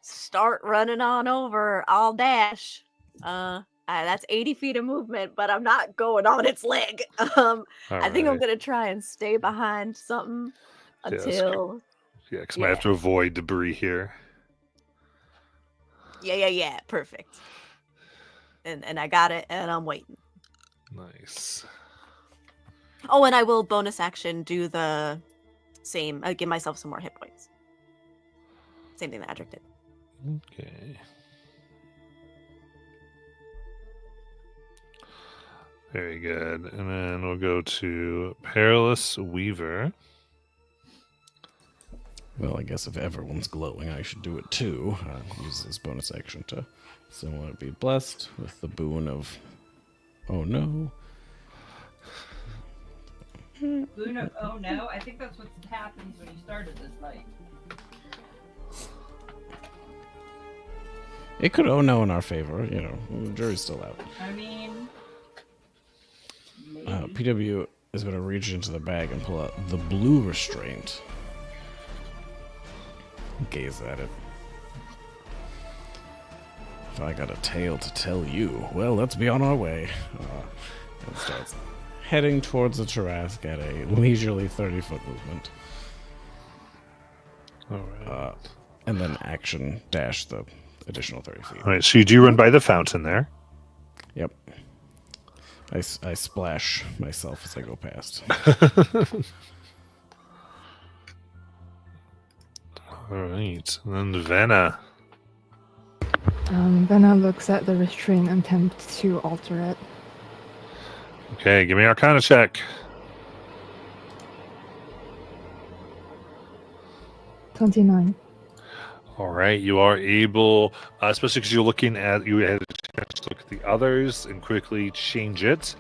start running on over. I'll dash. I That's 80 feet of movement, but I'm not going on its leg. I think I'm Alright. gonna try and stay behind something Yes. until. Yeah, because I might have to avoid debris here. Yeah. Perfect. And I got it, and I'm waiting. Nice. Oh, and I will bonus action do the same. Give myself some more hit points. Same thing that Adric did. Okay. Very good. And then we'll go to Perilous Weaver. Well, I guess if everyone's glowing, I should do it too. Use this bonus action to similar be blessed with the boon of. Oh no. Boon of, oh no, I think that's what happens when you started this fight. It could oh no in our favor, you know. The jury's still out. I mean, maybe. PW is going to reach into the bag and pull out the blue restraint. Gaze at it. If I got a tale to tell you, well, let's be on our way. And starts heading towards the Tarask at a leisurely 30-foot movement. Alright. And then action dash the additional 30 feet. Alright, so you do run by the fountain there. Yep. I splash myself as I go past. Alright. And then Vanna. Venna looks at the restraint and attempts to alter it. Okay, give me an Arcana check. 29. All right, you are able, especially because you had a chance to look at the others and quickly change it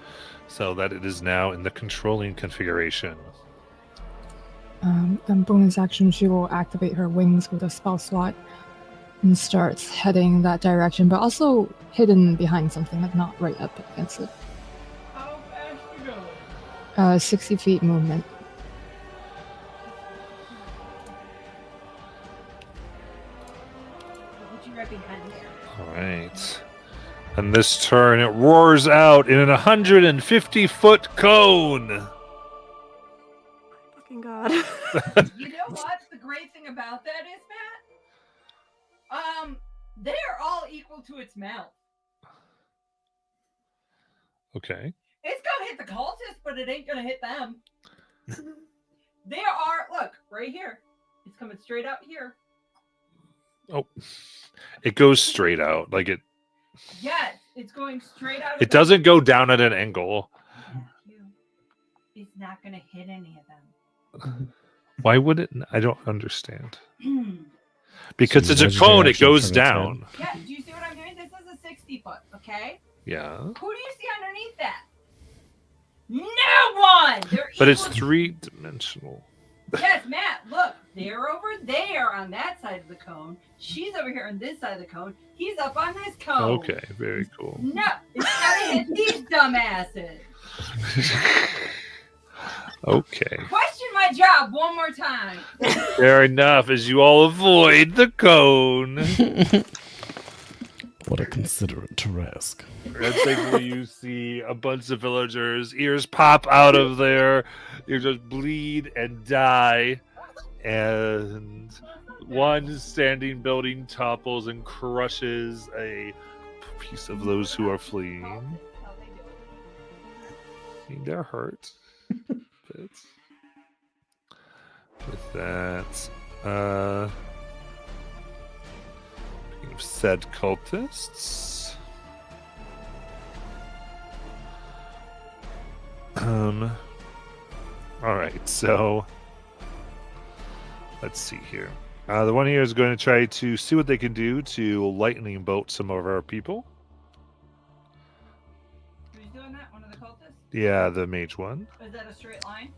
so that it is now in the controlling configuration. Then bonus action, she will activate her wings with a spell slot and starts heading that direction, but also hidden behind something, like not right up against it. How fast you going? 60 feet movement. Put you right behind there. All right. And this turn, it roars out in an 150-foot cone. Fucking God. You know what the great thing about that is, Matt? They are all equal to its mouth. Okay. It's gonna hit the cultists, but it ain't gonna hit them. There are, look, right here. It's coming straight out here. Oh, it goes straight out. Like it Yes, it's going straight out. it doesn't go down at an angle. It's not gonna hit any of them. Why would it? I don't understand. Because So it's a legendary cone, it action goes turn its down. Yeah, do you see what I'm doing? This is a 60 foot, okay? Yeah. Who do you see underneath that? No one! They're But it's equal- three-dimensional. Yes, Matt, look. They're over there on that side of the cone. She's over here on this side of the cone. He's up on this cone. Okay, very cool. No, it's gotta hit these dumbasses. Okay. Question my job one more time. Fair enough, as you all avoid the cone. What a considerate Tarask. Thankfully, you see a bunch of villagers' ears pop out of their ears, just bleed and die, and one standing building topples and crushes a piece of those who are fleeing. They're hurt. But with that, speaking of said cultists. All right, so let's see here. The one here is going to try to see what they can do to lightning bolt some of our people. Who's doing that? One of the cultists? Yeah, the mage one. Is that a straight line?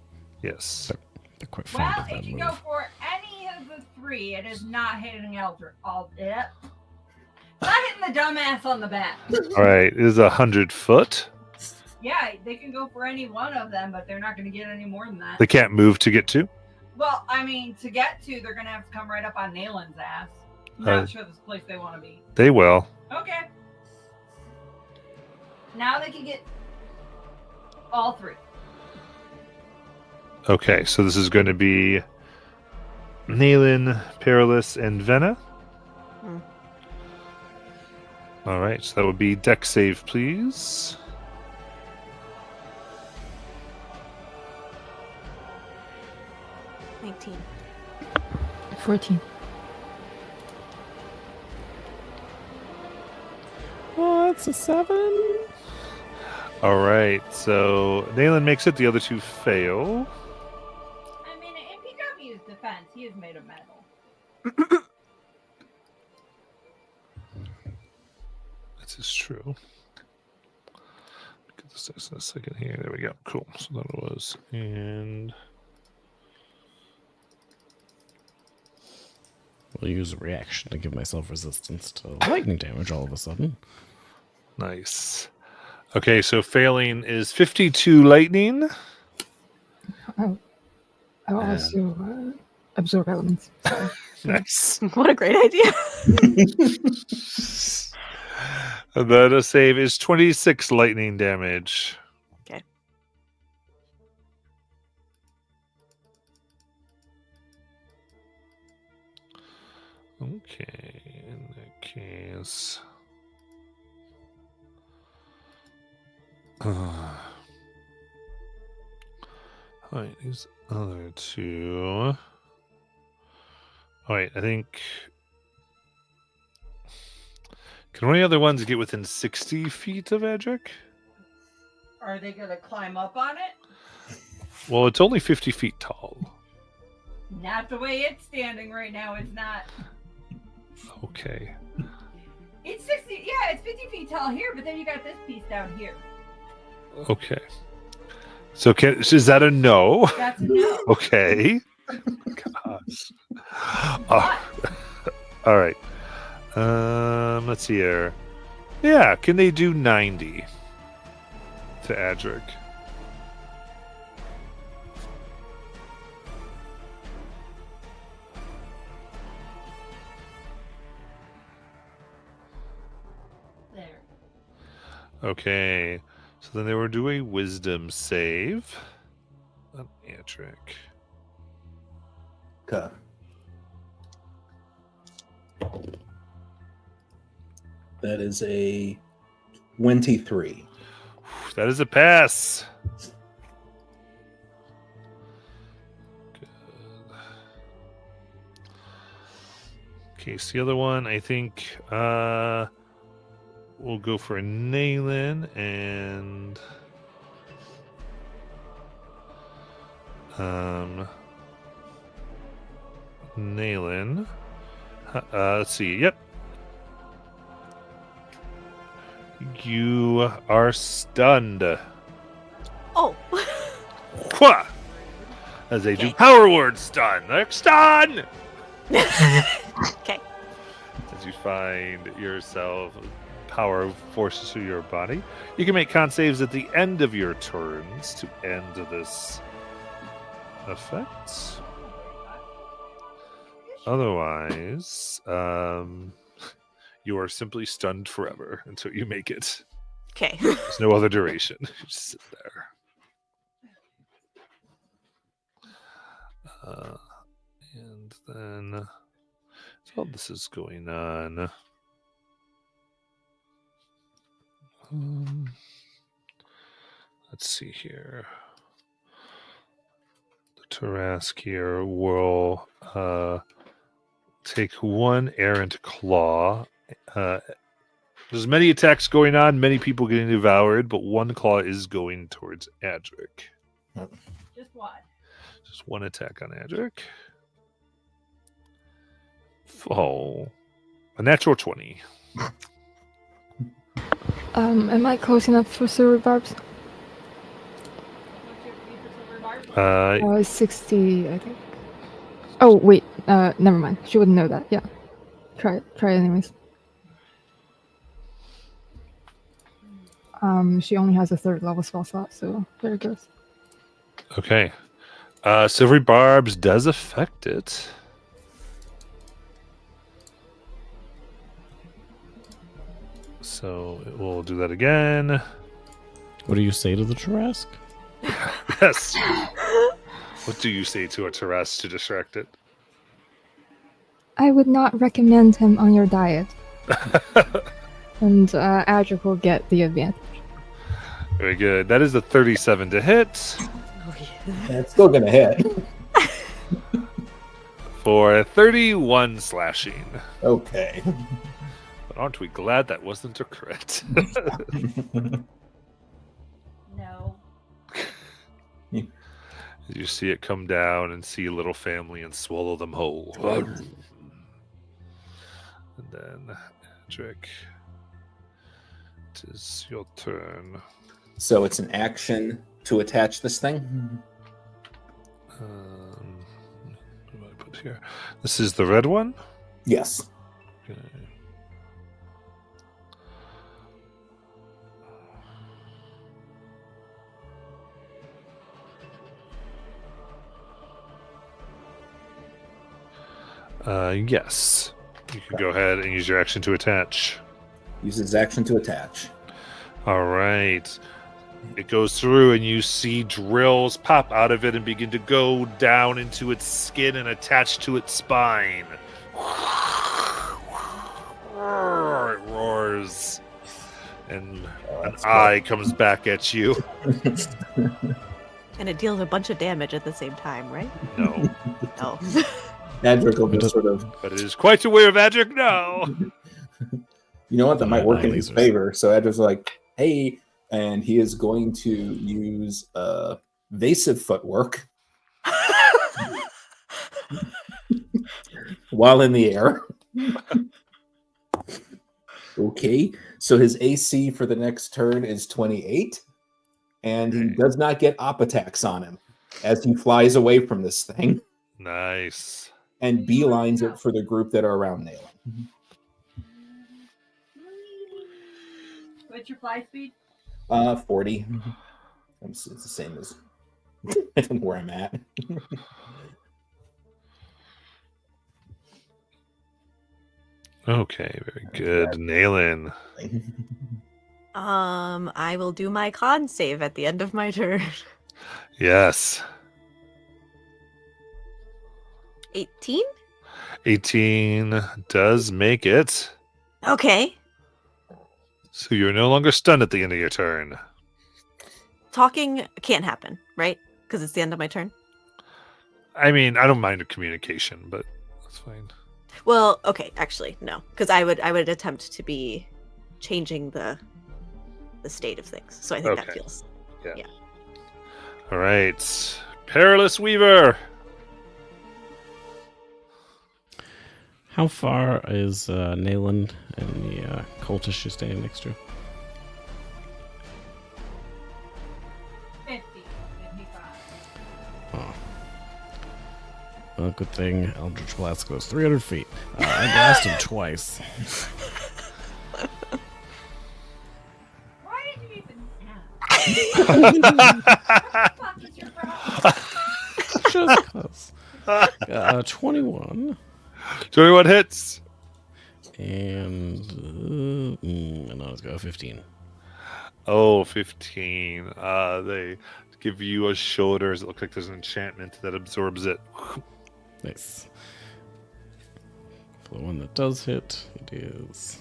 Yes. They're quite fond Well, of it that can move. go for any of the three. It is not hitting Eldritch. It's not hitting the dumbass on the back. All right, it is 100 foot. Yeah, they can go for any one of them, but they're not going to get any more than that. They can't move to get to. Well, I mean, to get to, they're going to have to come right up on Nalen's ass. I'm not sure this place they want to be. They will. Okay. Now they can get all 3. Okay, so this is going to be Nayland, Perilous, and Venna. Hmm. All right, so that would be deck save, please. 19. 14. Oh, that's a 7. All right, so Nayland makes it. The other 2 fail. I mean, in PW's defense, he is made of metal. This is true. Get this in a second here. There we go. Cool. So that was and We'll use a reaction to give myself resistance to lightning damage all of a sudden. nice. Okay, so failing is 52 lightning. I will also absorb elements. So. Nice. What a great idea. And then a save is 26 lightning damage. Okay. Okay, in that case. All right, these other 2. All right, I think. Can one of the other ones get within 60 feet of Edric? Are they going to climb up on it? Well, it's only 50 feet tall. Not the way it's standing right now. It's not. Okay. It's 60. Yeah, it's 50 feet tall here, but then you got this piece down here. Okay. So is that a no? That's a no. Okay. Gosh. All right. Let's see here. Yeah, can they do 90 to Adric? There. Okay. So then they will do a wisdom save on Adric. Okay. That is a 23. That is a pass. Good. Okay, so the other one, I think we'll go for Nayland and Nayland. Let's see. Yep. You are stunned. Oh. Wha! As they do Okay. power word stun. Like stun! Okay. As you find yourself power forces through your body, you can make con saves at the end of your turns to end this effect. Otherwise, you are simply stunned forever until you make it. Okay. There's no other duration. You just sit there. And then, while this is going on, let's see here. The Tarask here will take one errant claw. There's many attacks going on, many people getting devoured, but one claw is going towards Adric. Just one. Just one attack on Adric. Oh, a natural 20. Am I close enough for silver barbs? What's your speed for silver barbs? 60, I think. Oh wait, never mind. She wouldn't know that. Yeah, try it anyways. She only has a 3rd level spell slot, so there it goes. Okay. Silvery Barbs does affect it. So it will do that again. What do you say to the Tarrasque? Yes. What do you say to a Taras to distract it? I would not recommend him on your diet. And Adric will get the advantage. Very good. That is a 37 to hit It's still gonna hit. for 31 slashing. Okay. But aren't we glad that wasn't a crit? No. You see it come down and see a little family and swallow them whole. And then, Adric, it is your turn. So it's an action to attach this thing. What do I put here? This is the red one? Yes. Okay. Yes. You can go ahead and use your action to attach. Use his action to attach. All right. It goes through, and you see drills pop out of it and begin to go down into its skin and attach to its spine. It roars, and an eye comes back at you. And it deals a bunch of damage at the same time, right? No, No. Adric will just sort of, but it is quite aware of Adric now. you know what, that might work in his Lasers. favor. So Adric's like, hey, and he is going to use evasive footwork while in the air. Okay, so his AC for the next turn is 28, and he does not get op attacks on him as he flies away from this thing Nice. and beelines it for the group that are around Nail. What's your fly speed? 40. It's the same as where I'm at. Okay, very good. Nailin. I will do my con save at the end of my turn. Yes. 18? 18 does make it. Okay. So you're no longer stunned at the end of your turn. Talking can't happen, right? Because it's the end of my turn. I mean, I don't mind a communication, but that's fine. Well, okay, actually, no, because I would attempt to be changing the state of things. So I think that Okay. feels. All right. Perilous Weaver. How far is Nayland and the cultist you're standing next to? 50, 55. Oh. Well, good thing Eldritch Blast goes 300 feet. I blasted twice. Why did you even ask? What was your problem? Just close. 21. 21 hits. And no, let's go 15. Oh, 15. They give you a shoulders. It looks like there's an enchantment that absorbs it. Nice. For the one that does hit, it is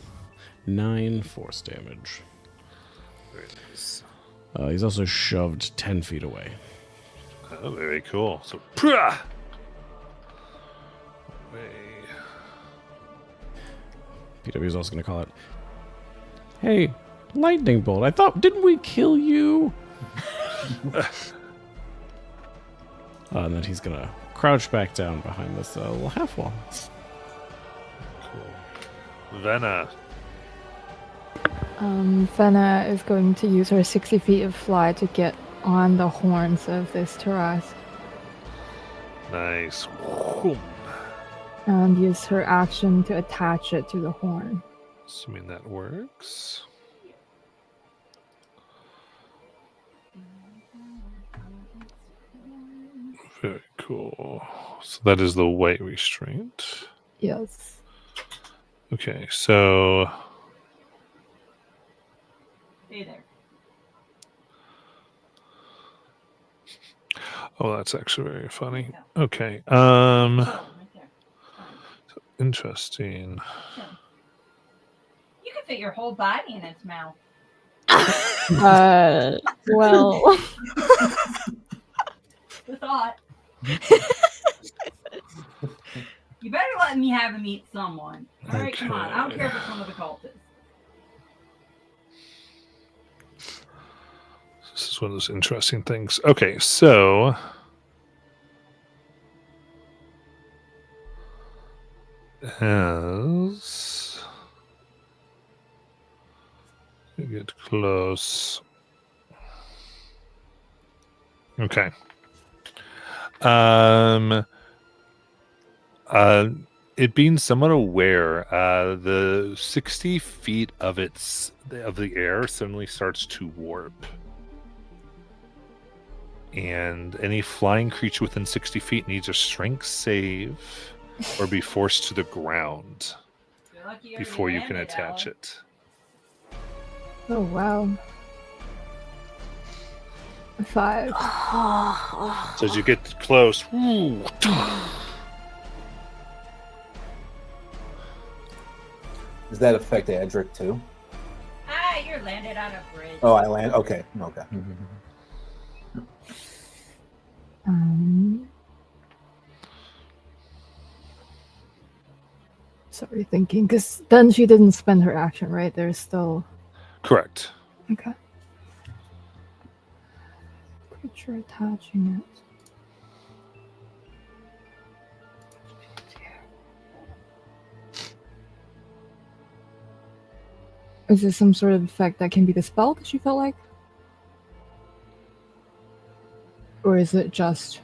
9 force damage. Very nice. He's also shoved 10 feet away. Oh, very cool. So, prah! Away. PW is also going to call it, hey, lightning bolt. I thought, didn't we kill you? And then he's going to crouch back down behind this little half wall. Cool. Venna. Fenna is going to use her 60 feet of fly to get on the horns of this Tarrasque Nice. and use her action to attach it to the horn. Assuming that works. Very cool. So that is the white restraint. Yes. Okay, so Stay there. Oh, that's actually very funny. Okay. Oh, right there. Interesting. Chill. You can fit your whole body in its mouth. Well, The thought. You better let me have him eat someone. All right, come on. I don't care if it's one of the cultists. This is one of those interesting things. Okay, so as you get close. Okay. It being somewhat aware, the 60 feet of the air suddenly starts to warp. And any flying creature within 60 feet needs a strength save or be forced to the ground You're lucky before you can attach it. oh wow. 5. So as you get close, Does that affect Adric too? Ah, you're landed on a bridge. Oh, I land. Okay. Okay. Sorry, thinking, because then she didn't spend her action, right? There's still. correct. Okay. Creature attaching it. Is this some sort of effect that can be dispelled, she felt like? Or is it just.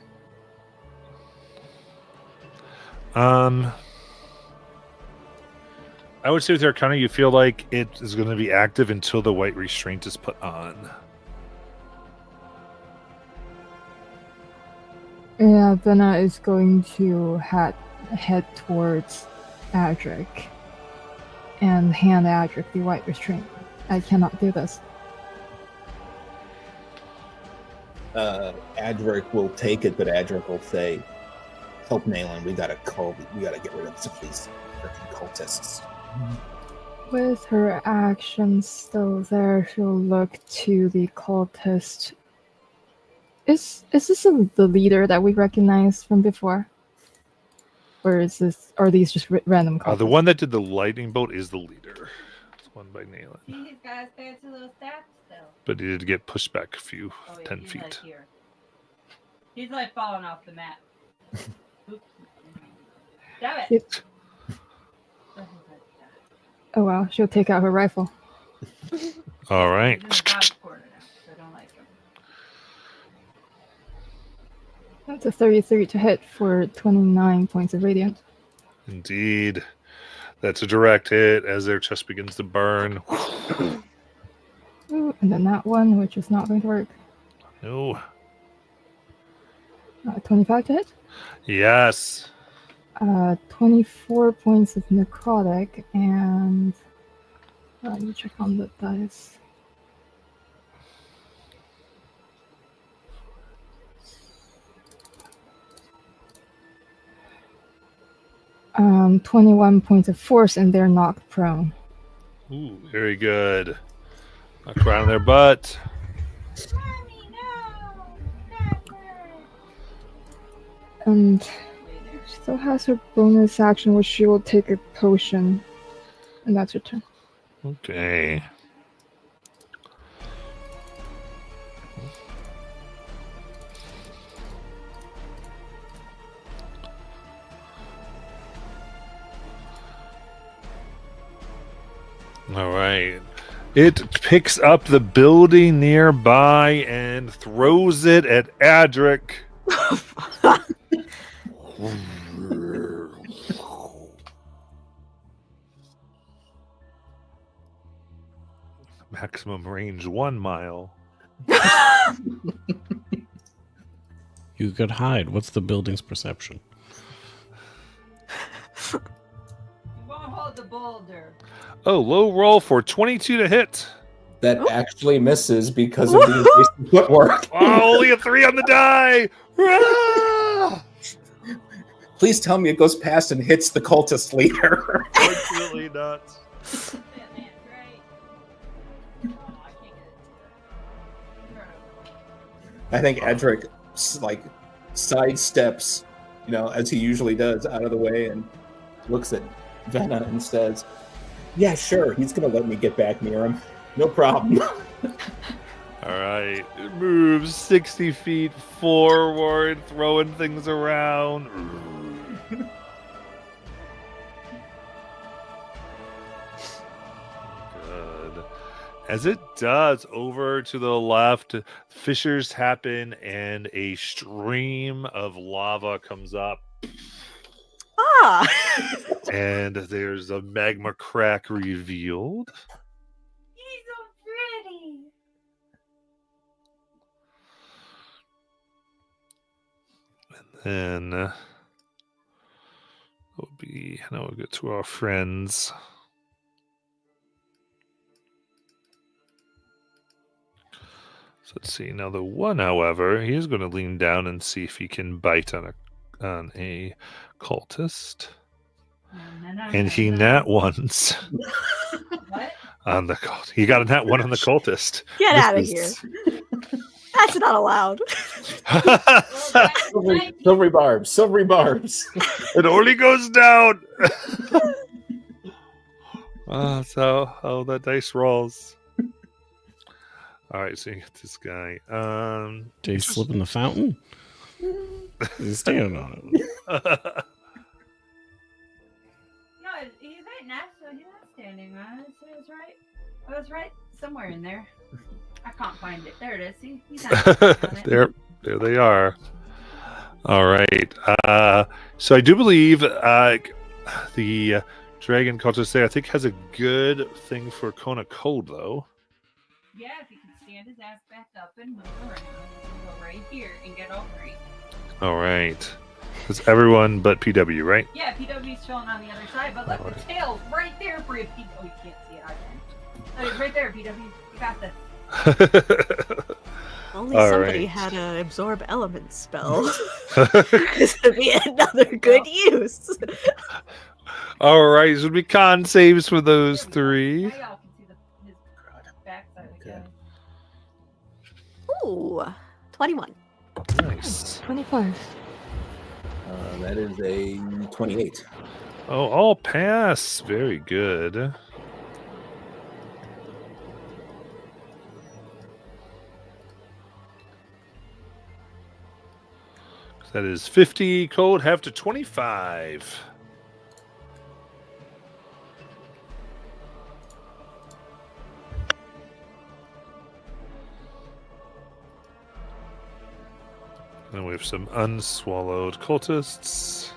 I would say with Arcana, you feel like it is going to be active until the white restraint is put on. Yeah, Benna is going to head towards Adric and hand Adric the white restraint. I cannot do this. Adric will take it, but Adric will say, "Help Nayland. We gotta get rid of some of these freaking cultists." With her actions still there, she'll look to the cultist. Is this the leader that we recognize from before? Or are these just random cultists? The one that did the lightning bolt is the leader. It's one by Nayland. See these guys fancy little stats still. But he did get pushed back a few, Oh, yeah, 10 he's feet. Like here. He's like falling off the map. Oops. Damn it. Yep. Oh wow, she'll take out her rifle. All right. He's in the bottom corner now, so I don't like him. That's a 33 to hit for 29 points of radiant. Indeed. That's a direct hit as their chest begins to burn. Ooh, and then that one, which is not going to work. No. 25 to hit. Yes. 24 points of necrotic, and let me check on the dice. Um, 21 points of force, and they're knocked prone. Ooh, very good. Knock around their butt. Mommy, no! Never! And she still has her bonus action, which she will take a potion, and that's her turn. Okay. All right. It picks up the building nearby and throws it at Adric. Maximum range 1 mile. You could hide. What's the building's perception? You won't hold the boulder. Oh, low roll for 22 to hit. That Oh. actually misses because of the invasive footwork. Oh, only a 3 on the die. Ah! Please tell me it goes past and hits the cultist leader. Fortunately not. Batman, right? Oh, I can't get it. I think Edric like sidesteps, as he usually does, out of the way and looks at Venna and says, "Yeah, sure. He's gonna let me get back near him. No problem." All right, it moves 60 feet forward, throwing things around. Good. As it does, over to the left, fissures happen and a stream of lava comes up, Ah! and there's a magma crack revealed. He's so pretty. And we'll be now we'll get to our friends. So let's see. Now the one, however, he is going to lean down and see if he can bite on a cultist. And he nat ones What? on the cult. He got a nat 1 on the cultist. Get out of This here. is- That's not allowed. Silvery barbs, silvery barbs. It only goes down. That's how that dice rolls. All right, so you get this guy. Did he slip in the fountain? He's standing on it. No, he's right next to it. He's not standing on it. So it's right. Oh, it's right somewhere in there. I can't find it. There it is. See, he's not standing on it. there they are. All right. So I do believe the dragon cultist there, I think, has a good thing for Kona Cold, though. Yeah, if he can stand his ass back up and move around, he can go right here and get over it. All right. It's everyone but PW, right? Yeah, PW's chilling on the other side, but look, the tail's right there for you. Oh, you can't see it. I can. Look, it's right there, PW. You got this. Only All somebody right. had an absorb element spell. This would be another good use. All right. So it'll be con saves for those three. Now y'all can see his backside again. Ooh, 21. Nice. 25. That is a 28. Oh, all pass. Very good. That is 50 cold, half to 25. And we have some unswallowed cultists.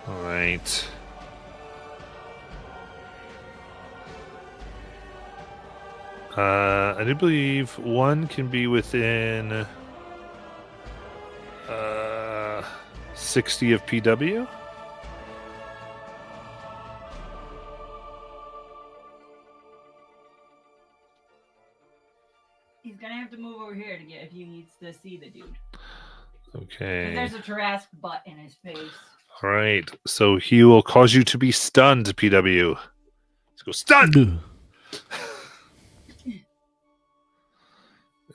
All right. I do believe one can be within 60 of PW. He's gonna have to move over here to get if he needs to see the dude. 'Cause Okay. there's a Jurassic butt in his face. All right. So he will cause you to be stunned, PW. Let's go stunned.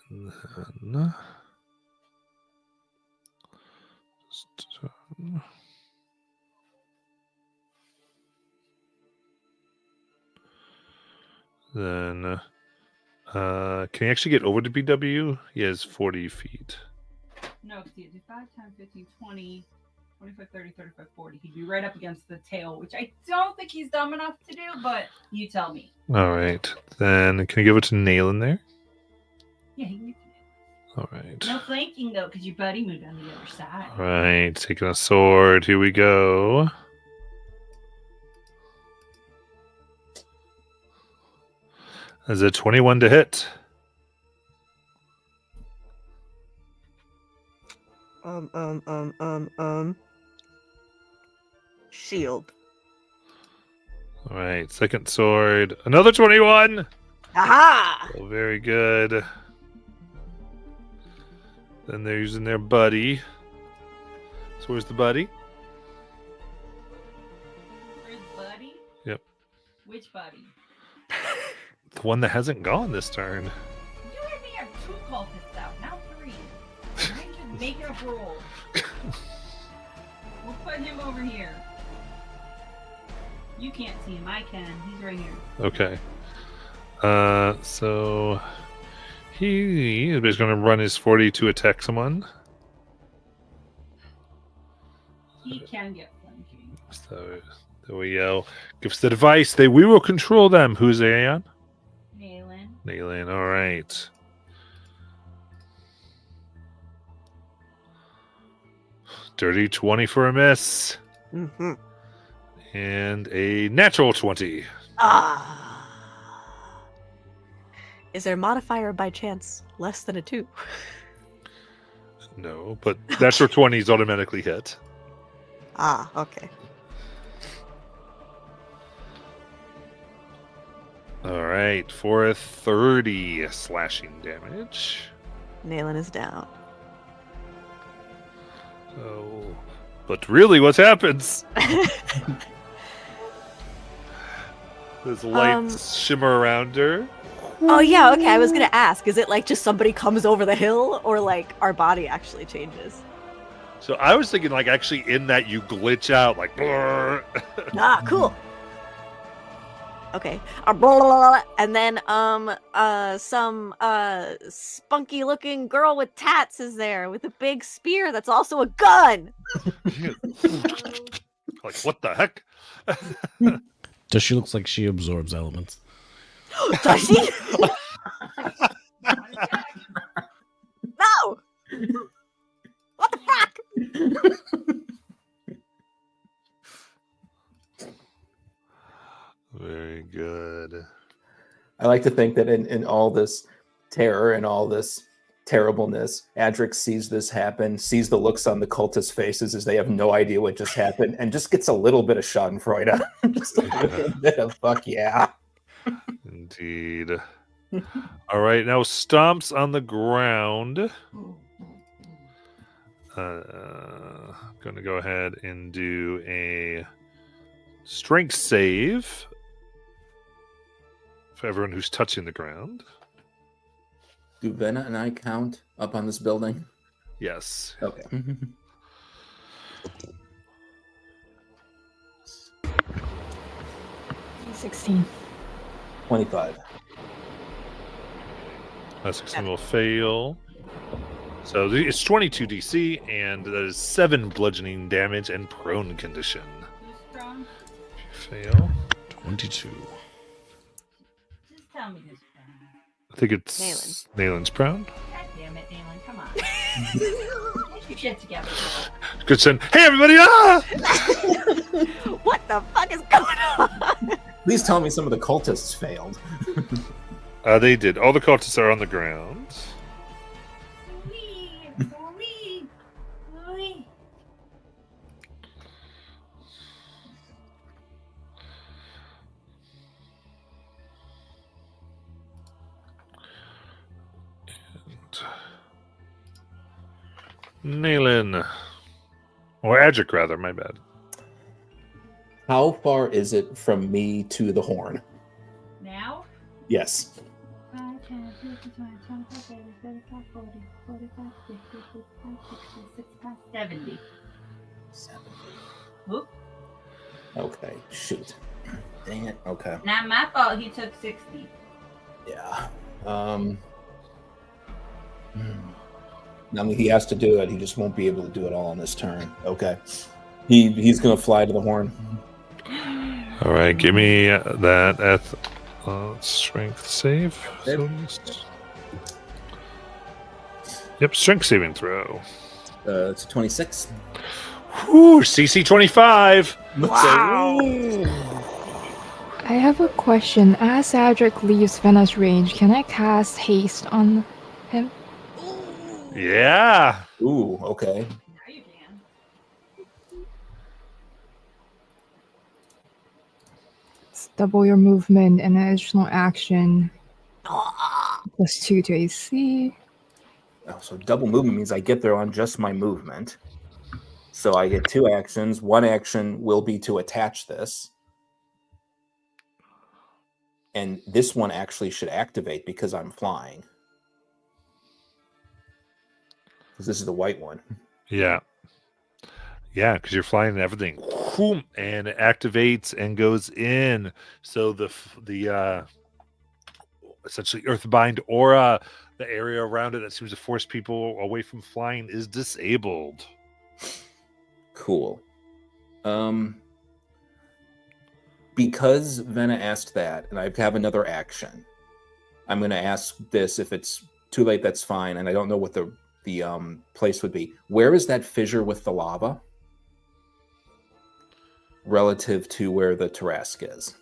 And then, stun. Then, can he actually get over to PW? He has 40 feet. No, because he did 5, 10, 15, 20, 25, 30, 35, 40. He'd be right up against the tail, which I don't think he's dumb enough to do, but you tell me. All right. Then, can I give it to Nail in there? Yeah, he can get All right. no flanking, though, because your buddy moved on the other side. All right. Taking a sword. Here we go. That's a 21 to hit. Shield. All right, second sword. Another 21. Aha! Oh, very good. Then they're using their buddy. So where's the buddy? Where's Buddy? Yep. Which Buddy? The one that hasn't gone this turn. You already have 2 cultists out, now 3. You're just making up rules. We'll put him over here. You can't see him. I can. He's right here. Okay. So he is going to run his 40 to attack someone. He can get flanking. So there we go. Gives the device. We will control them. Who's Aeon? Nayland. Nayland. All right. Dirty 20 for a miss. Mm-hmm. And a natural 20. Ah. Is there a modifier by chance less than a 2? No, but natural 20 is automatically hit. Ah, okay. All right, for a 30 slashing damage. Nayland is down. Oh, but really, what happens? There's lights shimmer around her. Oh yeah, okay. I was gonna ask, is it like just somebody comes over the hill, or like our body actually changes? So I was thinking, like, actually in that you glitch out, like, brrr. Ah, cool. Okay. And then some spunky looking girl with tats is there with a big spear that's also a gun. Like, what the heck? Does she look like she absorbs elements? Does she? No. What the fuck? Very good. I like to think that in all this terror and all this terribleness, Adric sees this happen, sees the looks on the cultists' faces as they have no idea what just happened, and just gets a little bit of Schadenfreude. Just a little bit of fuck yeah. Indeed. All right, now stomps on the ground. Going to go ahead and do a strength save for everyone who's touching the ground. Do Venna and I count up on this building? Yes. Okay. 16. 25. That 16 will fail. So it's 22 DC, and that is 7 bludgeoning damage and prone condition. Who's strong? If you fail, 22. Just tell me who's strong. I think it's Nayland's prone. God damn it, Nayland. Come on. Get your shit together. Good send. Hey, everybody! Ah! What the fuck is going on? Please tell me some of the cultists failed. They did. All the cultists are on the ground. Wee, wee, wee. Nayland. Or Adric, rather. My bad. How far is it from me to the horn? Now? Yes. 5, 10, 15, 20, 25, 30, 35, 40, 45, 50, 55, 60, 65, 70. 70. Oop. Okay. Shoot. Dang it. Okay. Not my fault he took 60. Yeah. I mean, he has to do it. He just won't be able to do it all on this turn. Okay. He's gonna fly to the horn. All right, give me that at strength save. Yep. Yep, strength saving throw. It's a 26. Whew, CC 25. Wow. I have a question. As Adric leaves Venna's range, can I cast haste on him? Yeah. Ooh, okay. Now you can. double your movement and an additional action Ah, +2 to AC. Oh, so double movement means I get there on just my movement. So I get 2 actions. 1 action will be to attach this. And this one actually should activate because I'm flying. Because this is the white one. Yeah. Yeah, because you're flying and everything, whoom, and it activates and goes in. So the essentially Earthbind aura, the area around it that seems to force people away from flying, is disabled. Cool. Because Venna asked that, and I have another action, I'm going to ask this. If it's too late, that's fine. And I don't know what the place would be. Where is that fissure with the lava relative to where the Tarask is?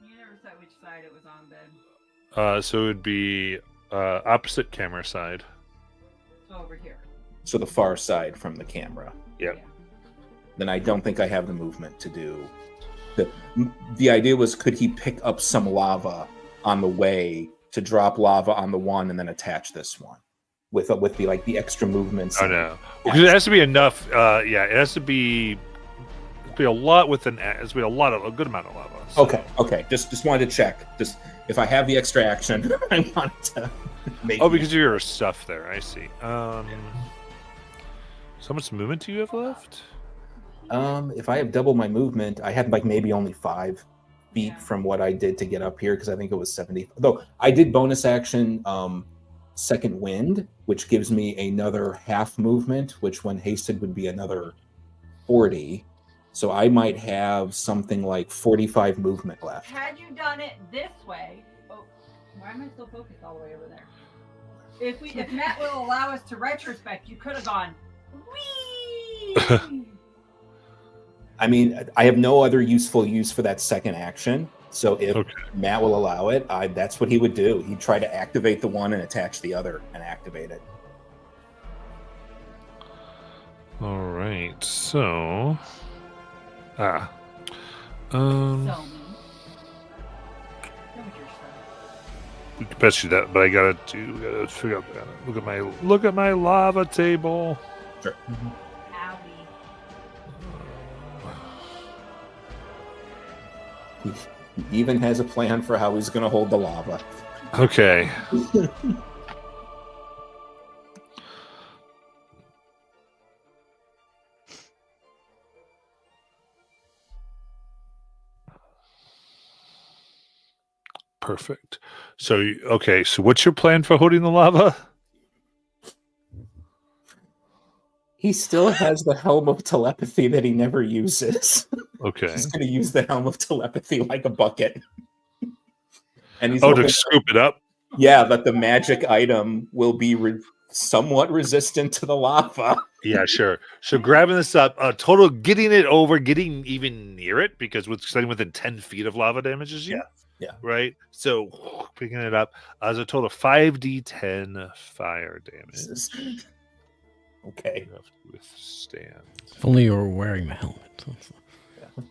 You never said which side it was on, Ben. So it would be opposite camera side. So over here. So the far side from the camera. Yep. Yeah. Then I don't think I have the movement to do. The idea was, could he pick up some lava on the way to drop lava on the one and then attach this one with the extra movements? Oh no, because it has to be enough. Yeah, it has to be a lot with it has to be a good amount of lava. So. Okay. Just wanted to check. Just if I have the extra action, I wanted to make. Oh, because of your stuff there. I see. So much movement do you have left? If I have double my movement, I have like maybe only 5 feet from what I did to get up here, because I think it was 70. Though I did bonus action second wind, which gives me another half movement, which when hasted would be another 40. So I might have something like 45 movement left. Had you done it this way, why am I still focused all the way over there? If Matt will allow us to retrospect, you could have gone, wee. I mean, I have no other useful use for that second action. So if Matt will allow it, that's what he would do. He'd try to activate the one and attach the other and activate it. All right. So. So we can best do that, but I gotta figure out. Look at my lava table. Sure. He even has a plan for how he's going to hold the lava. Okay. Perfect. So, so what's your plan for holding the lava? He still has the Helm of Telepathy that he never uses. Okay. He's going to use the Helm of Telepathy like a bucket. And he's to scoop it up? Yeah, but the magic item will be somewhat resistant to the lava. Yeah, sure. So grabbing this up, total getting even near it, because with setting within 10 feet of lava damages you. Yeah. Right? So picking it up as a total of 5d10 fire damage. Okay. You have to withstand. If only you were wearing the helmet. Yeah.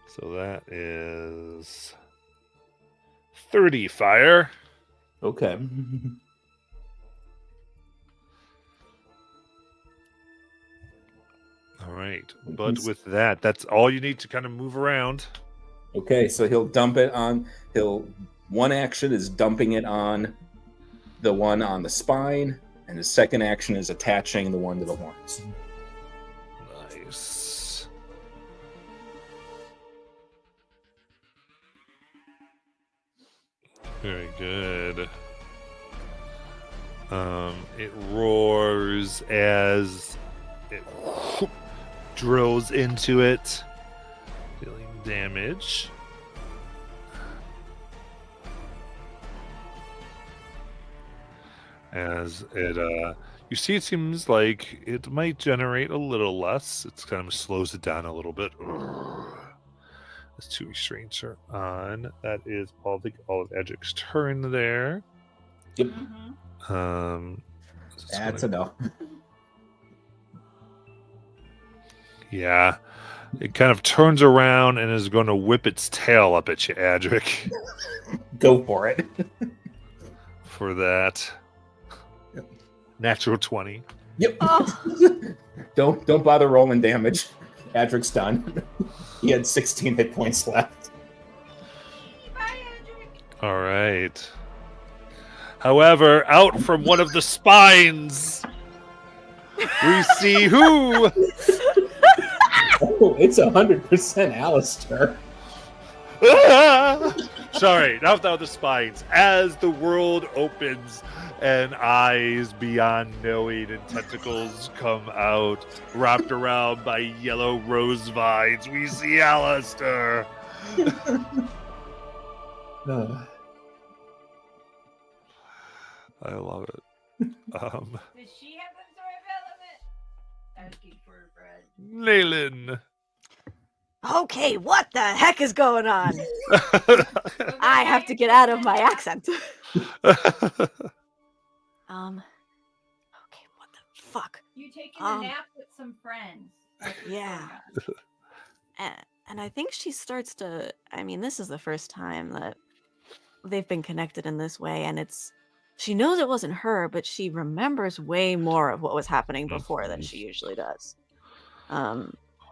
So that is 30 fire. Okay. All right. But with that, that's all you need to kind of move around. Okay, so he'll dump it on. One action is dumping it on the one on the spine, and his second action is attaching the one to the horns. Nice. Very good. It roars as it drills into it, dealing damage. As it, you see, it seems like it might generate a little less. It's kind of slows it down a little bit. As 2 restraints are on. That is all of Edric's turn there. Yep. So That's enough. Yeah. It kind of turns around and is going to whip its tail up at you, Adric, Go for it. for that. Natural 20. Yep. Oh. Don't bother rolling damage. Adric's done. He had 16 hit points left. All right. However, out from one of the spines, we see who. Oh, it's 100% Alistair. Sorry, not without the spines. As the world opens and eyes beyond knowing and tentacles come out, wrapped around by yellow rose vines, we see Alistair. I love it. Does she have absorb element? Asking for bread. Leyland. Okay, what the heck is going on? I have to get out of my accent. Okay, what the fuck? You taking a nap with some friends. Yeah. And I think she starts to, I mean, this is the first time that they've been connected in this way, and she knows it wasn't her, but she remembers way more of what was happening before than she usually does.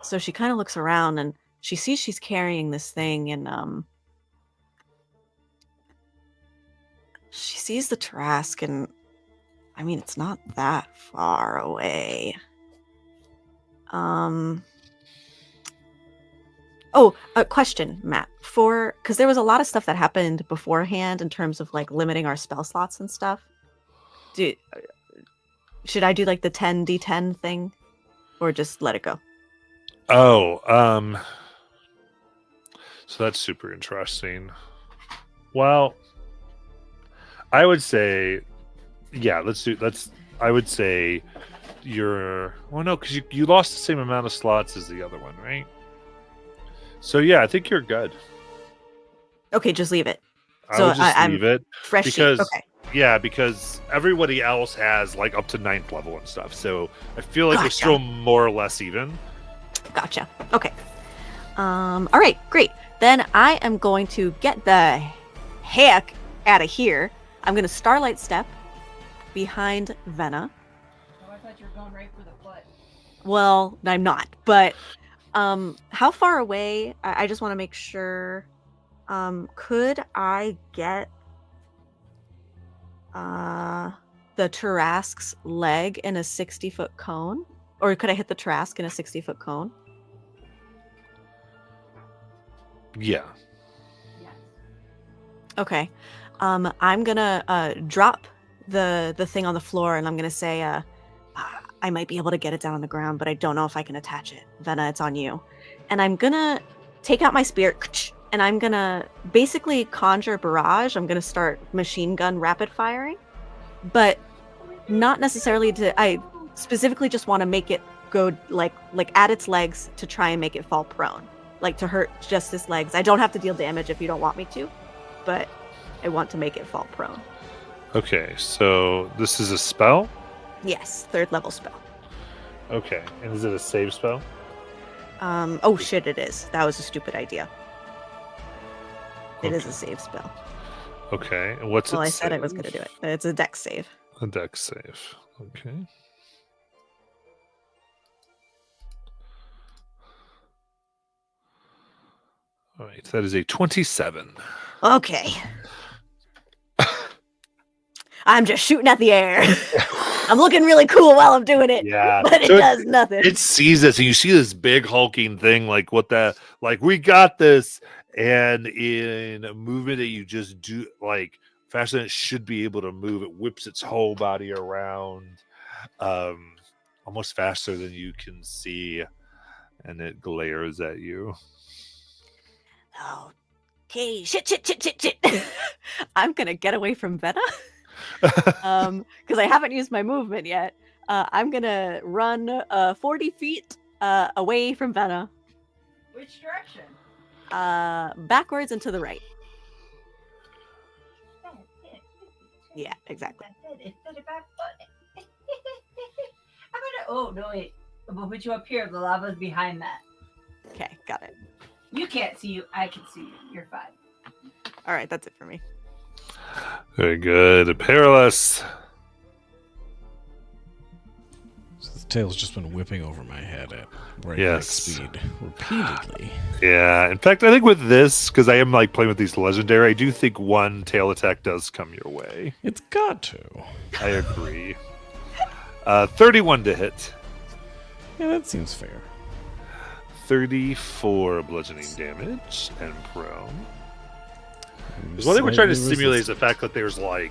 So she kind of looks around and she sees she's carrying this thing, and she sees the Trask, and I mean, it's not that far away. Oh, a question, Matt. Because there was a lot of stuff that happened beforehand in terms of like limiting our spell slots and stuff. Should I do like the 10d10 thing, or just let it go? Oh, so that's super interesting. Well, I would say, yeah, I would say because you lost the same amount of slots as the other one, right? So yeah, I think you're good. Okay, just leave it. I would just leave it fresh because sheet. Okay. yeah, because everybody else has like up to 9th level and stuff. So I feel like we're Gotcha. still more or less even. Gotcha. Okay. All right, great. Then I am going to get the heck out of here. I'm going to Starlight Step behind Venna. Oh, I thought you were going right for the foot. Well, I'm not, but how far away? I just want to make sure. Could I get the Tarask's leg in a 60-foot cone? Or could I hit the Trask in a 60-foot cone? Yeah. Yes. Okay. I'm gonna drop the thing on the floor, and I'm gonna say, I might be able to get it down on the ground, but I don't know if I can attach it. Venna, it's on you. And I'm gonna take out my spear, and I'm gonna basically conjure barrage. I'm gonna start machine gun rapid firing, but not necessarily I specifically just want to make it go like at its legs to try and make it fall prone, like to hurt just its legs. I don't have to deal damage if you don't want me to, but I want to make it fall prone. Okay, so this is a spell? Yes, 3rd level spell. Okay, and is it a save spell? Oh shit, it is. That was a stupid idea. It is Okay. a save spell. Okay, and what's Well, it I said I was save? going to do it. It's a dex save. A dex save. Okay. All right, that is a 27. Okay. I'm just shooting at the air. I'm looking really cool while I'm doing it. Yeah, But it so does nothing. It sees this, and you see this big hulking thing, like what that, like we got this, and in a movement that you just do, like faster than it should be able to move, it whips its whole body around, almost faster than you can see, and it glares at you. Okay, shit. I'm gonna get away from Venna. Because I haven't used my movement yet. I'm gonna run 40 feet away from Venna, Which direction? backwards and to the right. Yeah, exactly. I'm gonna. Oh no! Wait. We'll put you up here. The lava's behind that. Okay, got it. You can't see you. I can see you. You're fine. All right, that's it for me. Very good. Perilous. So the tail's just been whipping over my head at breakneck Yes. speed repeatedly. Yeah. In fact, I think with this, because I am like playing with these legendary, I do think one tail attack does come your way. It's got to. I agree. 31 to hit. Yeah, that seems fair. 34 bludgeoning damage and prone. Because one thing we're trying to simulate is the fact that there's like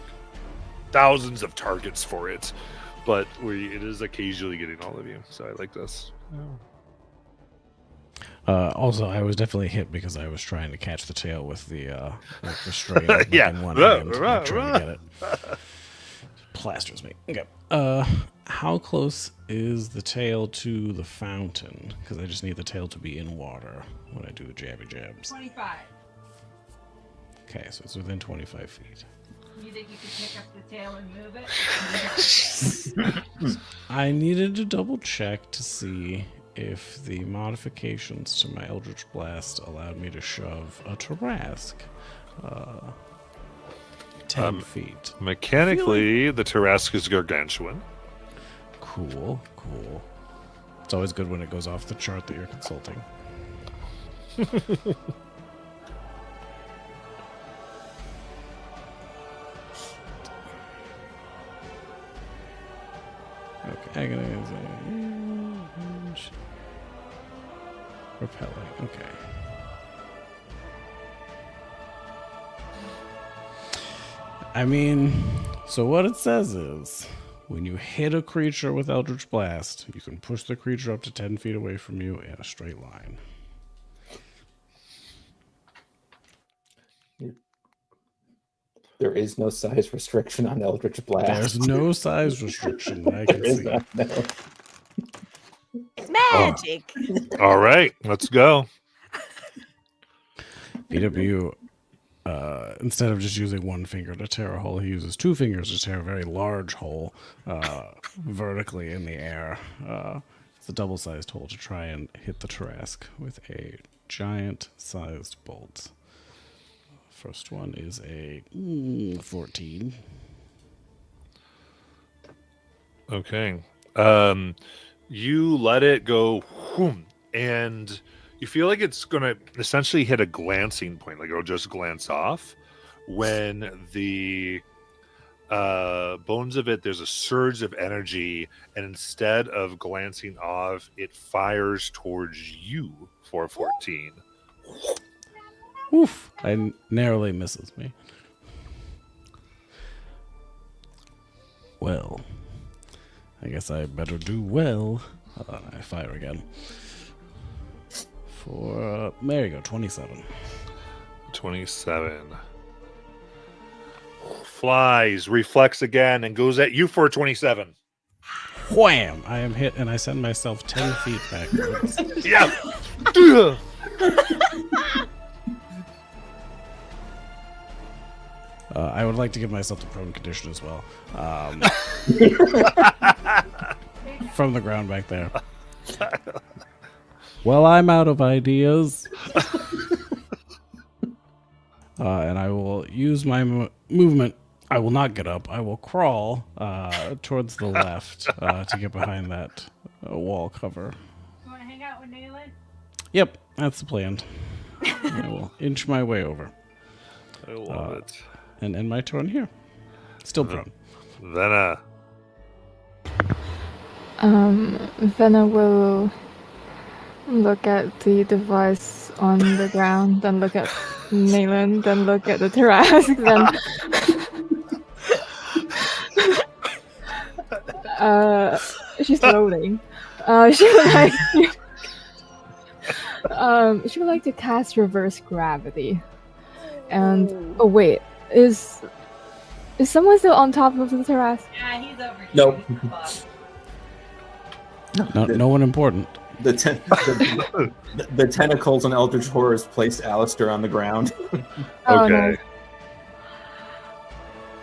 thousands of targets for it, but it is occasionally getting all of you. So I like this. Also, I was definitely hit because I was trying to catch the tail with the restraint Yeah. in one Rah, hand, rah, trying rah. to get it. Plasters me. Okay. How close is the tail to the fountain? Because I just need the tail to be in water when I do the jabby jabs. 25. Okay, so it's within 25 feet. You think you could pick up the tail and move it? I needed to double check to see if the modifications to my Eldritch Blast allowed me to shove a Tarask 10 feet. Mechanically, the Tarask is gargantuan. Cool. It's always good when it goes off the chart that you're consulting. Okay, agonize. Repelling. Okay. I mean, so what it says is, when you hit a creature with Eldritch Blast, you can push the creature up to 10 feet away from you in a straight line. There is no size restriction on Eldritch Blast. There's no size restriction that I can There is see. not, no. Magic. All right, let's go. BW, instead of just using one finger to tear a hole, he uses two fingers to tear a very large hole vertically in the air. It's a double-sized hole to try and hit the Tarask with a giant-sized bolt. First one is a 14. Okay. You let it go, whoom, and you feel like it's going to essentially hit a glancing point, like it'll just glance off. When the bones of it, there's a surge of energy, and instead of glancing off, it fires towards you for 14. Oof! Narrowly misses me. Well, I guess I better do well. I fire again. For, there you go, 27. 27. Flies, reflects again, and goes at you for 27. Wham! I am hit, and I send myself 10 feet backwards. Yeah. I would like to give myself the prone condition as well. From the ground back there. Well, I'm out of ideas. And I will use my movement. I will not get up. I will crawl towards the left to get behind that wall cover. You want to hang out with Nayland? Yep, that's the plan. I will inch my way over. I love it. And end my turn here. Still prone. Venna. Venna will look at the device on the ground, then look at Nayland, then look at the Tarask, then she's loading. She would like to cast reverse gravity. And oh wait, is someone still on top of the Tarask? Yeah, he's over here. Nope. He's above. No one important. The tentacles on Eldritch Horrors placed Alistair on the ground. Oh, Okay.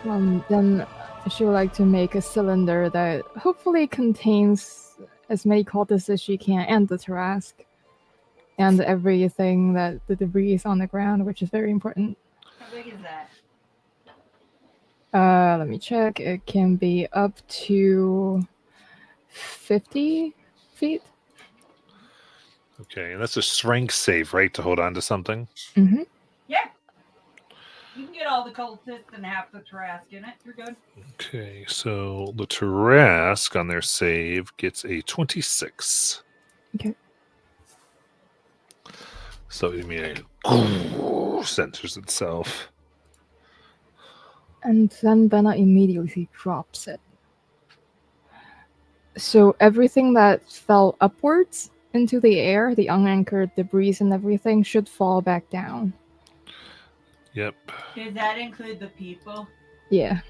no. Then she would like to make a cylinder that hopefully contains as many cultists as she can, and the Tarask, and everything that the debris is on the ground, which is very important. How big is that? Let me check. It can be up to 50 feet. Okay, and that's a strength save, right, to hold on to something? Mm-hmm. Yeah. You can get all the cultists and half the Tarask in it. You're good. Okay, so the Tarask on their save gets a 26. Okay. So you mean it centers itself. And then Benna immediately drops it. So everything that fell upwards into the air, the unanchored debris and everything, should fall back down. Yep. Does that include the people? Yeah.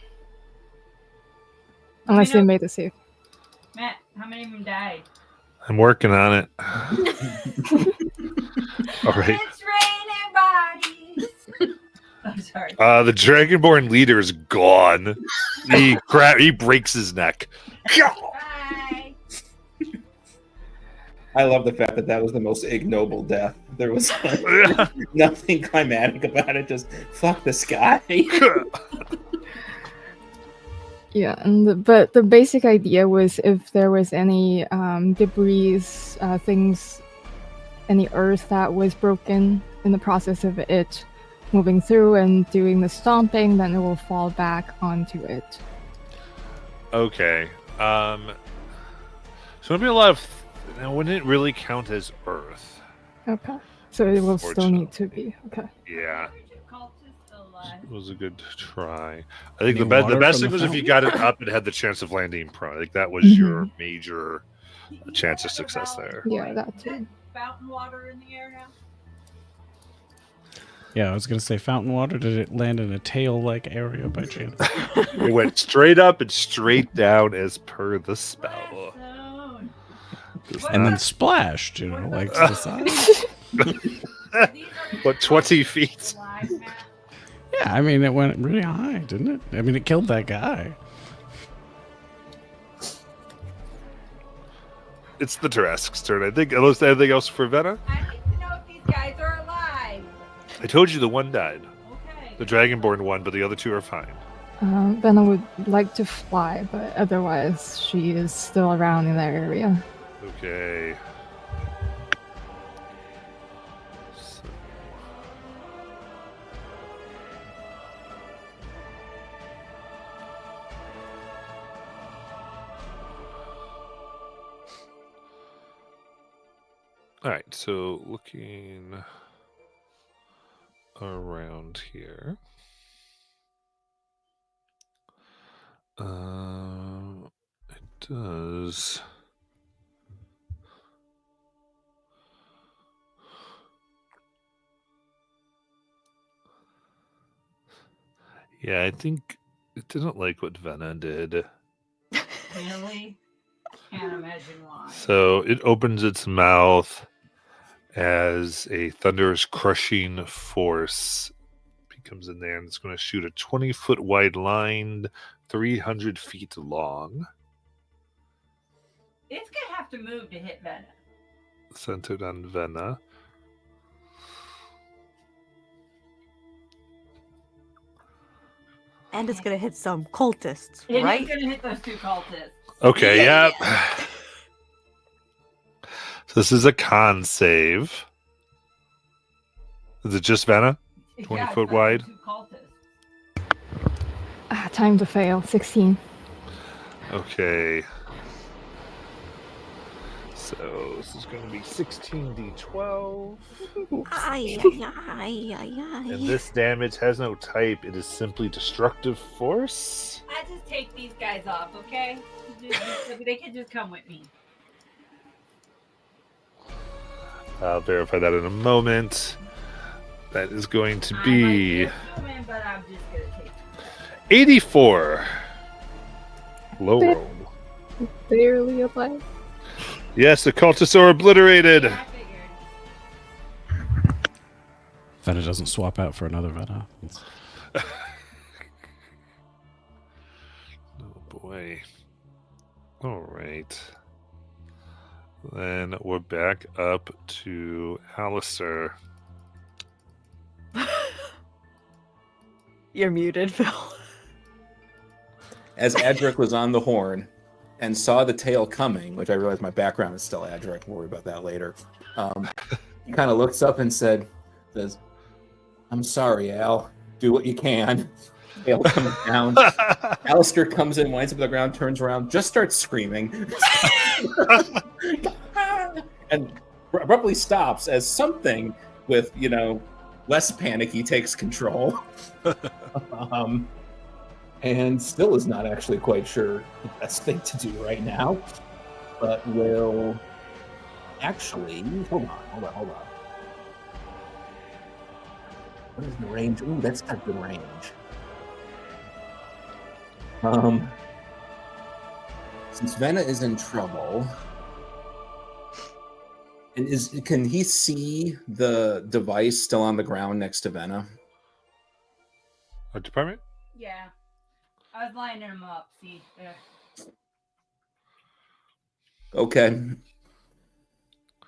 Unless they made a save. Matt, how many of them died? I'm working on it. All right. It's raining bodies. I'm sorry. The Dragonborn leader is gone. He breaks his neck. Bye. I love the fact that that was the most ignoble death. There was nothing climatic about it. Just fuck this guy. Yeah, but the basic idea was if there was any debris, things, any earth that was broken in the process of it moving through and doing the stomping, then it will fall back onto it. Okay. So it'll be a lot of. Now, wouldn't it really count as Earth? Okay. So it will still need to be. Okay. Yeah. Cultists alive. It was a good try. I think Any the water best from thing the was if you fountain? got it up, it had the chance of landing prone. I think that was Mhm. your major chance of success there. Yeah, that Is that too. fountain water in the air now? Yeah, I was gonna say fountain water. Did it land in a tail-like area by chance? It went straight up and straight down as per the spell. Blast zone. Does And then not- splashed, like to the side. These are What, 20 feet? alive, Matt. Yeah, I mean it went really high, didn't it? I mean it killed that guy. It's the Tarask's turn. I think. Unless anything else for Venna? I need to know if these guys are alive. I told you the one died. Okay. The Dragonborn one, but the other two are fine. Benna would like to fly, but otherwise she is still around in that area. Okay. So. All right, so looking around here. It does. Yeah, I think it didn't like what Venna did. Really? Can't imagine why. So it opens its mouth as a thunderous crushing force comes in there, and it's going to shoot a 20-foot wide line, 300 feet long, It's gonna have to move to hit Venna. centered on Venna. And it's gonna hit some cultists, It right? ain't gonna hit those two cultists. Okay, Yeah. yep. So this is a con save. Is it just Venna? 20 it's foot fucking wide? two cultists. Time to fail. 16. Okay. So this is going to be 16d12. Ay, ay, ay, ay, And ay. this damage has no type. It is simply destructive force. I just take these guys off, okay? They can just come with me. I'll verify that in a moment. That is going to I be might assuming, but I'm just gonna take 84. Low roll. Barely alive. Yes, the cultists are obliterated. I figured. Vena doesn't swap out for another Vena. Oh boy. All right. Then we're back up to Alistair. You're muted, Phil. As Adric was on the horn and saw the tail coming, which I realize my background is still Adric, we'll worry about that later. He kind of looks up and says, I'm sorry, Al. Do what you can. Tail comes down. Alistair comes in, winds up on the ground, turns around, just starts screaming. And abruptly stops as something with, less panicky takes control. And still is not actually quite sure the best thing to do right now. But will actually... Hold on. What is the range? Ooh, that's got good range. Since Venna is in trouble, and can he see the device still on the ground next to Venna? Department? Yeah. I was lining him up. See. Okay.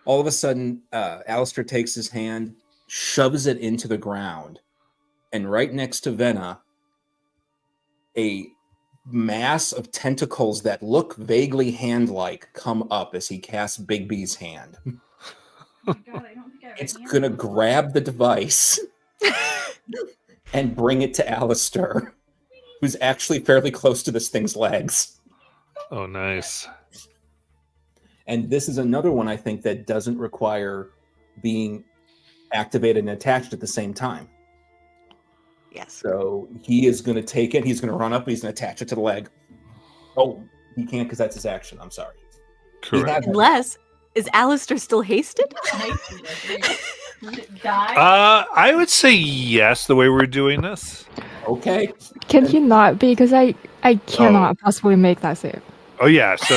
All of a sudden, Alistair takes his hand, shoves it into the ground, and right next to Venna, a mass of tentacles that look vaguely hand-like come up as he casts Bigby's hand. Oh my God, I don't think I have a It's hand gonna anymore. grab the device and bring it to Alistair, who's actually fairly close to this thing's legs. Oh, nice. And this is another one, I think, that doesn't require being activated and attached at the same time. Yes. So he is going to take it. He's going to run up and he's going to attach it to the leg. Oh, he can't because that's his action. I'm sorry. Correct. Unless, is Alistair still hasted? Die? I would say yes, the way we're doing this. Okay. Can he not? Because I cannot possibly make that save. Oh, yeah. So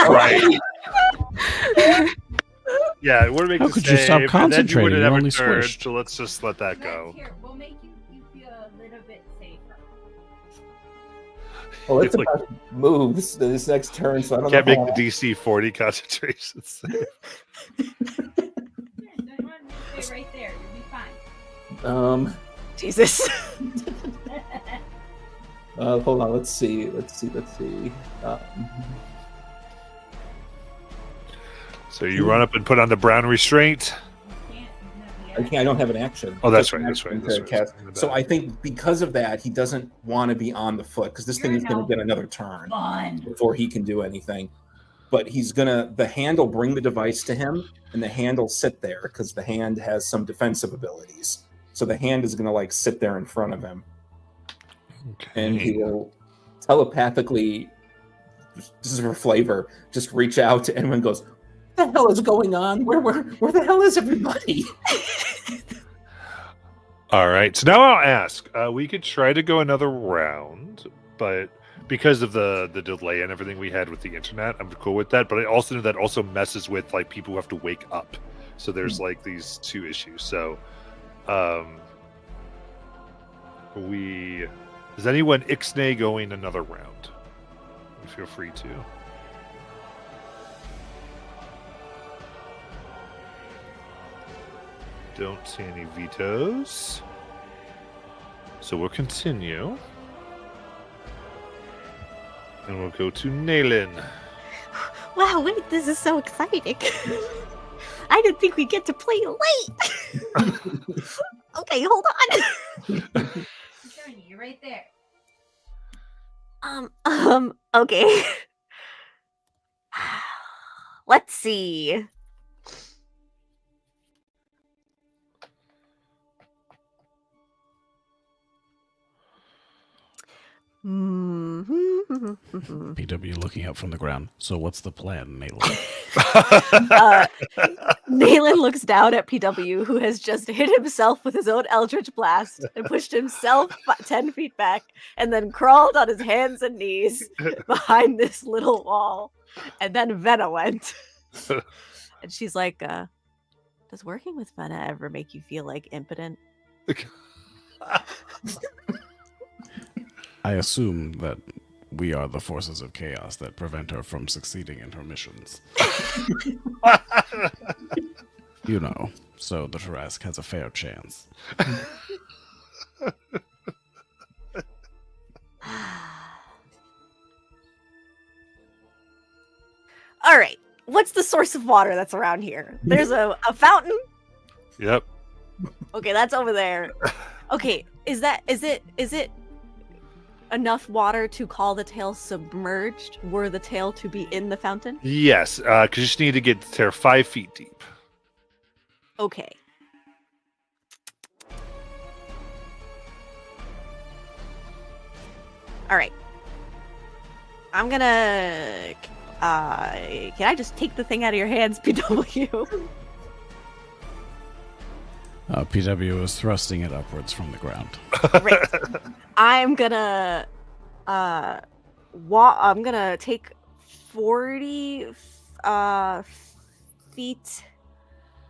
right. Yeah, we're making How could you stop save, and then concentrating? would've You never only turned, switched. so let's just let that go. Here, we'll make you feel a little bit safer. Well, it's It's like- about to move this next turn, so I don't Can't know. make the DC 40 concentration save. Here, don't want to stay right there. You'll be fine. Jesus. Hold on. Let's see. So you run up and put on the brown restraint. I don't have an action. Oh, that's Just an right. That's action right. That's to right. cast. My So bad. I think because of that, he doesn't want to be on the foot because this thing You're is going no to get another turn Fun. before he can do anything. But the hand will bring the device to him, and the hand will sit there because the hand has some defensive abilities. So the hand is going to sit there in front of him, and he will telepathically, this is for flavor, just reach out to anyone and goes, "What the hell is going on? Where the hell is everybody?" All right. So now I'll ask. We could try to go another round, but because of the delay and everything we had with the internet, I'm cool with that. But I also know that also messes with people who have to wake up. So there's these two issues. So, is anyone ixnay going another round? You feel free to. Don't see any vetoes. So we'll continue. And we'll go to Nayland. Wow, wait, this is so exciting. I didn't think we'd get to play late. Okay, hold on. I'm showing you. You're right there. Okay. Let's see. PW looking up from the ground. So what's the plan, Nayland? Nayland looks down at PW, who has just hit himself with his own Eldritch Blast and pushed himself 10 feet back, and then crawled on his hands and knees behind this little wall. And then Venna went. And she's like, does working with Venna ever make you feel impotent? I assume that We are the forces of chaos that prevent her from succeeding in her missions. You know, so the Tarrasque has a fair chance. All right. What's the source of water that's around here? There's a fountain. Yep. Okay, that's over there. Okay, is it enough water to call the tail submerged were the tail to be in the fountain? Yes, because you just need to get the tear 5 feet deep. Okay. All right. I'm gonna. Can I just take the thing out of your hands, PW? PW is thrusting it upwards from the ground. Great. I'm gonna. I'm gonna take 40 feet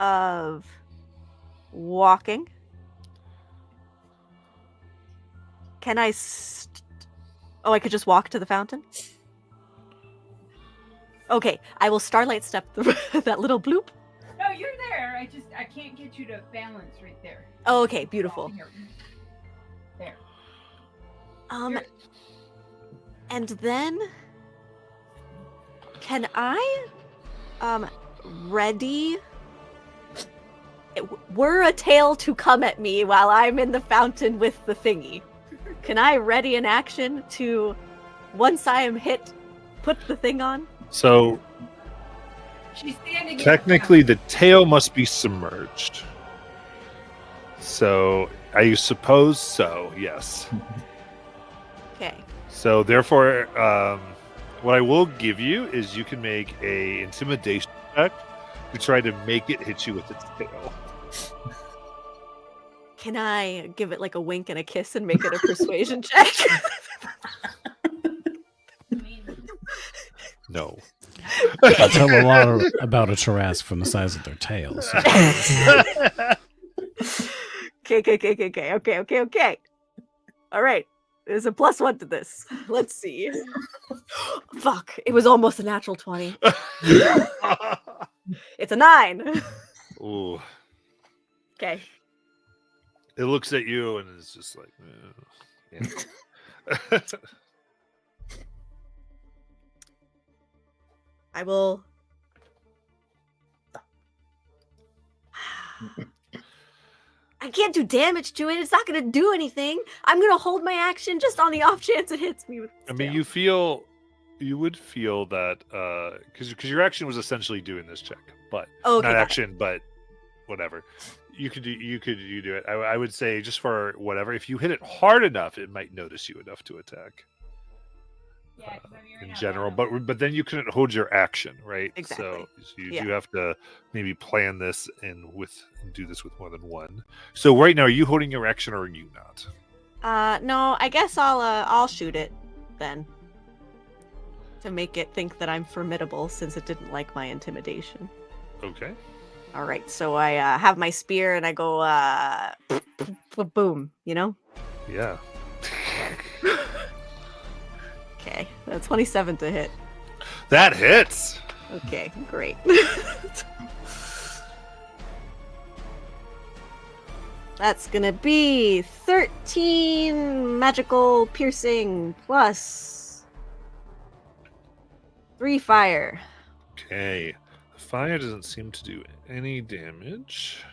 of walking. Can I? Oh, I could just walk to the fountain? Okay, I will starlight step that little bloop. No, you're there. I can't get you to balance right there. Oh, okay, beautiful. Here. There. Here. And then can I ready were a tail to come at me while I'm in the fountain with the thingy. Can I ready an action to, once I am hit, put the thing on? So She's standing. technically, the tail must be submerged. So I suppose so. Yes. Okay. So therefore, what I will give you is you can make a intimidation check to try to make it hit you with its tail. Can I give it like a wink and a kiss and make it a persuasion check? No. I tell a lot about a Tarrasque from the size of their tails. Okay. All right. There's a +1 to this. Let's see. Fuck. It was almost a natural 20. It's a 9. Ooh. Okay. It looks at you and it's just like, yeah. I will. I can't do damage to it. It's not going to do anything. I'm going to hold my action just on the off chance it hits me with its I mean, tail. you would feel that because your action was essentially doing this check, but Oh, okay, not got it. action, but whatever. You do it. I would say just for whatever. If you hit it hard enough, it might notice you enough to attack. Yeah, 'cause I'm hearing In out general, loud. but then you couldn't hold your action, right? Exactly. So you Yeah. do have to maybe plan this and do this with more than one. So right now, are you holding your action or are you not? No, I guess I'll shoot it then. To make it think that I'm formidable since it didn't like my intimidation. Okay. All right, so I have my spear and I go boom, you know? Yeah. Okay, that's 27 to hit. That hits. Okay, great. That's gonna be 13 magical piercing plus 3 fire. Okay. Fire doesn't seem to do any damage.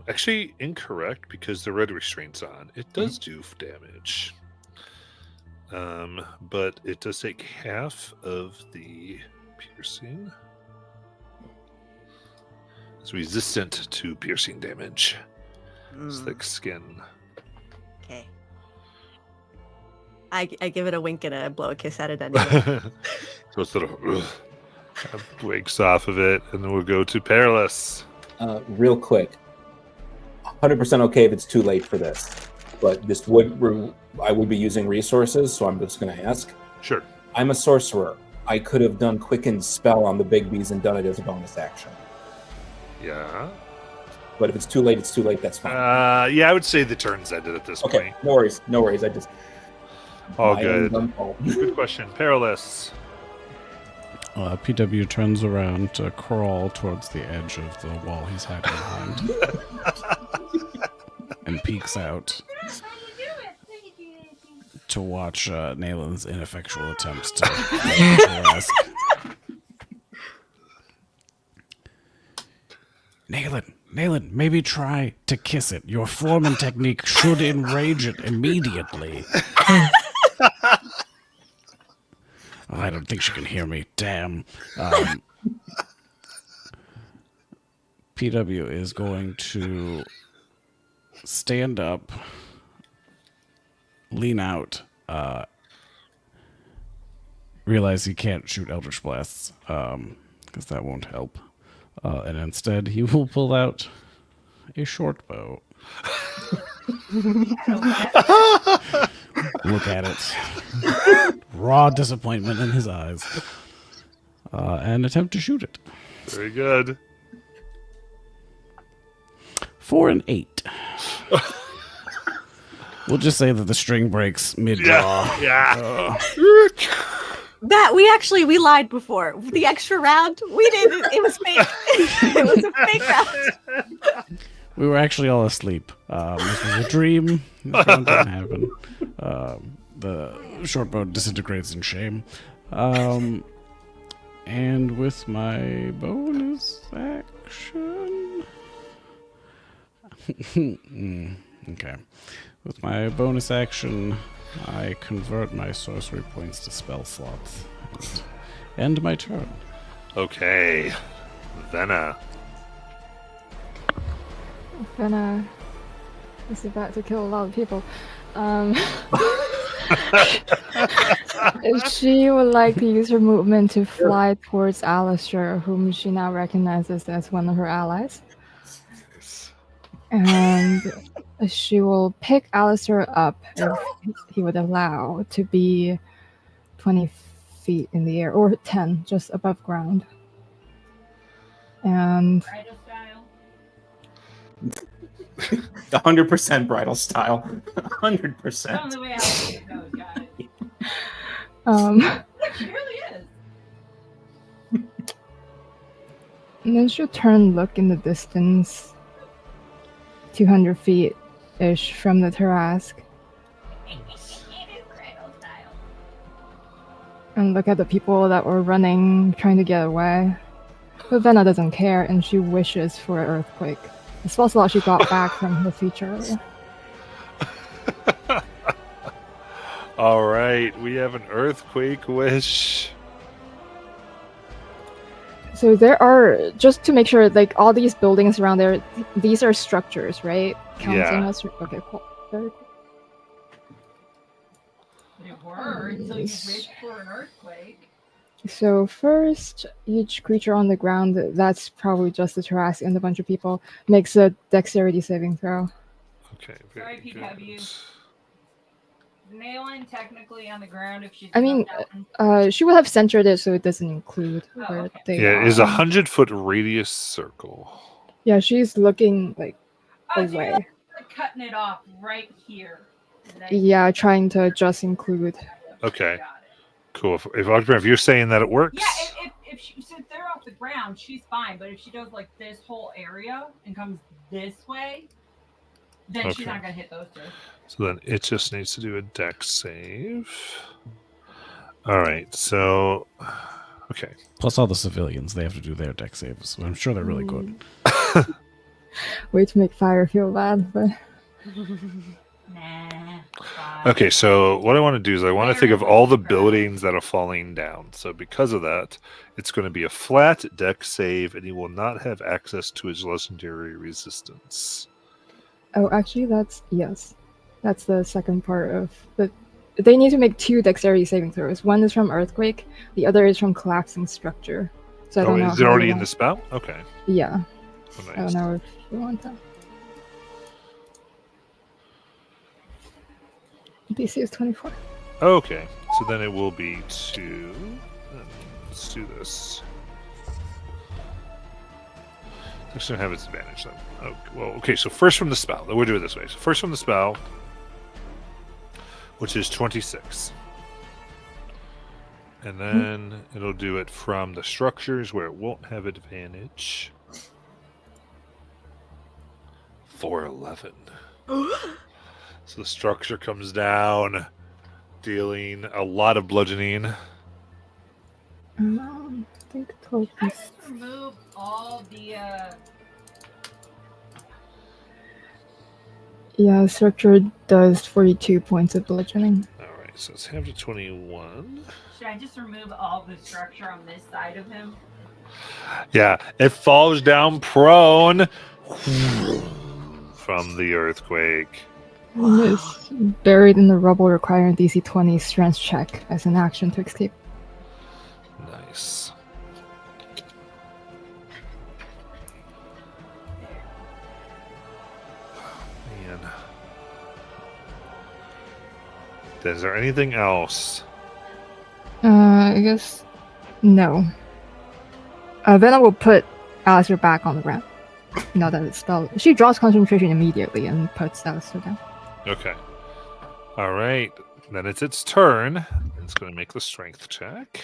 Actually, incorrect because the red restraint's on. It does do damage. But it does take half of the piercing. It's resistant to piercing damage. It's thick skin. Okay. I give it a wink and I blow a kiss at it anyway. So it sort of breaks off of it, and then we'll go to Perilous. Real quick, 100% okay if it's too late for this, but this I would be using resources, so I'm just going to ask. Sure. I'm a sorcerer. I could have done Quicken Spell on the big bees and done it as a bonus action. Yeah. But if it's too late, it's too late. That's fine. Yeah, I would say the turn's ended at this Okay, point. no worries. I just All My good. own fault. Good question. Perilous. PW turns around to crawl towards the edge of the wall he's hiding behind and peeks out to watch Nalen's ineffectual attempts to ask. Nalen, maybe try to kiss it. Your Foreman technique should enrage it immediately. Oh, I don't think she can hear me. Damn. PW is going to stand up, lean out, realize he can't shoot Eldritch Blasts, because that won't help. And instead, he will pull out a short bow. Look at it. Raw disappointment in his eyes. And attempt to shoot it. Very good. For an 8. We'll just say that the string breaks mid-draw. Yeah. That we lied before. The extra round, we didn't. It was fake. It was a fake round. We were actually all asleep. This was a dream. This round didn't happen. The short bow disintegrates in shame. And with my bonus action... okay. With my bonus action, I convert my sorcery points to spell slots. And end my turn. Okay. Venna. Venna is about to kill a lot of people. She would like to use her movement to fly towards Alistair, whom she now recognizes as one of her allies. And she will pick Alistair up if he would allow to be 20 feet in the air, or 10, just above ground. And 100% bridal style. 100%. the way Alistair goes, guys. She really is. And then she'll turn, look in the distance, 200 feet-ish from the Tarrasque, and look at the people that were running, trying to get away. But Venna doesn't care, and she wishes for an earthquake. The spell slot she got back from her feature earlier. All right, we have an earthquake wish. So there are, just to make sure, like, all these buildings around there, these are structures, right? Counting Yeah. as... Okay, cool. Very cool. They were until you wished for an earthquake. So first, each creature on the ground, that's probably just the Tarrasque and a bunch of people, makes a dexterity saving throw. Okay, Sorry, very PW. good. Nailing technically on the ground if she's I mean, above that one. she will have centered it so it doesn't include Oh, where okay. they Yeah, are. it is 100-foot radius circle. Yeah, she's looking, like, Oh, so you're away. like cutting it off right here. And then- Yeah, trying to just include. Okay, Got it. cool. If you're saying that it works, Yeah, if she, since they're off the ground, she's fine. But if she does like this whole area and comes this way, then she's Okay. not gonna hit those two. so then it just needs to do a dex save. All right, so okay. Plus all the civilians, they have to do their dex saves. So I'm sure they're really good. Way to make fire feel bad, but Nah. fine. Okay, so what I want to do is I want to think of all the buildings that are falling down. So because of that, it's going to be a flat dex save, and he will not have access to his legendary resistance. oh, actually, that's that's the second part of the. They need to make 2 dexterity saving throws. One is from earthquake, the other is from collapsing structure. So I Oh, don't know. is it how already you in the want- spell? Okay. Yeah, Oh, I don't nice. know if you want that. DC is 24. Okay, so then it will be 2. Let's do this. It's going to have its advantage then. Oh, well, okay, so first from the spell. We'll do it this way. So first from the spell, which is 26. And then it'll do it from the structures where it won't have advantage. For 11. So the structure comes down, dealing a lot of bludgeoning. I think 12 I is... just remove all the Yeah, structure does 42 points of bludgeoning. Alright, so it's half to 21. should I just remove all the structure on this side of him? Yeah, it falls down prone from the earthquake. It's buried in the rubble, requiring a DC 20 strength check as an action to escape. Nice. Man. Is there anything else? I guess no. Then I will put Alistair back on the ground. Now that it's spelled, she draws concentration immediately and puts Alistair down. Okay. All right. Then it's its turn. It's going to make the strength check.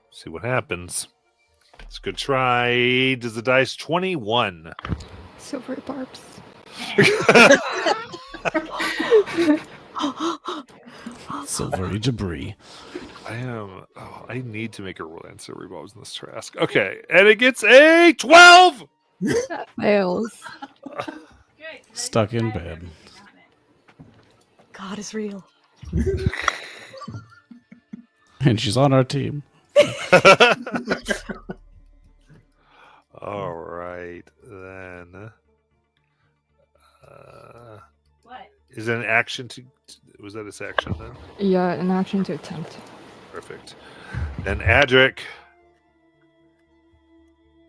See what happens. It's a good try. Does the dice 21? Silvery barbs. Silvery debris. I need to make a roll answer revolves in this task. Okay. And it gets a 12! That fails. Good. Stuck in bed. God is real. And she's on our team. All right. Then. What? Is it an action to. Was that its action then? Yeah, an action to attempt. Perfect. Then Adric.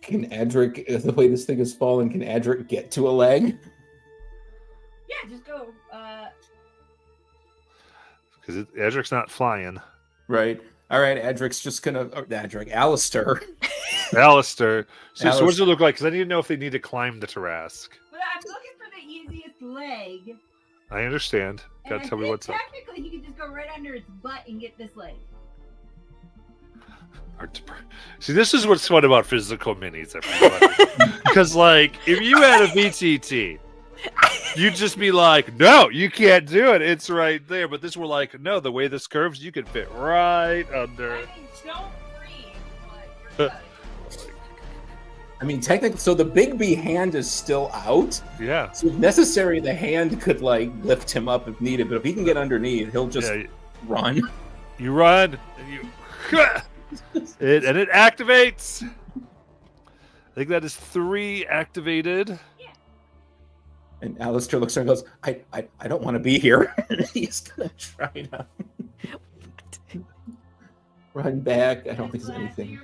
Can Adric, the way this thing is falling, can Adric get to a leg? Yeah, just go. Because Adric's not flying. Right. All right. Adric's just gonna. Alistair. Alistair. So what does Alistair. it look like? Because I need to know if they need to climb the Tarrasque. But I'm looking for the easiest leg. I understand. And Gotta I tell me think what's up. technically he could just go right under its butt and get this leg. See, this is what's fun about physical minis, everybody. Because, like, if you had a VTT, you'd just be like, no, you can't do it. It's right there. But this, we're like, no, the way this curves, you can fit right under. I mean, don't breathe, but you're good. I mean, technically, so the Big B hand is still out. Yeah. So if necessary, the hand could like lift him up if needed. But if he can get underneath, he'll just Yeah, run. you run, and you. And it activates. I think that is 3 activated. And Alistair looks around and goes, I don't want to be here. He's gonna try to run back. I don't think there's anything.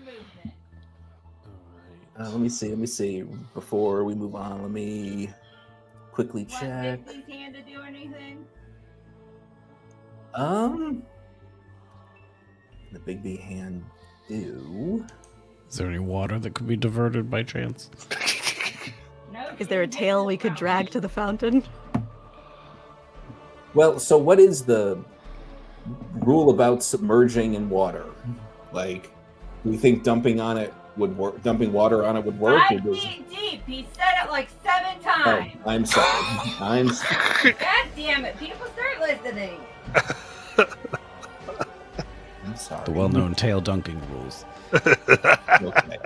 Let me see. Before we move on, let me quickly check. Want Bigby's hand to do anything? The Big B hand do. Is there any water that could be diverted by chance? No. Is there a tail we could drag to the fountain? Well, so what is the rule about submerging in water? Like, do you think dumping on it would work? Dumping water on it would work? 5 feet deep. He said it like 7 times. Oh, I'm sorry. I'm sorry. God damn it! People start listening. I'm sorry. The well-known tail dunking rules. Okay.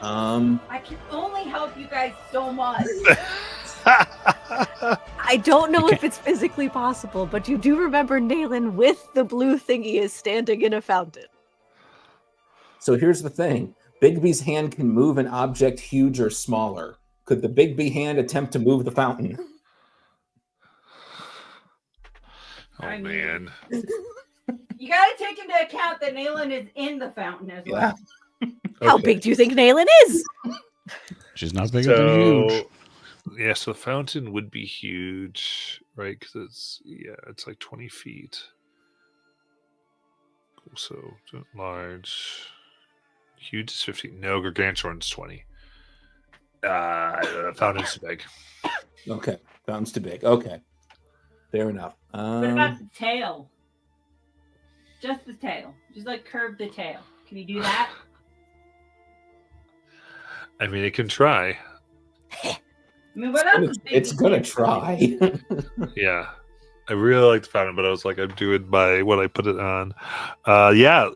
I can only help you guys so much. I don't know You if it's physically possible, but you do remember Nayland with the blue thingy is standing in a fountain. So here's the thing. Bigby's hand can move an object huge or smaller. Could the Bigby hand attempt to move the fountain? Oh, I mean- man. You gotta take into account that Nayland is in the fountain as well. How Okay. big do you think Nayland is? She's not bigger than huge. Yeah, so the fountain would be huge, right? Because it's like 20 feet. Cool, so large. Huge is 15. No, gargantuan's 20. Fountain's too big. Okay. Fountain's too big. Okay. Fair enough. What about the tail? Just the tail. Just like curve the tail. Can you do that? I mean, it can try. I mean, what else? It's gonna try. Yeah. I really like the pattern, but I was like, I'm doing by what I put it on. Yeah,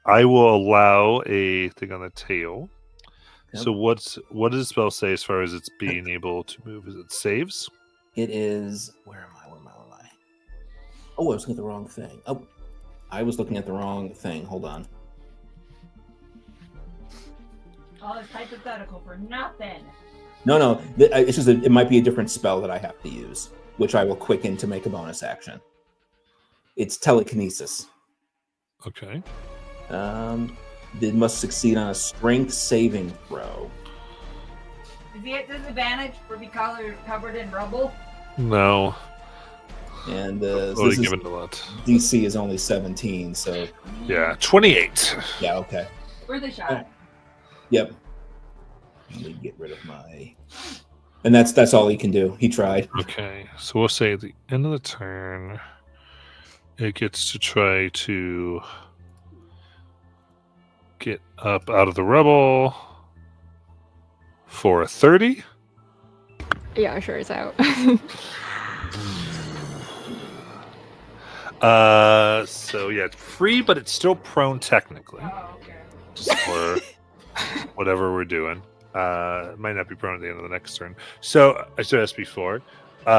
I will allow a thing on the tail. Yep. So what does the spell say as far as it's being able to move? Is it saves? It is. Where am I? Oh, I was looking at the wrong thing. Oh, I was looking at the wrong thing. Hold on. All this hypothetical for nothing. No. It's just it might be a different spell that I have to use, which I will quicken to make a bonus action. It's telekinesis. Okay. It must succeed on a strength saving throw. Is he at disadvantage for being covered in rubble? No. And Only given a lot. DC is only 17, so Yeah, 28. yeah, okay. Where's the shot? Yep. Let me get rid of my. And that's all he can do. He tried. Okay, so we'll say at the end of the turn, it gets to try to get up out of the rubble for a 30. Yeah, sure, it's out. So yeah, it's free, but it's still prone technically. Oh, okay. Just for whatever we're doing. It might not be prone at the end of the next turn. So I said this before.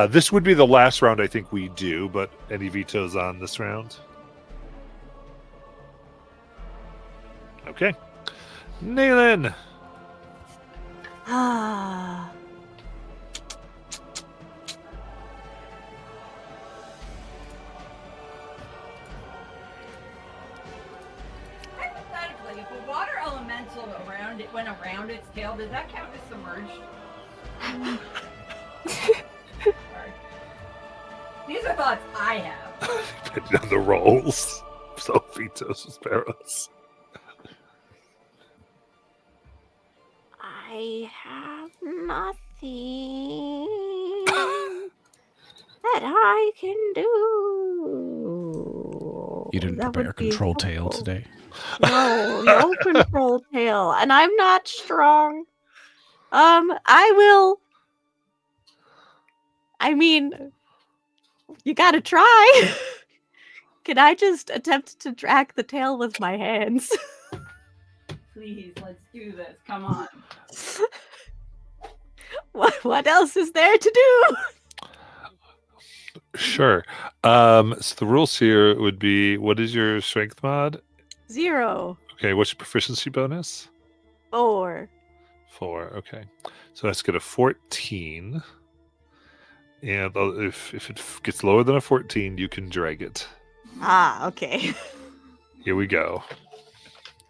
This would be the last round I think we do, but any vetoes on this round? Okay. Nayland! Ah. Hypothetically, if a water elemental went around its tail, does that count as submerged? Sorry. These are thoughts I have. Depending on the rolls. So vetoes was perilous. I have nothing that I can do. You didn't That prepare would be control tail helpful. today. No control tail, and I'm not strong. I will. I mean, you gotta try. Can I just attempt to track the tail with my hands? Please, let's do this. Come on. What else is there to do? Sure. So the rules here would be, what is your strength mod? 0. Okay, what's your proficiency bonus? 4. 4. Okay. So let's get a 14. And if it gets lower than a 14, you can drag it. Ah, okay. Here we go.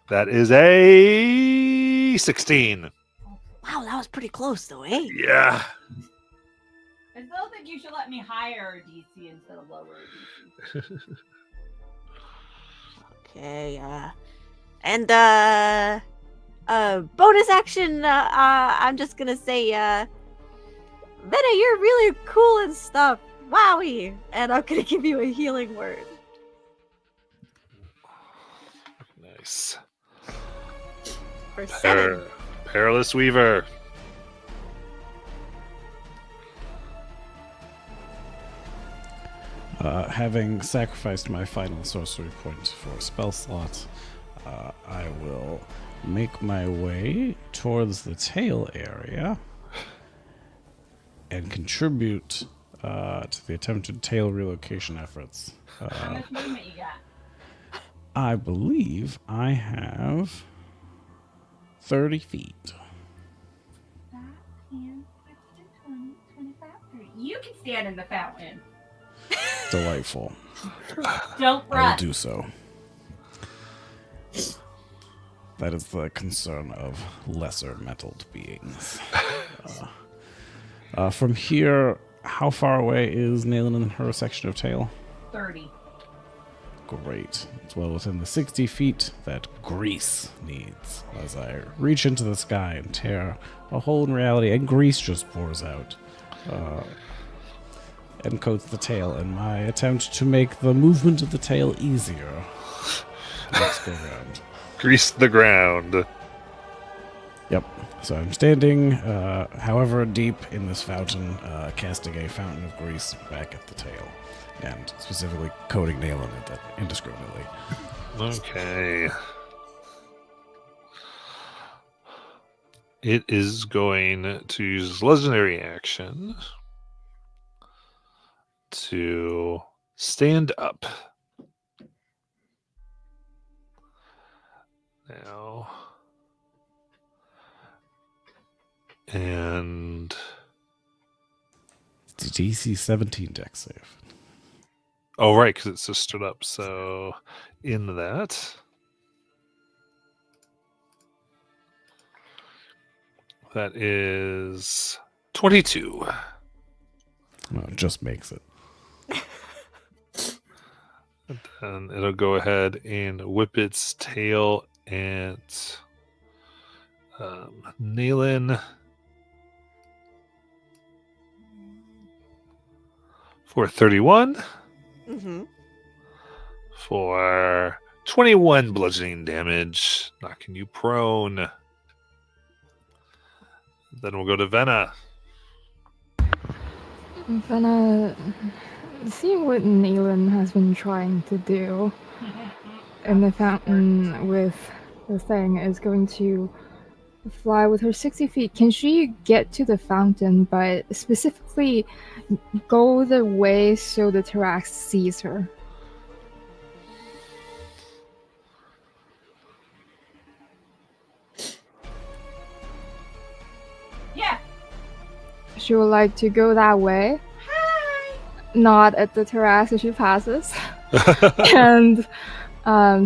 That is a 16. Wow, that was pretty close though, eh? Yeah. I still think you should let me higher DC instead of lower DC. Okay, and bonus action, I'm just gonna say, Meta, you're really cool and stuff. Wowie! And I'm gonna give you a healing word. Nice. For 7. Perilous Weaver. Having sacrificed my final sorcery point for a spell slot, I will make my way towards the tail area and contribute to the attempted tail relocation efforts. How much movement you got? I believe I have 30 feet. 5, 10, 15, 20, 25, 30. You can stand in the fountain. Delightful. Don't I will run. do so. That is the concern of lesser metalled beings. From here, how far away is Nayland and her section of tail? 30. Great. It's well within the 60 feet that grease needs. As I reach into the sky and tear a hole in reality, and grease just pours out. and coats the tail in my attempt to make the movement of the tail easier. Let's go around. Grease the ground. Yep. So I'm standing, however deep in this fountain, casting a fountain of grease back at the tail, and specifically coating nail in it indiscriminately. Okay. It is going to use legendary action to stand up. Now. And It's a DC 17 dex save. oh, right, because it's just stood up. So in that, that is 22. Well, it just makes it. And it'll go ahead and whip its tail at Nayland for 31. Mm-hmm. For 21 bludgeoning damage, knocking you prone. Then we'll go to Venna. Vanna, seeing what Nayland has been trying to do in the fountain with the thing is going to fly with her 60 feet. Can she get to the fountain, but specifically go the way so the Tarax sees her? Yeah. She would like to go that way. Not at the Tarax as she passes. And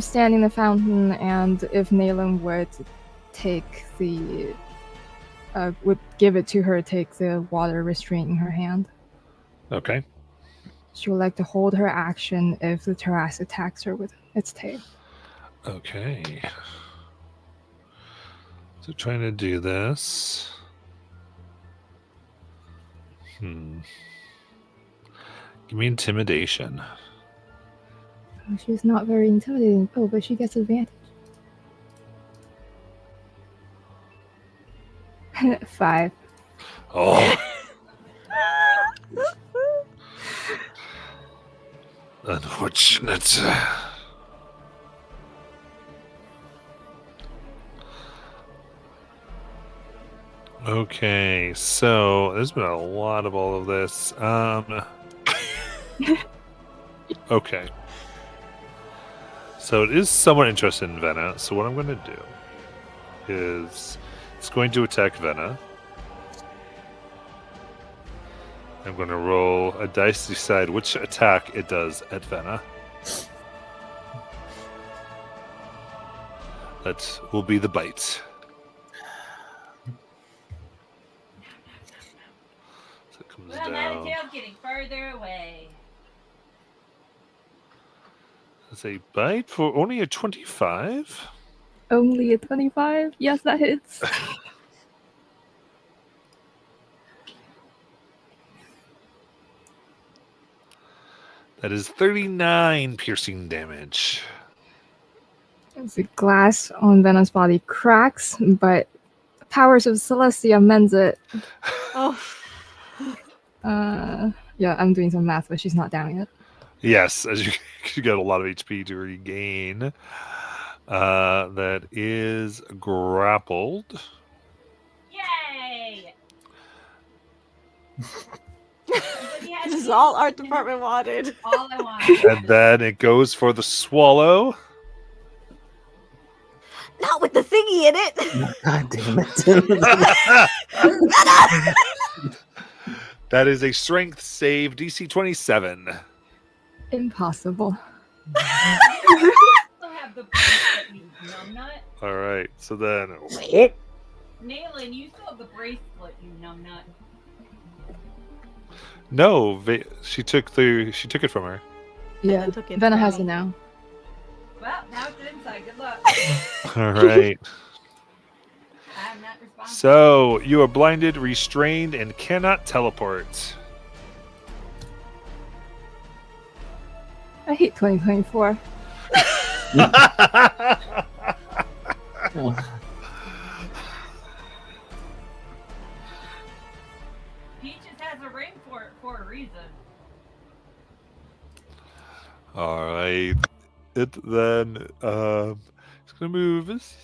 stand in the fountain, and if Nayland would take the would give it to her, take the water restraint in her hand. Okay. She would like to hold her action if the Tarax attacks her with its tail. Okay. So trying to do this. Give me intimidation. Oh, she's not very intimidating. Oh, but she gets advantage. 5. Oh. Unfortunate. Okay, so there's been a lot of all of this. Okay. So it is somewhat interested in Venna. So what I'm going to do is it's going to attack Venna. I'm going to roll a dice to decide which attack it does at Venna. That will be the bite. So it comes Well, down. Tail's getting further away. It's a bite for only a 25. Only a 25? Yes, that hits. That is 39 piercing damage. The glass on Venna's body cracks, but the powers of Celestia mends it. Oh, Yeah, I'm doing some math, but she's not down yet. Yes, as you got a lot of HP to regain. That is grappled. Yay! this is all art department wanted. All I want. And then it goes for the swallow. Not with the thingy in it. God damn it. That is a strength save, DC 27. Impossible. Still have the bracelet, you numbnut. All right, so then. Nayland, you still have the bracelet, you numbnut. No, she took it from her. Yeah, took it Venna from has me. it now. Well, now it's inside. Good luck. All right. I'm not responsible. So you are blinded, restrained, and cannot teleport. I hate 2024. Oh, Peaches has a ring for a reason. All right. It then it's gonna move this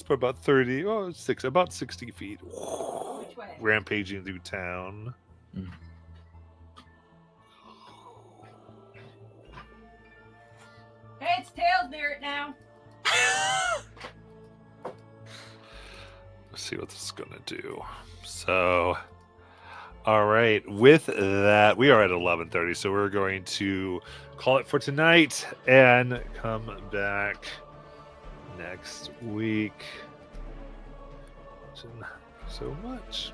for about about 60 feet. Which way? Rampaging through town. Hey, it's Tails near it now. Let's see what this is gonna do. So, all right. With that, we are at 11:30, so we're going to call it for tonight and come back next week. So much.